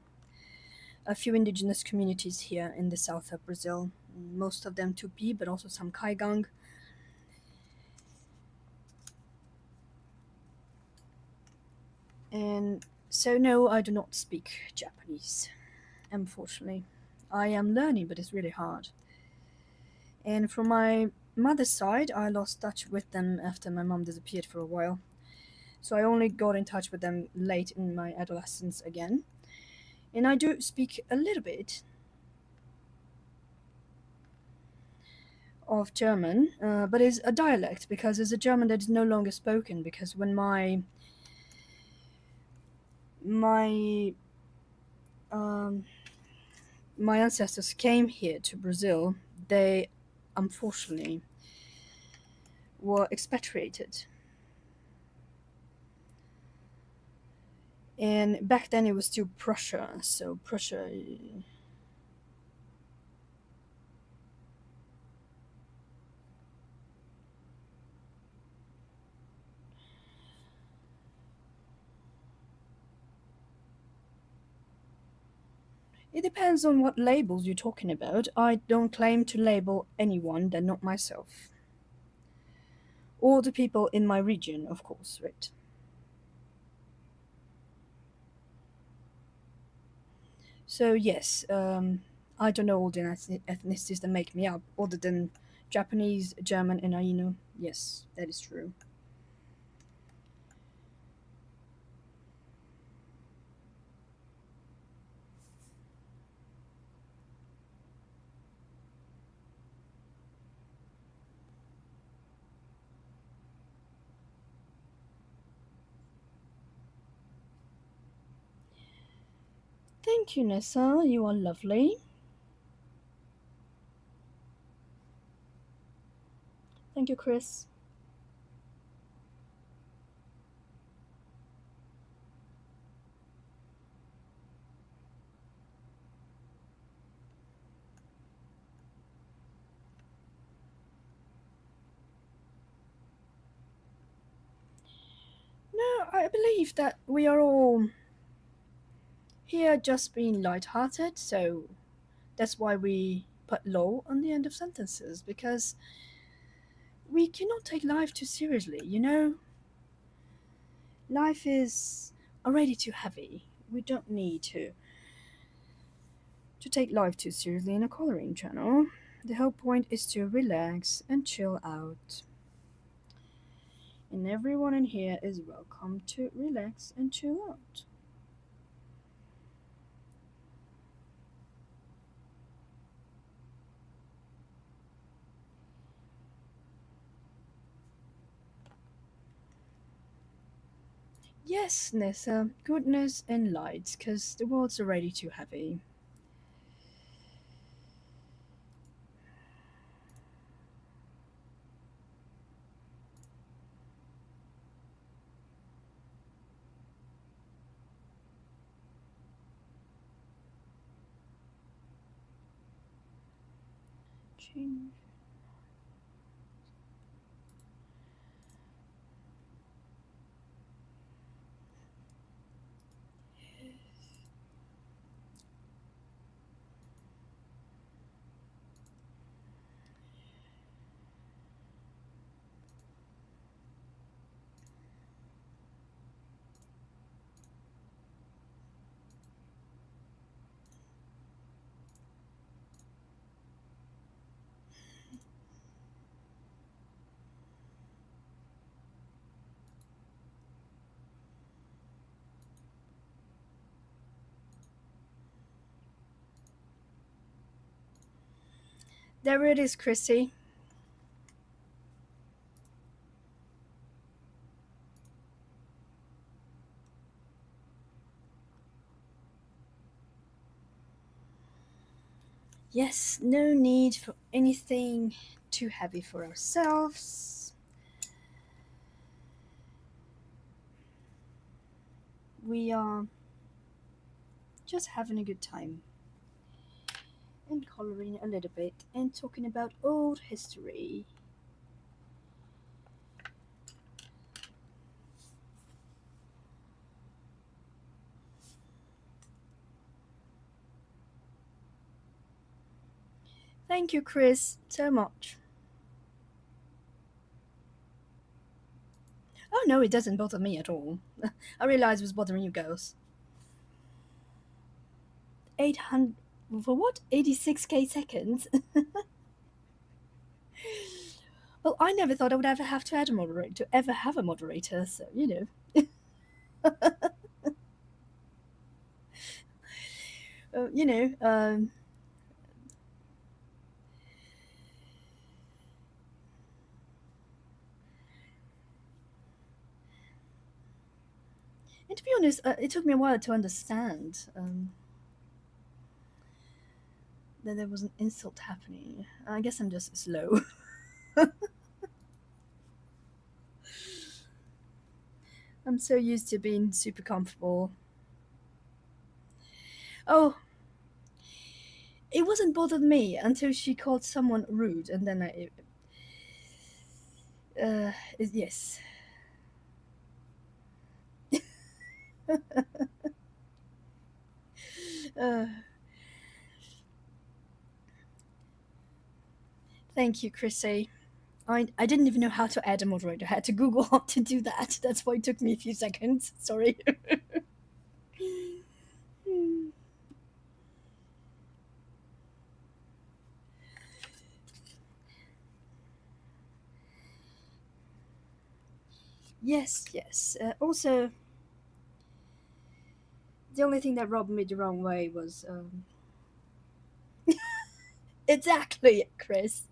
a few indigenous communities here in the south of Brazil. Most of them Tupi, but also some Kaigang. And so, no, I do not speak Japanese, unfortunately. I am learning, but it's really hard. And from my mother's side, I lost touch with them after my mom disappeared for a while. So I only got in touch with them late in my adolescence again. And I do speak a little bit of German, but it's a dialect because it's a German that is no longer spoken. Because when my um, my ancestors came here to Brazil, they unfortunately were expatriated. And back then it was still Prussia, so Prussia. It depends on what labels you're talking about. I don't claim to label anyone than not myself. Or the people in my region, of course, right? So, yes, I don't know all the ethnicities that make me up, other than Japanese, German, and Ainu. Yes, that is true. Thank you, Nessa. You are lovely. Thank you, Chris. No, I believe that we are all here just being light-hearted, so that's why we put lol on the end of sentences, because we cannot take life too seriously, you know? Life is already too heavy. We don't need to take life too seriously in a coloring channel. The whole point is to relax and chill out. And everyone in here is welcome to relax and chill out. Yes, Nessa, goodness and light, because the world's already too heavy. Change. There it is, Chrissy. Yes, no need for anything too heavy for ourselves. We are just having a good time and coloring a little bit and talking about old history. Thank you, Chris, so much. Oh no, it doesn't bother me at all. I realize it was bothering you girls. 800 for what? 86k seconds? Well, I never thought I would ever have to add a moderator, to ever have a moderator, so you know. You know, and to be honest, it took me a while to understand that there was an insult happening. I guess I'm just slow. I'm so used to being super comfortable. Oh, it wasn't bothered me until she called someone rude, and then yes. Uh, Thank you, Chrissy. I didn't even know how to add a moderator. I had to Google how to do that. That's why it took me a few seconds. Sorry. Yes, yes. Also, the only thing that rubbed me the wrong way was exactly, Chris.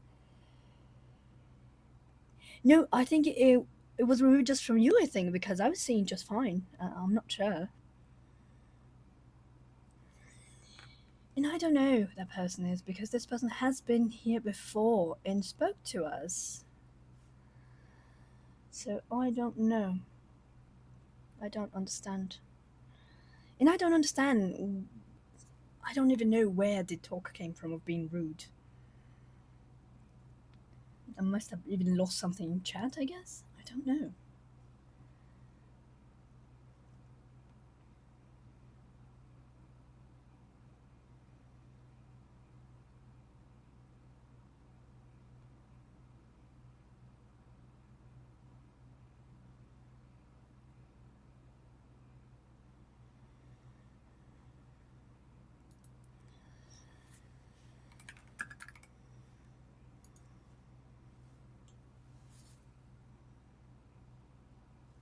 No, I think it was removed just from you. I think because I was seeing just fine. I'm not sure. And I don't know who that person is because this person has been here before and spoke to us. So I don't know. I don't understand. And I don't understand. I don't even know where the talk came from of being rude. I must have even lost something in chat, I guess. I don't know.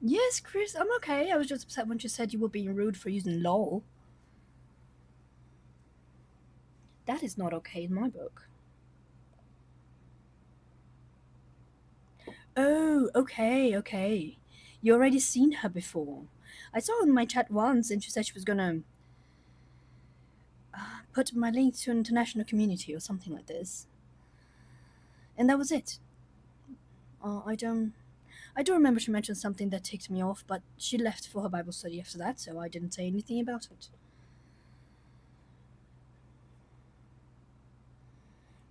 Yes, Chris, I'm okay. I was just upset when you said you were being rude for using lol. That is not okay in my book. Oh, okay, okay. You already seen her before. I saw her in my chat once and she said she was gonna put my link to an international community or something like this. And that was it. I do remember she mentioned something that ticked me off, but she left for her Bible study after that, so I didn't say anything about it.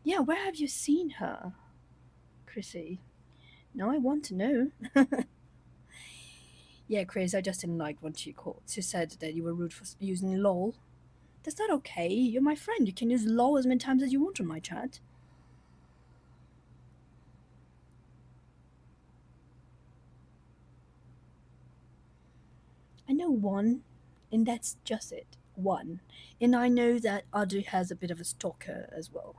Yeah, where have you seen her, Chrissy? Now I want to know. Yeah, Chris, I just didn't like when she said that you were rude for using lol. That's not okay. You're my friend. You can use lol as many times as you want on my chat. I know one, and that's just it. One. And I know that Audrey has a bit of a stalker as well.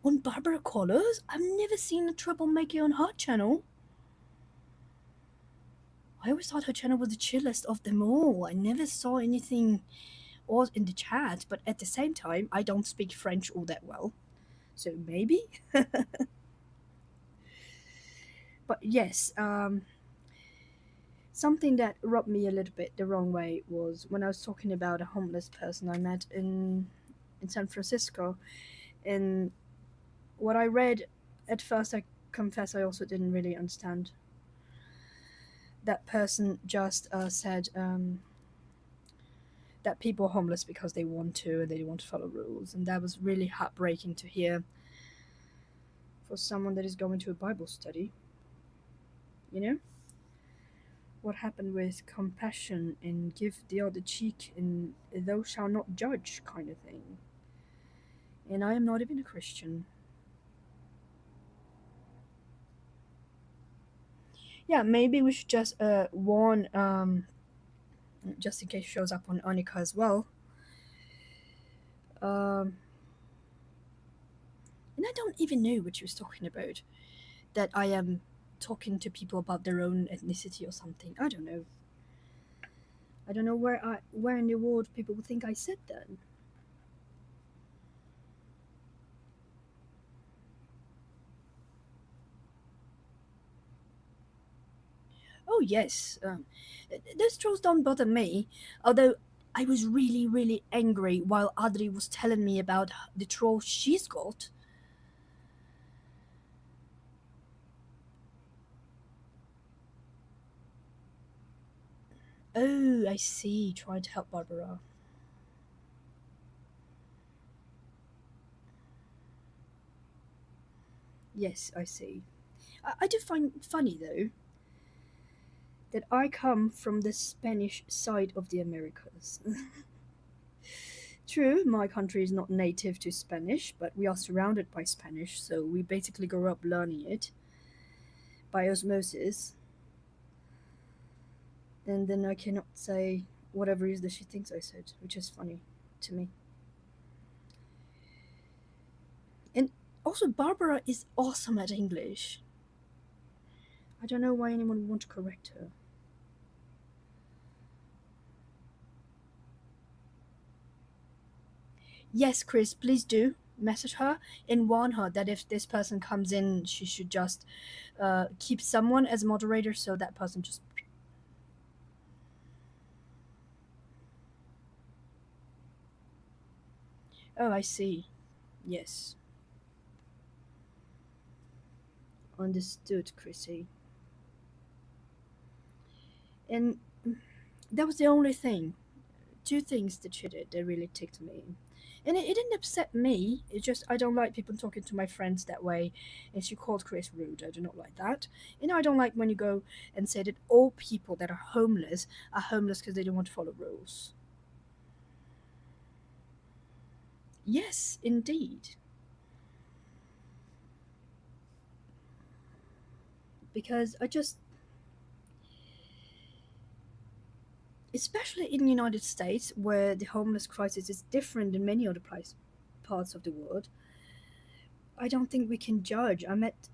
On Barbara Collars? I've never seen a troublemaker on her channel. I always thought her channel was the chillest of them all. I never saw anything odd in the chat, but at the same time, I don't speak French all that well. So maybe? But yes, something that rubbed me a little bit the wrong way was when I was talking about a homeless person I met in San Francisco. And what I read at first, I confess I also didn't really understand. That person just said that people are homeless because they want to and they want to follow rules, and that was really heartbreaking to hear for someone that is going to a Bible study. You know? What happened with compassion and give the other cheek and thou shalt not judge kind of thing. And I am not even a Christian. Yeah, maybe we should just warn, just in case it shows up on Anika as well. Um, and I don't even know what she was talking about. That I am talking to people about their own ethnicity or something. I don't know. I don't know where in the world people would think I said that. Oh yes, those trolls don't bother me. Although I was really, really angry while Adri was telling me about the troll she's got. Oh, I see. Trying to help Barbara. Yes, I see. I do find funny though that I come from the Spanish side of the Americas. True, my country is not native to Spanish, but we are surrounded by Spanish, so we basically grew up learning it by osmosis. And then I cannot say whatever it is that she thinks I said, which is funny to me. And also, Barbara is awesome at English. I don't know why anyone would want to correct her. Yes, Chris, please do message her and warn her that if this person comes in, she should just keep someone as moderator so that person just. Oh, I see. Yes. Understood, Chrissy. And that was the only thing. Two things that she did that really ticked me. And it didn't upset me. It just I don't like people talking to my friends that way. And she called Chris rude. I do not like that. I don't like when you go and say that all people that are homeless because they don't want to follow rules. Yes, indeed. Because I just, especially in the United States, where the homeless crisis is different than many other parts of the world, I don't think we can judge. I met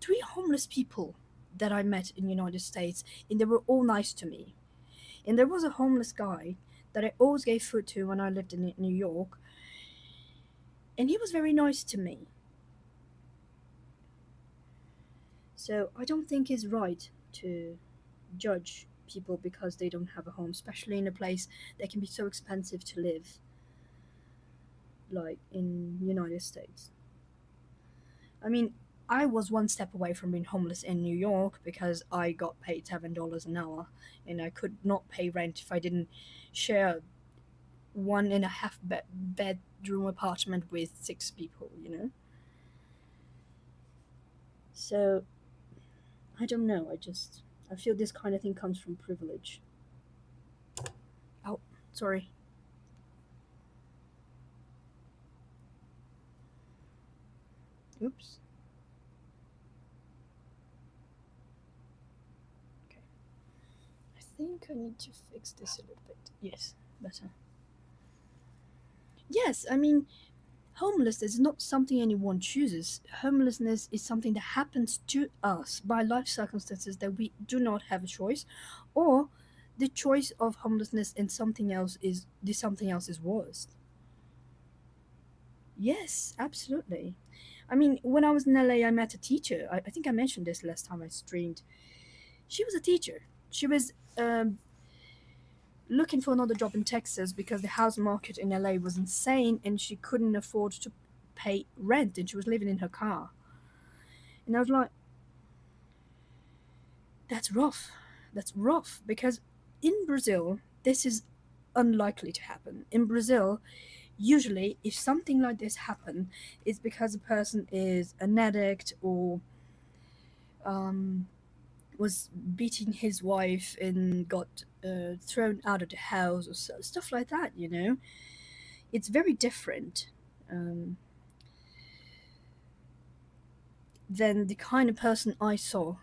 three homeless people that I met in the United States, and they were all nice to me. And there was a homeless guy that I always gave food to when I lived in New York, and he was very nice to me. So I don't think it's right to judge people because they don't have a home, especially in a place that can be so expensive to live, like in United States. I mean, I was one step away from being homeless in New York because I got paid $7 an hour, and I could not pay rent if I didn't share one and a half bedroom apartment with six people. So I don't know. I feel this kind of thing comes from privilege. Oh, sorry. Oops. Okay. I think I need to fix this a little bit. Yes, better. Yes, I mean, homelessness is not something anyone chooses. Homelessness is something that happens to us by life circumstances that we do not have a choice, or the choice of homelessness and something else is worse. Yes, absolutely. I mean, when I was in LA, I met a teacher. I think I mentioned this last time I streamed. She was a teacher. She was looking for another job in Texas because the house market in LA was insane and she couldn't afford to pay rent and she was living in her car. And I was like, that's rough. That's rough because in Brazil, this is unlikely to happen. In Brazil, usually if something like this happen, it's because a person is an addict or um, was beating his wife and got thrown out of the house or stuff like that. It's very different um, than the kind of person I saw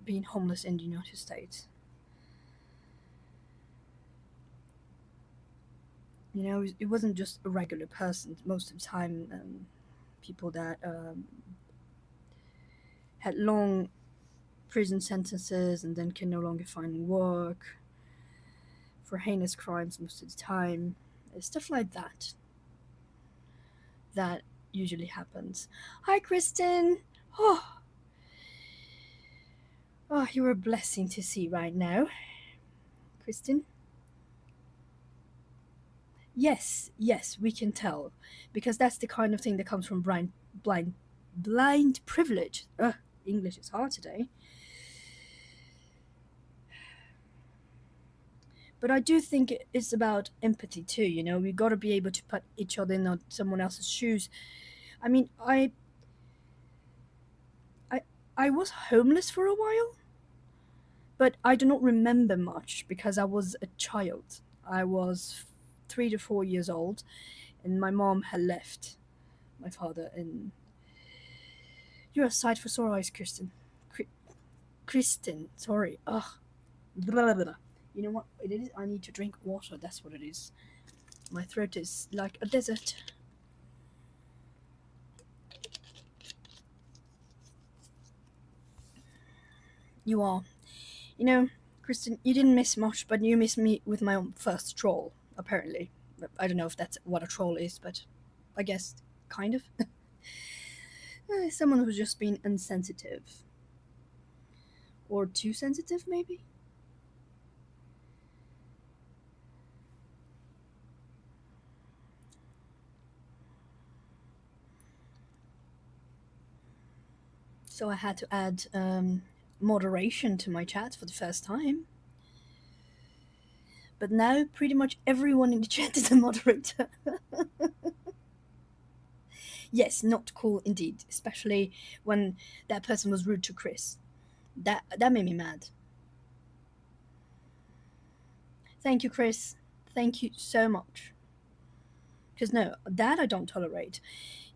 being homeless in the United States. It wasn't just a regular person. Most of the time, people that had long prison sentences and then can no longer find work for heinous crimes most of the time. Stuff like that. That usually happens. Hi, Kristen. Oh, oh, you're a blessing to see right now, Kristen. Yes, yes, we can tell, because that's the kind of thing that comes from blind privilege. Ugh, English is hard today. But I do think it's about empathy too. We got to be able to put each other in someone else's shoes. I mean, I, I was homeless for a while, but I do not remember much because I was a child. I was 3 to 4 years old, and my mom had left my father. And you're a sight for sore eyes, Kristen. Kristen, sorry. Ugh. Blah, blah, blah. You know what it is? I need to drink water. That's what it is. My throat is like a desert. You are. Kristen, you didn't miss much, but you missed me with my own first troll, apparently. I don't know if that's what a troll is, but I guess kind of. Someone who's just been insensitive. Or too sensitive, maybe? So I had to add moderation to my chat for the first time. But now pretty much everyone in the chat is a moderator. Yes, not cool indeed, especially when that person was rude to Chris. That made me mad. Thank you, Chris. Thank you so much. Because no, that I don't tolerate.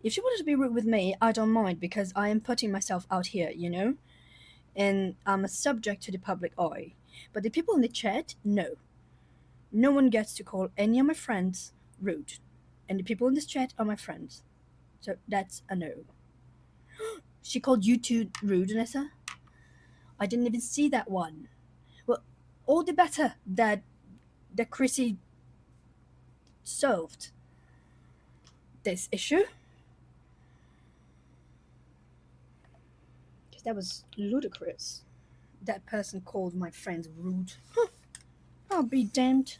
If she wanted to be rude with me, I don't mind because I am putting myself out here, you know? And I'm a subject to the public eye. But the people in the chat, no. No one gets to call any of my friends rude. And the people in this chat are my friends. So that's a no. She called you two rude, Anessa? I didn't even see that one. Well, all the better that Chrissy solved this issue. Because that was ludicrous. That person called my friends rude. Huh. I'll be damned.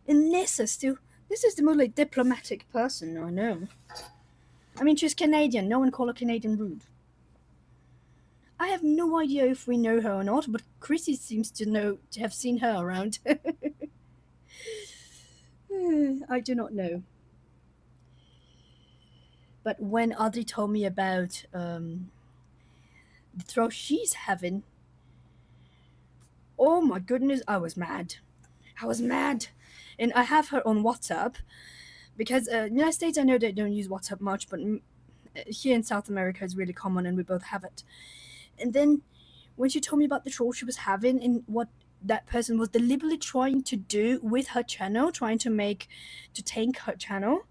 And Nessa still. This is the most like, diplomatic person I know. I mean, she's Canadian. No one call a Canadian rude. I have no idea if we know her or not, but Chrissy seems to have seen her around. I do not know. But when Audrey told me about the throw she's having, oh my goodness, I was mad. I was mad. And I have her on WhatsApp because United States, I know they don't use WhatsApp much, but here in South America it's really common and we both have it. And then when she told me about the troll she was having and what that person was deliberately trying to do with her channel, trying to tank her channel,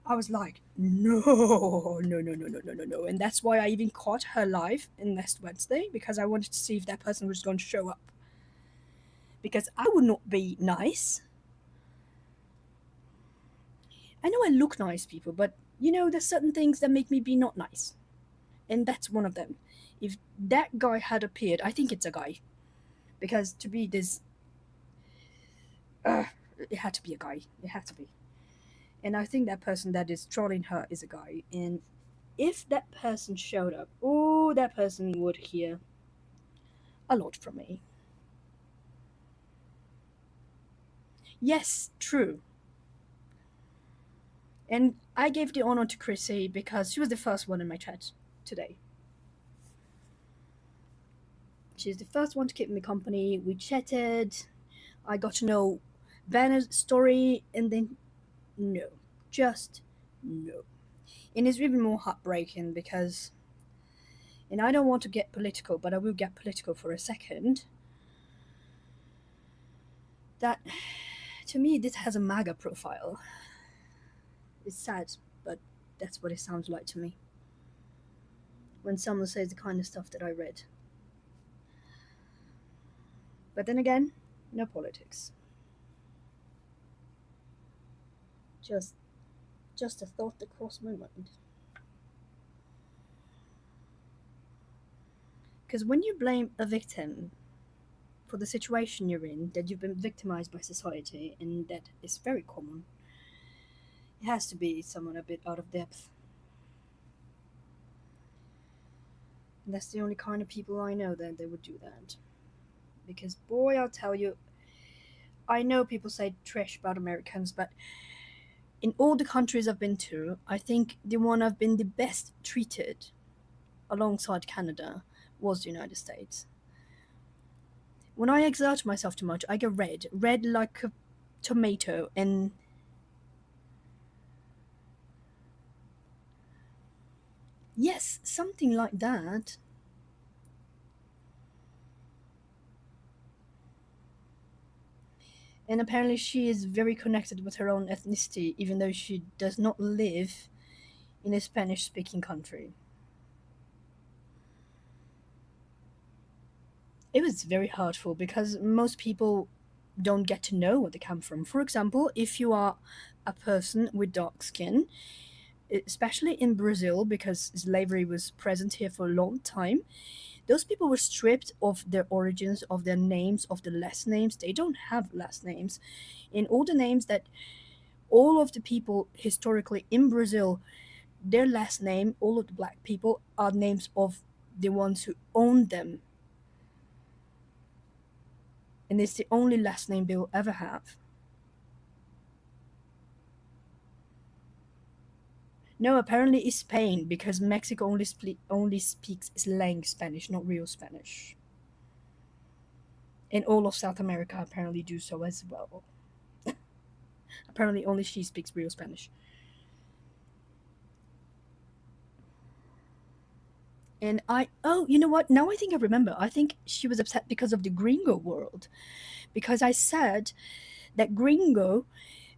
I was like, no, no, no, no, no, no, no, no. And that's why I even caught her live in last Wednesday, because I wanted to see if that person was going to show up. Because I would not be nice. I know I look nice, people, but you know, there's certain things that make me be not nice. And that's one of them. If that guy had appeared, I think it's a guy. Because to be this. It had to be a guy. It had to be. And I think that person that is trolling her is a guy. And if that person showed up, oh, that person would hear a lot from me. Yes, true. And I gave the honor to Chrissy because she was the first one in my chat today. She's the first one to keep me company. We chatted. I got to know Banner's story, and then no. Just no. And it's even more heartbreaking because, and I don't want to get political, but I will get political for a second, that to me this has a MAGA profile. It's sad, but that's what it sounds like to me when someone says the kind of stuff that I read. But then again, no politics. Just a thought that crossed my mind. Because when you blame a victim for the situation you're in, that you've been victimized by society, and that is very common, it has to be someone a bit out of depth. And that's the only kind of people I know that they would do that. Because boy, I'll tell you, I know people say trash about Americans, but in all the countries I've been to, I think the one I've been the best treated, alongside Canada, was the United States. When I exert myself too much, I get red like a tomato, and yes, something like that. And apparently she is very connected with her own ethnicity, even though she does not live in a Spanish-speaking country. It was very hurtful because most people don't get to know where they come from. For example, if you are a person with dark skin, especially in Brazil, because slavery was present here for a long time, those people were stripped of their origins, of their names, of the last names. They don't have last names. In all the names that all of the people historically in Brazil their last name, all of the black people, are names of the ones who own them. And it's the only last name they will ever have. No, apparently it's Spain because Mexico only speaks slang Spanish, not real Spanish. And all of South America apparently do so as well. Apparently only she speaks real Spanish. And oh, you know what? Now I think I remember. I think she was upset because of the gringo world. Because I said that gringo,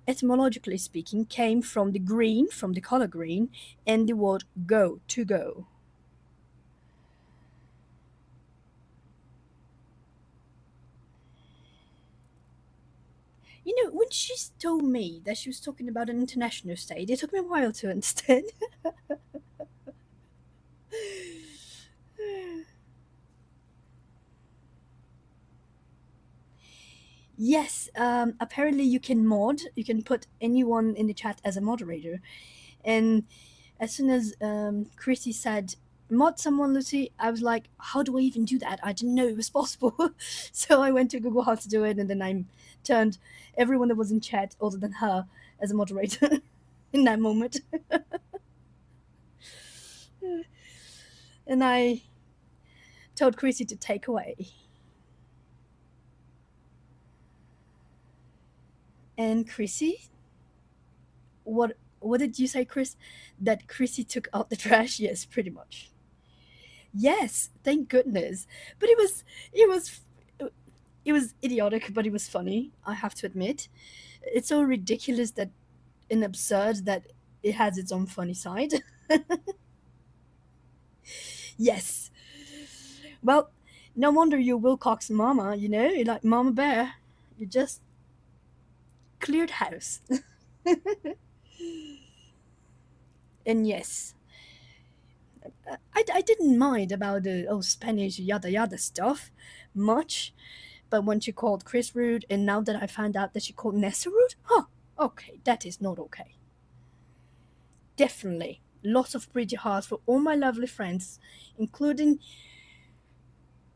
etymologically speaking, came from the green, from the color green, and the word go, to go. You know, when she told me that she was talking about an international state, it took me a while to understand. Yes, apparently you can put anyone in the chat as a moderator. And as soon as Chrissy said, mod someone, Lucy, I was like, how do I even do that? I didn't know it was possible. So I went to Google how to do it, and then I turned everyone that was in chat, other than her, as a moderator in that moment. And I told Chrissy to take away. And Chrissy, what did you say, Chris? That Chrissy took out the trash? Yes, pretty much. Yes, thank goodness. But it was it was idiotic, but it was funny. I have to admit, it's so ridiculous that and absurd that it has its own funny side. Yes. Well, no wonder you're Wilcox Mama. You know, you're like Mama Bear. You just cleared house. And yes, I didn't mind about the Spanish yada yada stuff much, but when she called Chris rude, and now that I found out that she called Nessa rude, huh? Okay, that is not okay. Definitely, lots of pretty hearts for all my lovely friends, including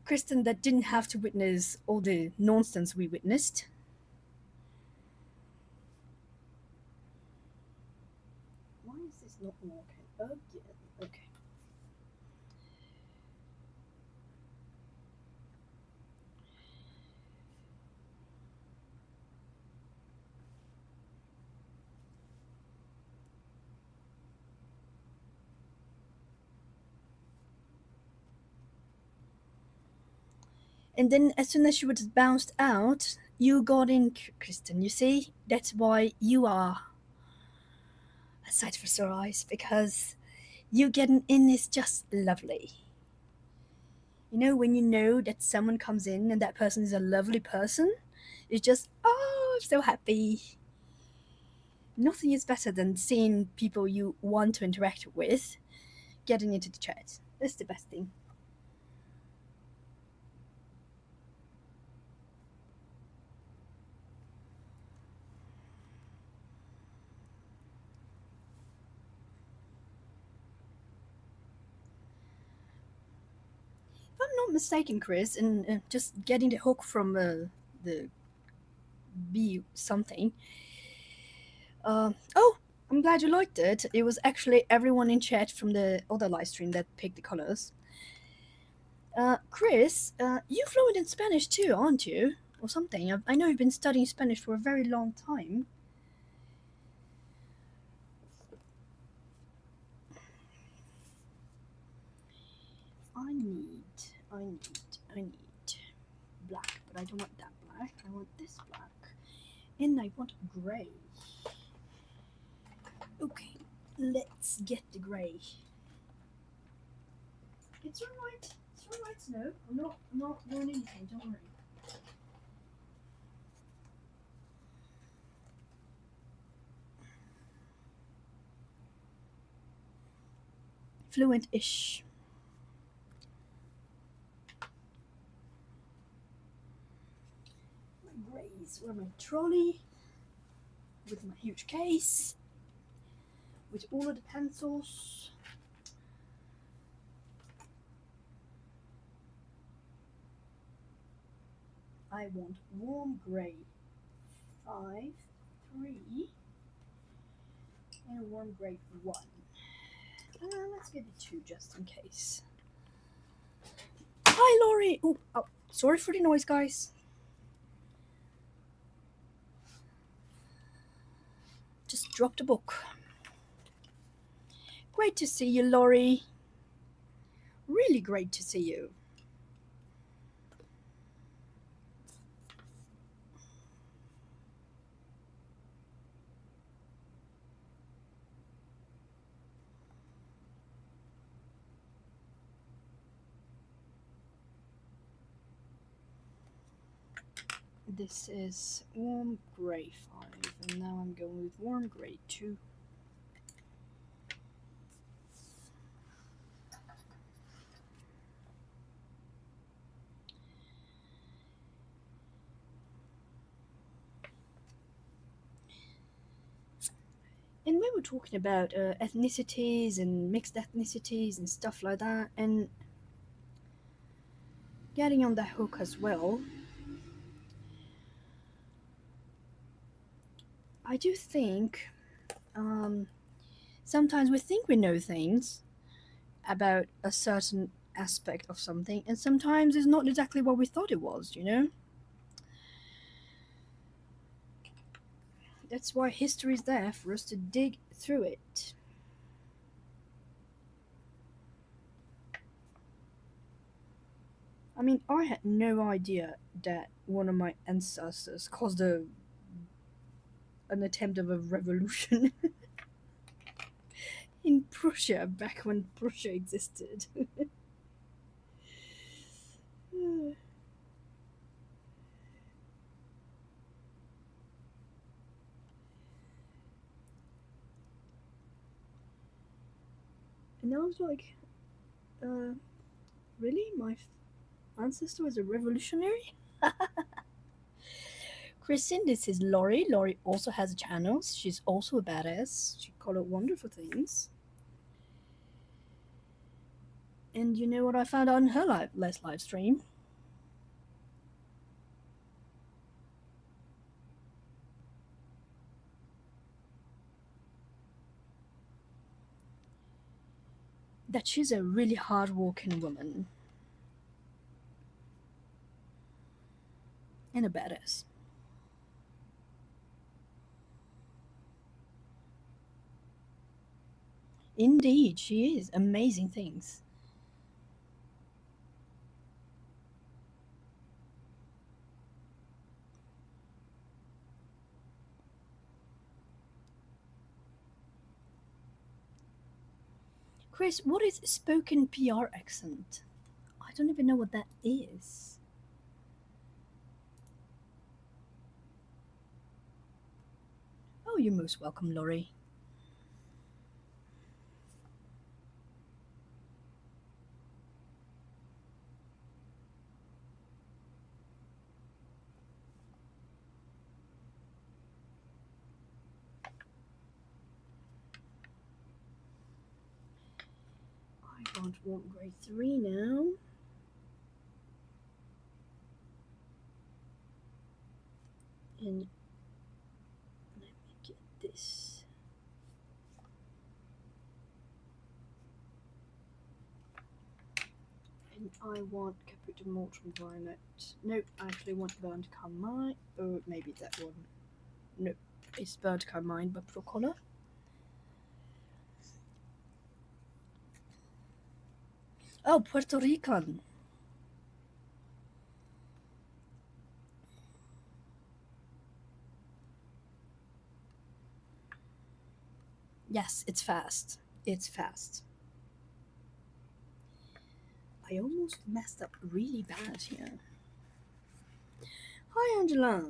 Kristen, that didn't have to witness all the nonsense we witnessed. Why is this not working? Again. Okay. And then as soon as she was bounced out, you got in, Kristen. You see, that's why you are a sight for sore eyes, because you getting in is just lovely. You know that someone comes in and that person is a lovely person, it's just, oh, I'm so happy. Nothing is better than seeing people you want to interact with getting into the chat. That's the best thing. If I'm not mistaken, Chris, and just getting the hook from the B something. Oh, I'm glad you liked it. It was actually everyone in chat from the other live stream that picked the colors. Chris, you fluent in Spanish too, aren't you? Or something. I know you've been studying Spanish for a very long time. I need black, but I don't want that black. I want this black. And I want gray. Okay, let's get the gray. It's alright. It's alright, Snow. I'm not doing anything, don't worry. Fluent-ish. My grays were my trolley with my huge case. with all of the pencils. I want warm grey 5, 3, and a warm grey 1. Let's give it 2 just in case. Hi, Laurie! Oh, sorry for the noise, guys. Just dropped a book. Great to see you, Laurie. Really great to see you. This is warm grey 5, and now I'm going with warm grey 2. And we were talking about ethnicities and mixed ethnicities and stuff like that, and getting on the hook as well. I do think sometimes we think we know things about a certain aspect of something, and sometimes it's not exactly what we thought it was, you know? That's why history is there, for us to dig through it. I mean, I had no idea that one of my ancestors caused an attempt of a revolution in Prussia back when Prussia existed. And I was like, really? My ancestor was a revolutionary? Kristen, this is Laurie. Laurie also has a channel. She's also a badass. She called out wonderful things. And you know what I found out on her last live stream? That she's a really hard-working woman. And a badass. Indeed, she is. Amazing things. Chris, what is spoken PR accent? I don't even know what that is. Oh, you're most welcome, Laurie. I want warm grey 3 now. And let me get this. And I want Caput Mortal Violet. Nope, I actually want Burnt Carmine. Oh, maybe that one. Nope, it's Burnt Carmine, but for colour. Oh, Puerto Rican. Yes, it's fast. It's fast. I almost messed up really bad here. Hi, Angela.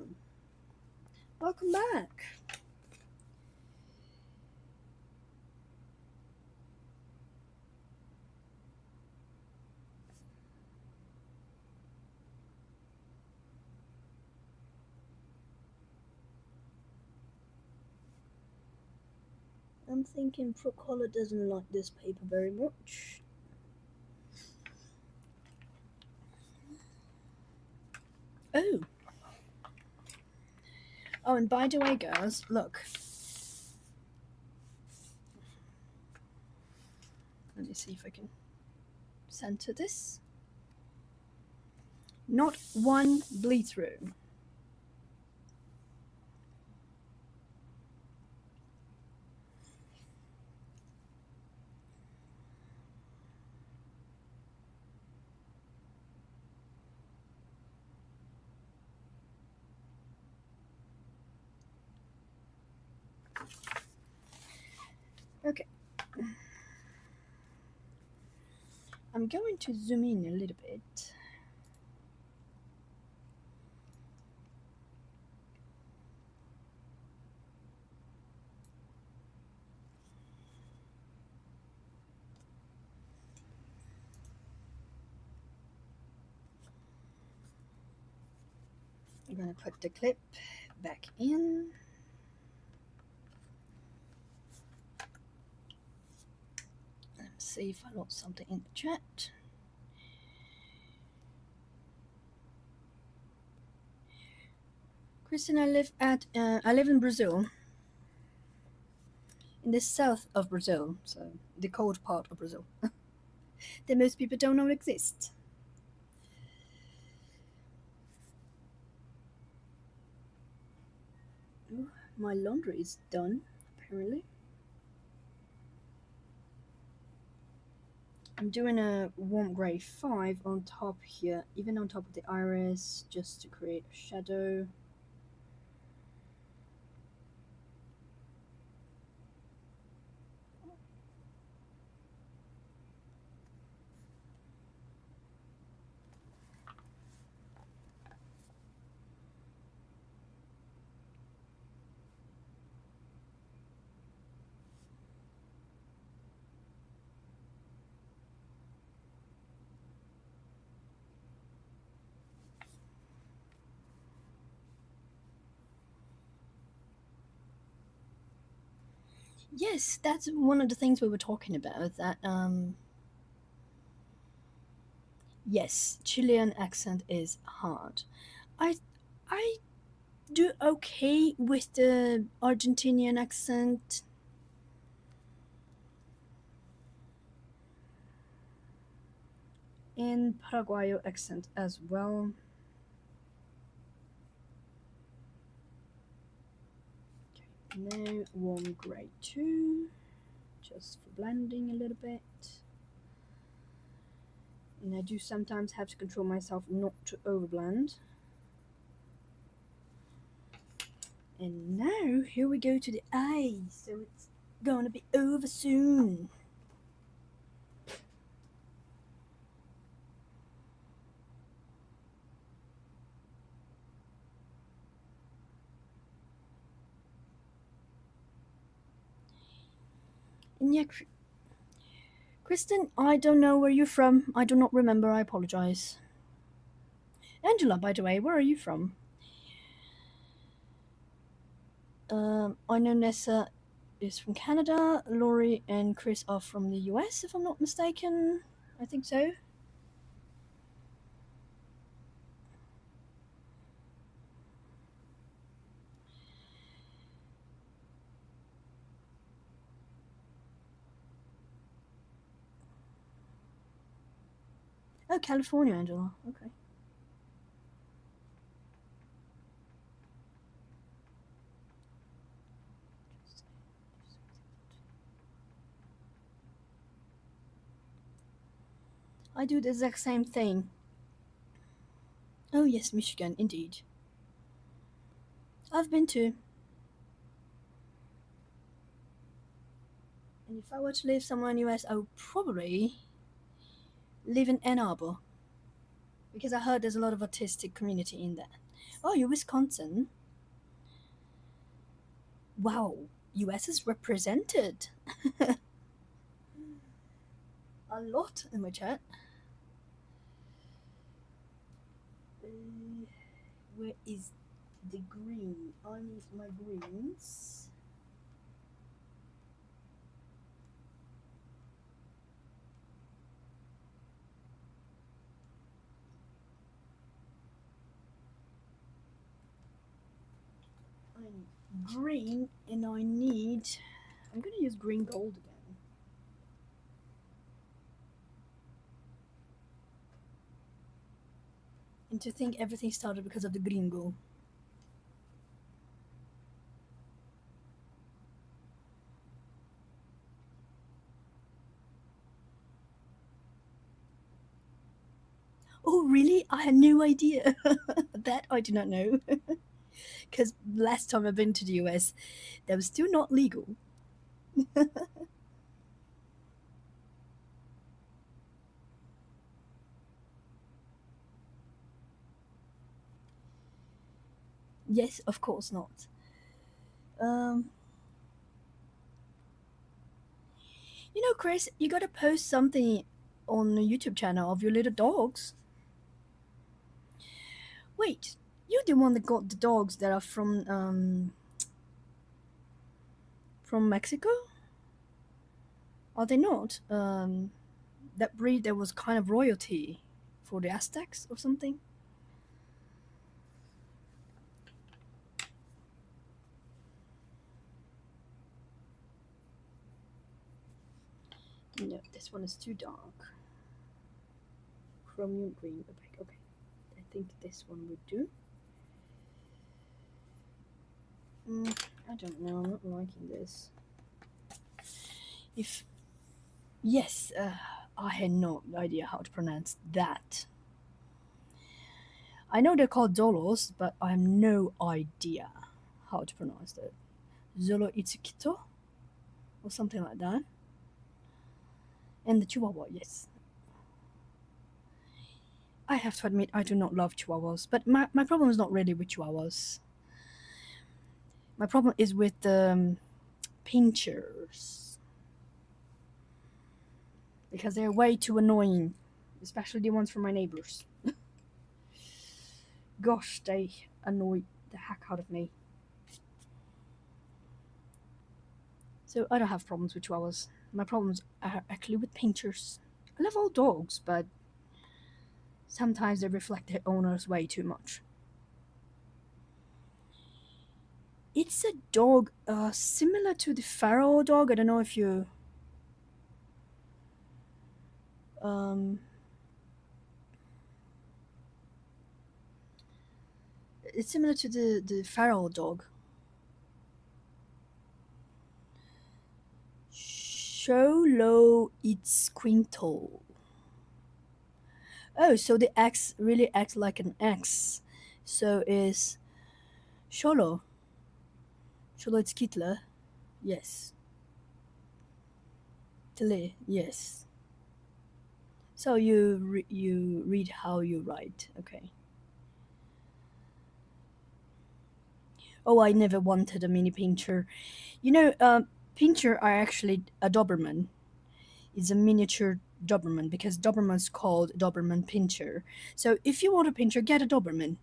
Welcome back. I'm thinking ProColor doesn't like this paper very much. Oh. Oh, and by the way, girls, look. Let me see if I can center this. Not one bleed through. Okay. I'm going to zoom in a little bit. I'm going to put the clip back in. Let's see if I lost something in the chat. Kristen, I live in Brazil, in the south of Brazil, so the cold part of Brazil, that most people don't know exists. Ooh, my laundry is done, apparently. I'm doing a warm gray 5 on top here, even on top of the iris, just to create a shadow. Yes, that's one of the things we were talking about, that yes, Chilean accent is hard. I do okay with the Argentinian accent. And Paraguayo accent as well. Okay, now warm gray 2, just for blending a little bit. And I do sometimes have to control myself not to overblend. And now, here we go to the eyes, so it's gonna be over soon. And yeah, Kristen, I don't know where you're from. I do not remember, I apologize. Angela, by the way, where are you from? I know Nessa is from Canada. Laurie and Chris are from the US, if I'm not mistaken. I think so. Oh, California, Angela. Okay. I do the exact same thing. Oh, yes, Michigan, indeed. I've been to. And if I were to live somewhere in the US, I would probably live in Ann Arbor. Because I heard there's a lot of autistic community in there. Oh, you're Wisconsin? Wow, US is represented. A lot in my chat. Where is the green? I need my greens. green, and I need. I'm gonna use green gold again. And to think everything started because of the green gold. Oh, really? I had no idea. That I do not know. Because last time I've been to the US, that was still not legal. Yes, of course not. Um, Chris, you gotta post something on the YouTube channel of your little dogs. Wait, you're the one that got the dogs that are from Mexico? Are they not? That breed that was kind of royalty for the Aztecs or something. No, this one is too dark. Chromium green opaque. Okay, I think this one would do. I don't know. I'm not liking this. If yes, I had no idea how to pronounce that. I know they're called Zolos, but I have no idea how to pronounce that. Zolo Itsukito or something like that. And the Chihuahua, yes. I have to admit, I do not love Chihuahuas, but my problem is not really with Chihuahuas. My problem is with the pinchers because they're way too annoying, especially the ones from my neighbors. Gosh, they annoy the heck out of me. So I don't have problems with Chihuahuas. My problems are actually with pinchers. I love all dogs, but sometimes they reflect their owners way too much. It's a dog similar to the Pharaoh dog. I don't know if you. Um, it's similar to the Pharaoh dog. Sholo its quinto. Oh, so the X really acts like an X. So is Sholo. Sholo it's Kitler. Yes. Tele. Yes. So you read how you write. Okay. Oh, I never wanted a mini pincher. Pincher are actually a Doberman. It's a miniature Doberman because Doberman's called Doberman Pinscher. So if you want a pincher, get a Doberman.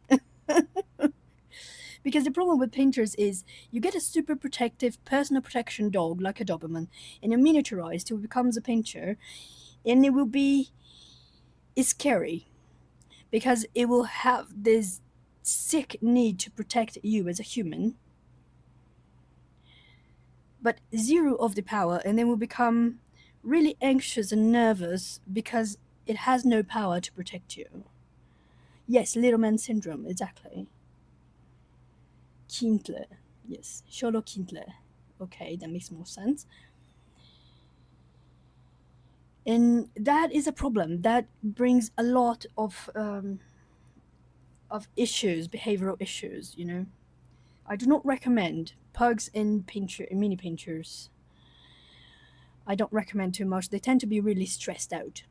Because the problem with pinchers is you get a super protective personal protection dog like a Doberman, and you miniaturize till it becomes a pincher, and it will be it's scary because it will have this sick need to protect you as a human, but zero of the power, and then will become really anxious and nervous because it has no power to protect you. Yes, little man syndrome, exactly. Kindle, yes, Sholo Kindle. Okay, that makes more sense. And that is a problem. That brings a lot of issues, behavioral issues. I do not recommend pugs in mini pinchers. I don't recommend too much. They tend to be really stressed out.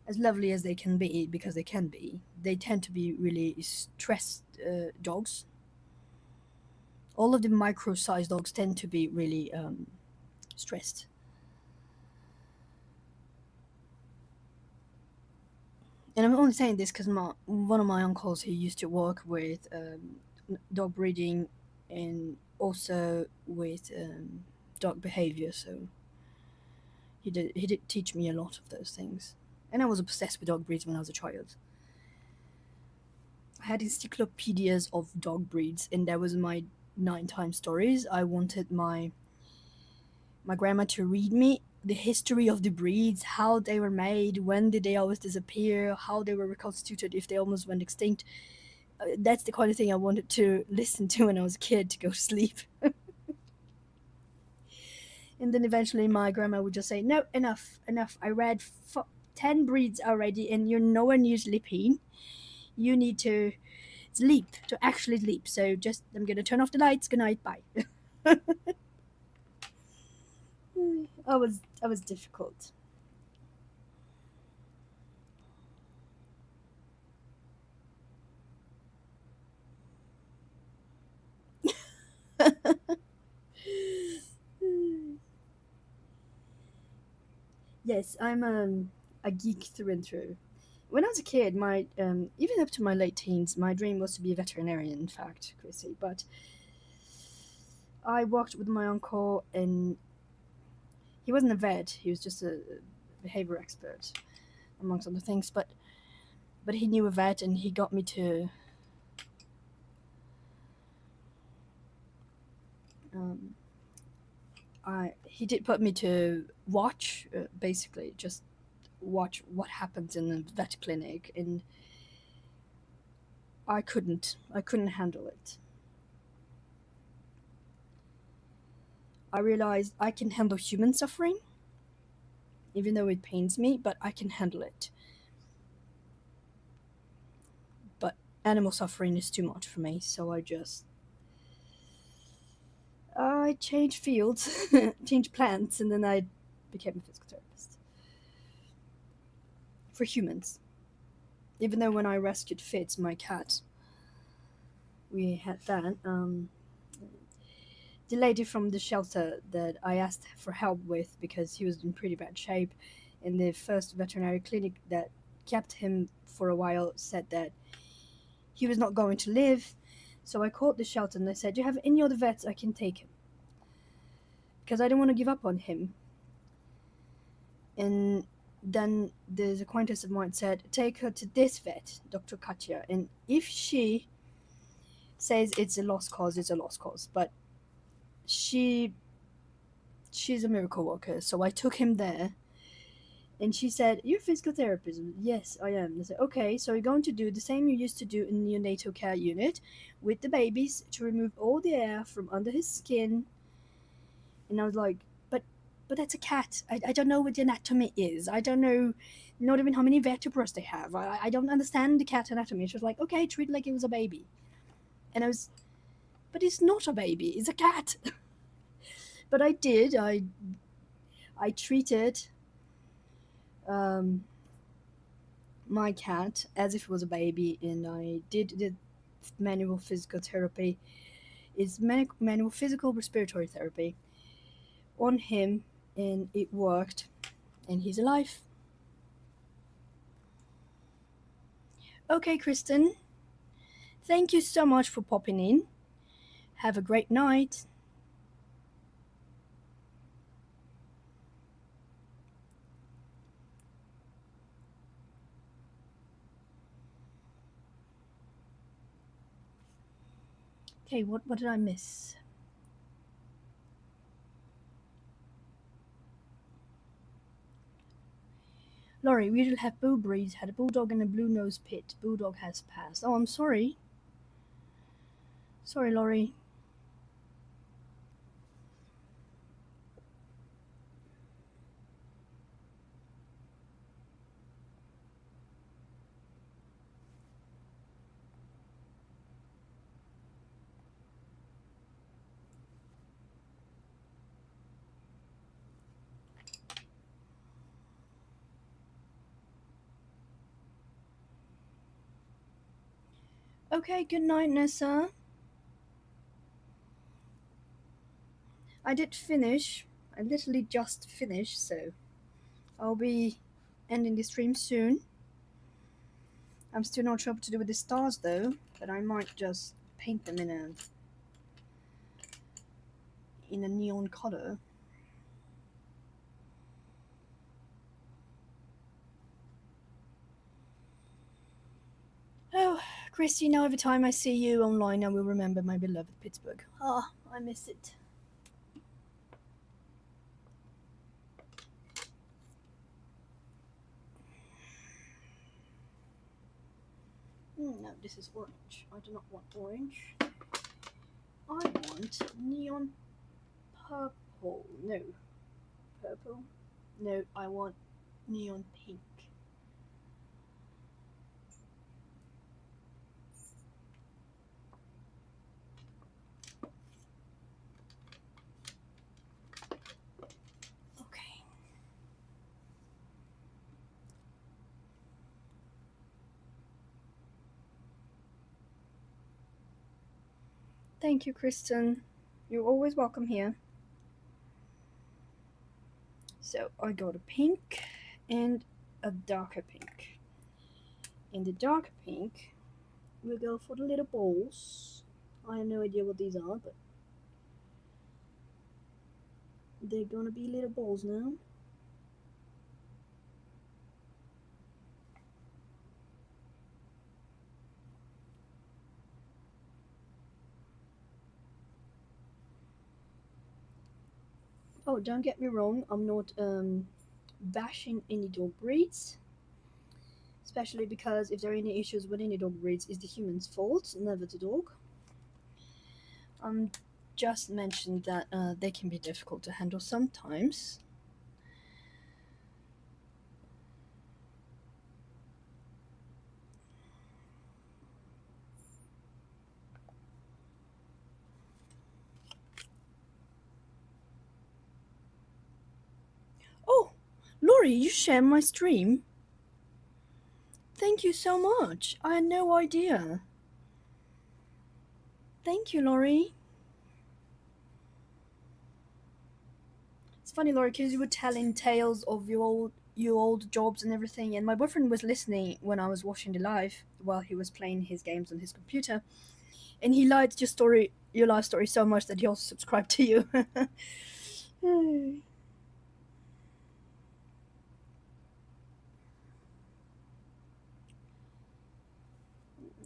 As lovely as they can be, because they can be, they tend to be really stressed dogs. All of the micro-sized dogs tend to be really stressed. And I'm only saying this because one of my uncles, he used to work with dog breeding and also with dog behavior. So he did teach me a lot of those things. And I was obsessed with dog breeds when I was a child. I had encyclopedias of dog breeds, and that was my 9 time stories. I wanted my grandma to read me the history of the breeds, how they were made, when did they always disappear, how they were reconstituted if they almost went extinct. That's the kind of thing I wanted to listen to when I was a kid to go to sleep. And then eventually my grandma would just say, "No, enough, enough. I read 10 breeds already, and you're nowhere near sleeping. You need to sleep, to actually sleep. So just, I'm going to turn off the lights. Good night. Bye." I was difficult. Yes, I'm a geek through and through. When I was a kid, my even up to my late teens, my dream was to be a veterinarian. In fact, Chrissy, but I worked with my uncle, and he wasn't a vet. He was just a behavior expert, amongst other things. But he knew a vet, and he got me to. Um, he did put me to watch, basically, just watch what happens in a vet clinic, and I couldn't handle it. I realized I can handle human suffering, even though it pains me, but I can handle it. But animal suffering is too much for me, so I changed fields, changed plants, and then I became a physical therapist for humans. Even though when I rescued Fitz, my cat, we had that. The lady from the shelter that I asked for help with because he was in pretty bad shape in the first veterinary clinic that kept him for a while said that he was not going to live. So I called the shelter and I said, "Do you have any other vets I can take him?" Because I don't want to give up on him. And then this acquaintance of mine said, "Take her to this vet, Dr. Katya. And if she says it's a lost cause, it's a lost cause. But she she's a miracle worker." So I took him there. And she said, "You're a physical therapist." "Yes, I am." I said, "Okay, so you're going to do the same you used to do in the neonatal care unit with the babies to remove all the air from under his skin." And I was like, but that's a cat. I don't know what the anatomy is. I don't know not even how many vertebrae they have. I don't understand the cat anatomy. She was like, "Okay, treat it like it was a baby." And I was, but it's not a baby. It's a cat. But I did. I treated um, my cat as if it was a baby, and I did the manual physical therapy. It's manual physical respiratory therapy on him, and it worked, and he's alive. Okay, Kristen, thank you so much for popping in. Have a great night. Okay, what did I miss? Laurie, we usually have bull breeds. Had a bulldog and a blue nose pit. Bulldog has passed. Oh, I'm sorry. Sorry, Laurie. Okay, good night, Nessa. I did finish. I literally just finished, so I'll be ending the stream soon. I'm still not sure what to do with the stars though, but I might just paint them in a neon color. Oh, Christy, now every time I see you online, I will remember my beloved Pittsburgh. Ah, I miss it. No, this is orange. I do not want orange. I want neon purple. No. Purple? No, I want neon pink. Okay. Thank you, Kristen. You're always welcome here. So I got a pink and a darker pink. In the darker pink, we'll go for the little balls. I have no idea what these are, but they're gonna be little balls now. Oh, don't get me wrong, I'm not bashing any dog breeds. Especially because if there are any issues with any dog breeds, it's the human's fault, never the dog. Just mentioned that they can be difficult to handle sometimes. Oh, Laurie, you share my stream? Thank you so much. I had no idea. Thank you, Laurie. It's funny, Laurie, because you were telling tales of your old jobs and everything, and my boyfriend was listening when I was watching the live while he was playing his games on his computer, and he liked your life story so much that he also subscribed to you.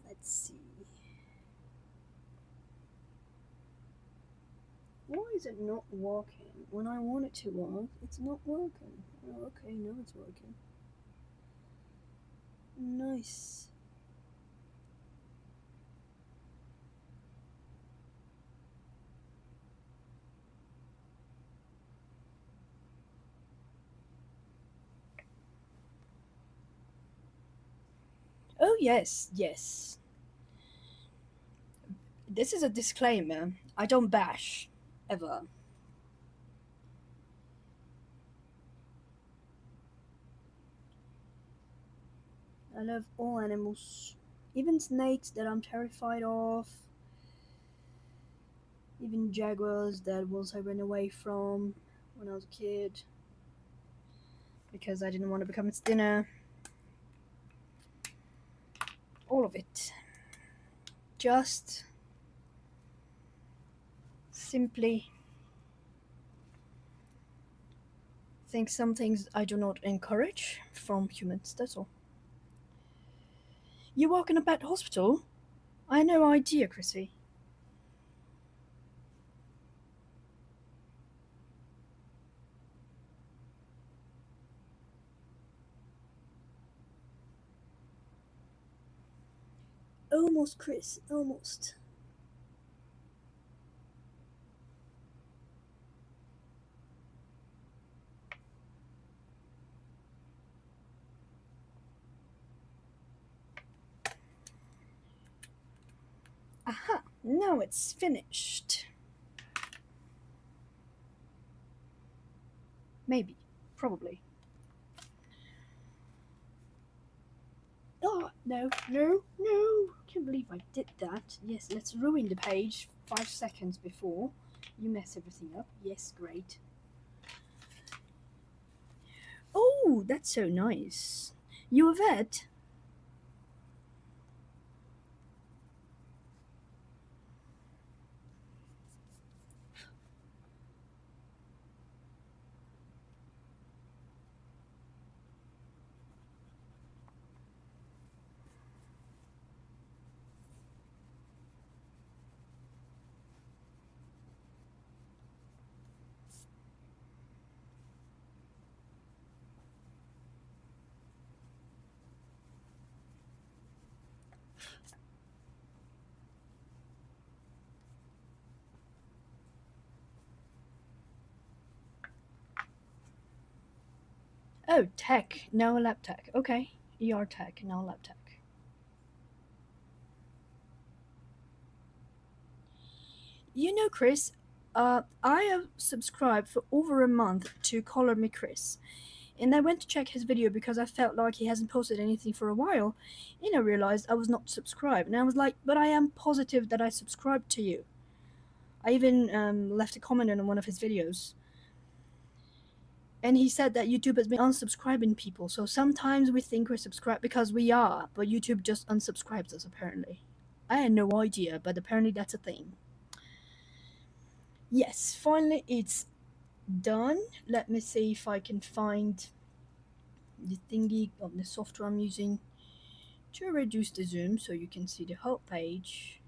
Let's see. Why is it not working? When I want it to work, it's not working. Oh, okay, now it's working. Nice. Oh, yes, yes. This is a disclaimer. I don't bash. Ever. I love all animals. Even snakes that I'm terrified of. Even jaguars that once I ran away from when I was a kid. Because I didn't want to become its dinner. All of it. Just simply think some things I do not encourage from humans, that's all. You work in a pet hospital? I had no idea, Chrissy. Almost, Chris, almost. Aha, now it's finished. Maybe, probably. Oh, no, no, no! Can't believe I did that. Yes, let's ruin the page 5 seconds before you mess everything up. Yes, great. Oh, that's so nice. You a vet? Oh, tech, no lab tech. Okay, ER tech, no lab tech. You know, Chris, I have subscribed for over a month to Color Me Chris, and I went to check his video because I felt like he hasn't posted anything for a while, and I realized I was not subscribed, and I was like, but I am positive that I subscribed to you. I even left a comment on one of his videos, and he said that YouTube has been unsubscribing people, so sometimes we think we're subscribed because we are, but YouTube just unsubscribes us apparently. I had no idea, but apparently that's a thing. Yes, finally it's done. Let me see if I can find the thingy on the software I'm using to reduce the zoom so you can see the whole page.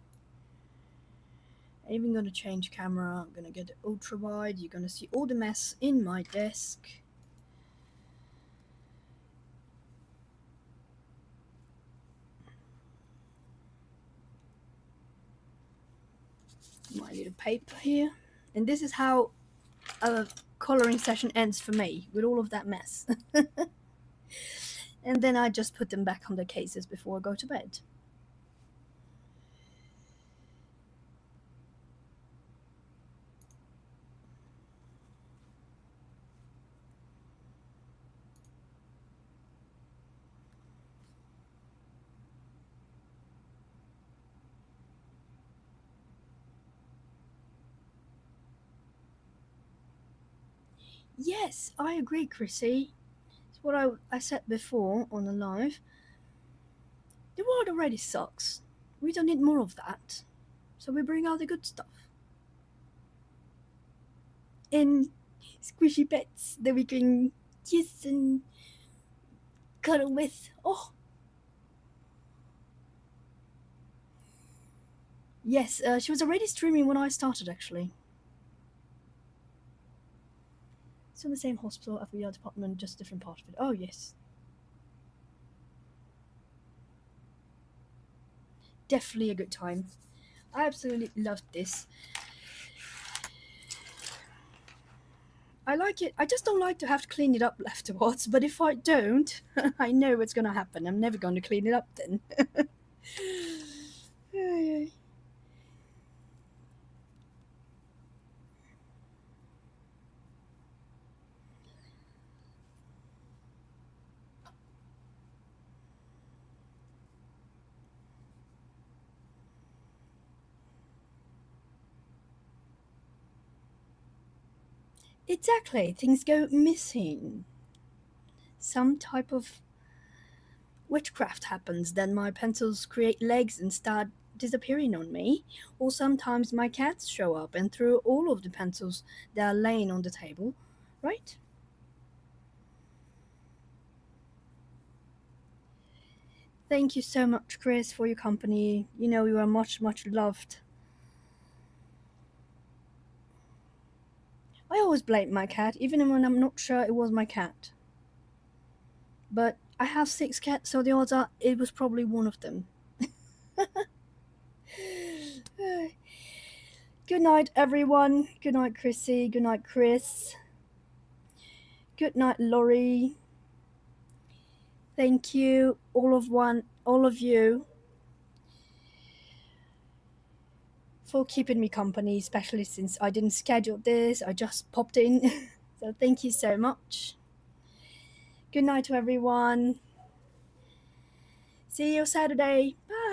I'm even gonna change camera. I'm gonna get it ultra wide. You're gonna see all the mess in my desk. My little paper here. And this is how a coloring session ends for me, with all of that mess. And then I just put them back on the cases before I go to bed. Yes, I agree, Chrissy. It's what I said before on the live. The world already sucks. We don't need more of that. So we bring out the good stuff. And squishy pets that we can kiss and cuddle with. Oh, yes, she was already streaming when I started actually. It's in the same hospital, FBR department, just different part of it. Oh, yes. Definitely a good time. I absolutely loved this. I like it. I just don't like to have to clean it up afterwards, but if I don't, I know what's going to happen. I'm never going to clean it up then. Exactly, things go missing. Some type of witchcraft happens, then my pencils create legs and start disappearing on me. Or sometimes my cats show up and throw all of the pencils that are laying on the table, right? Thank you so much, Chris, for your company. You know you are much, much loved. I always blame my cat, even when I'm not sure it was my cat. But I have 6 cats, so the odds are it was probably one of them. Good night, everyone. Good night, Chrissy. Good night, Chris. Good night, Laurie. Thank you, all of you, for keeping me company, especially since I didn't schedule this. I just popped in. So thank you so much. Good night to everyone. See you Saturday. Bye.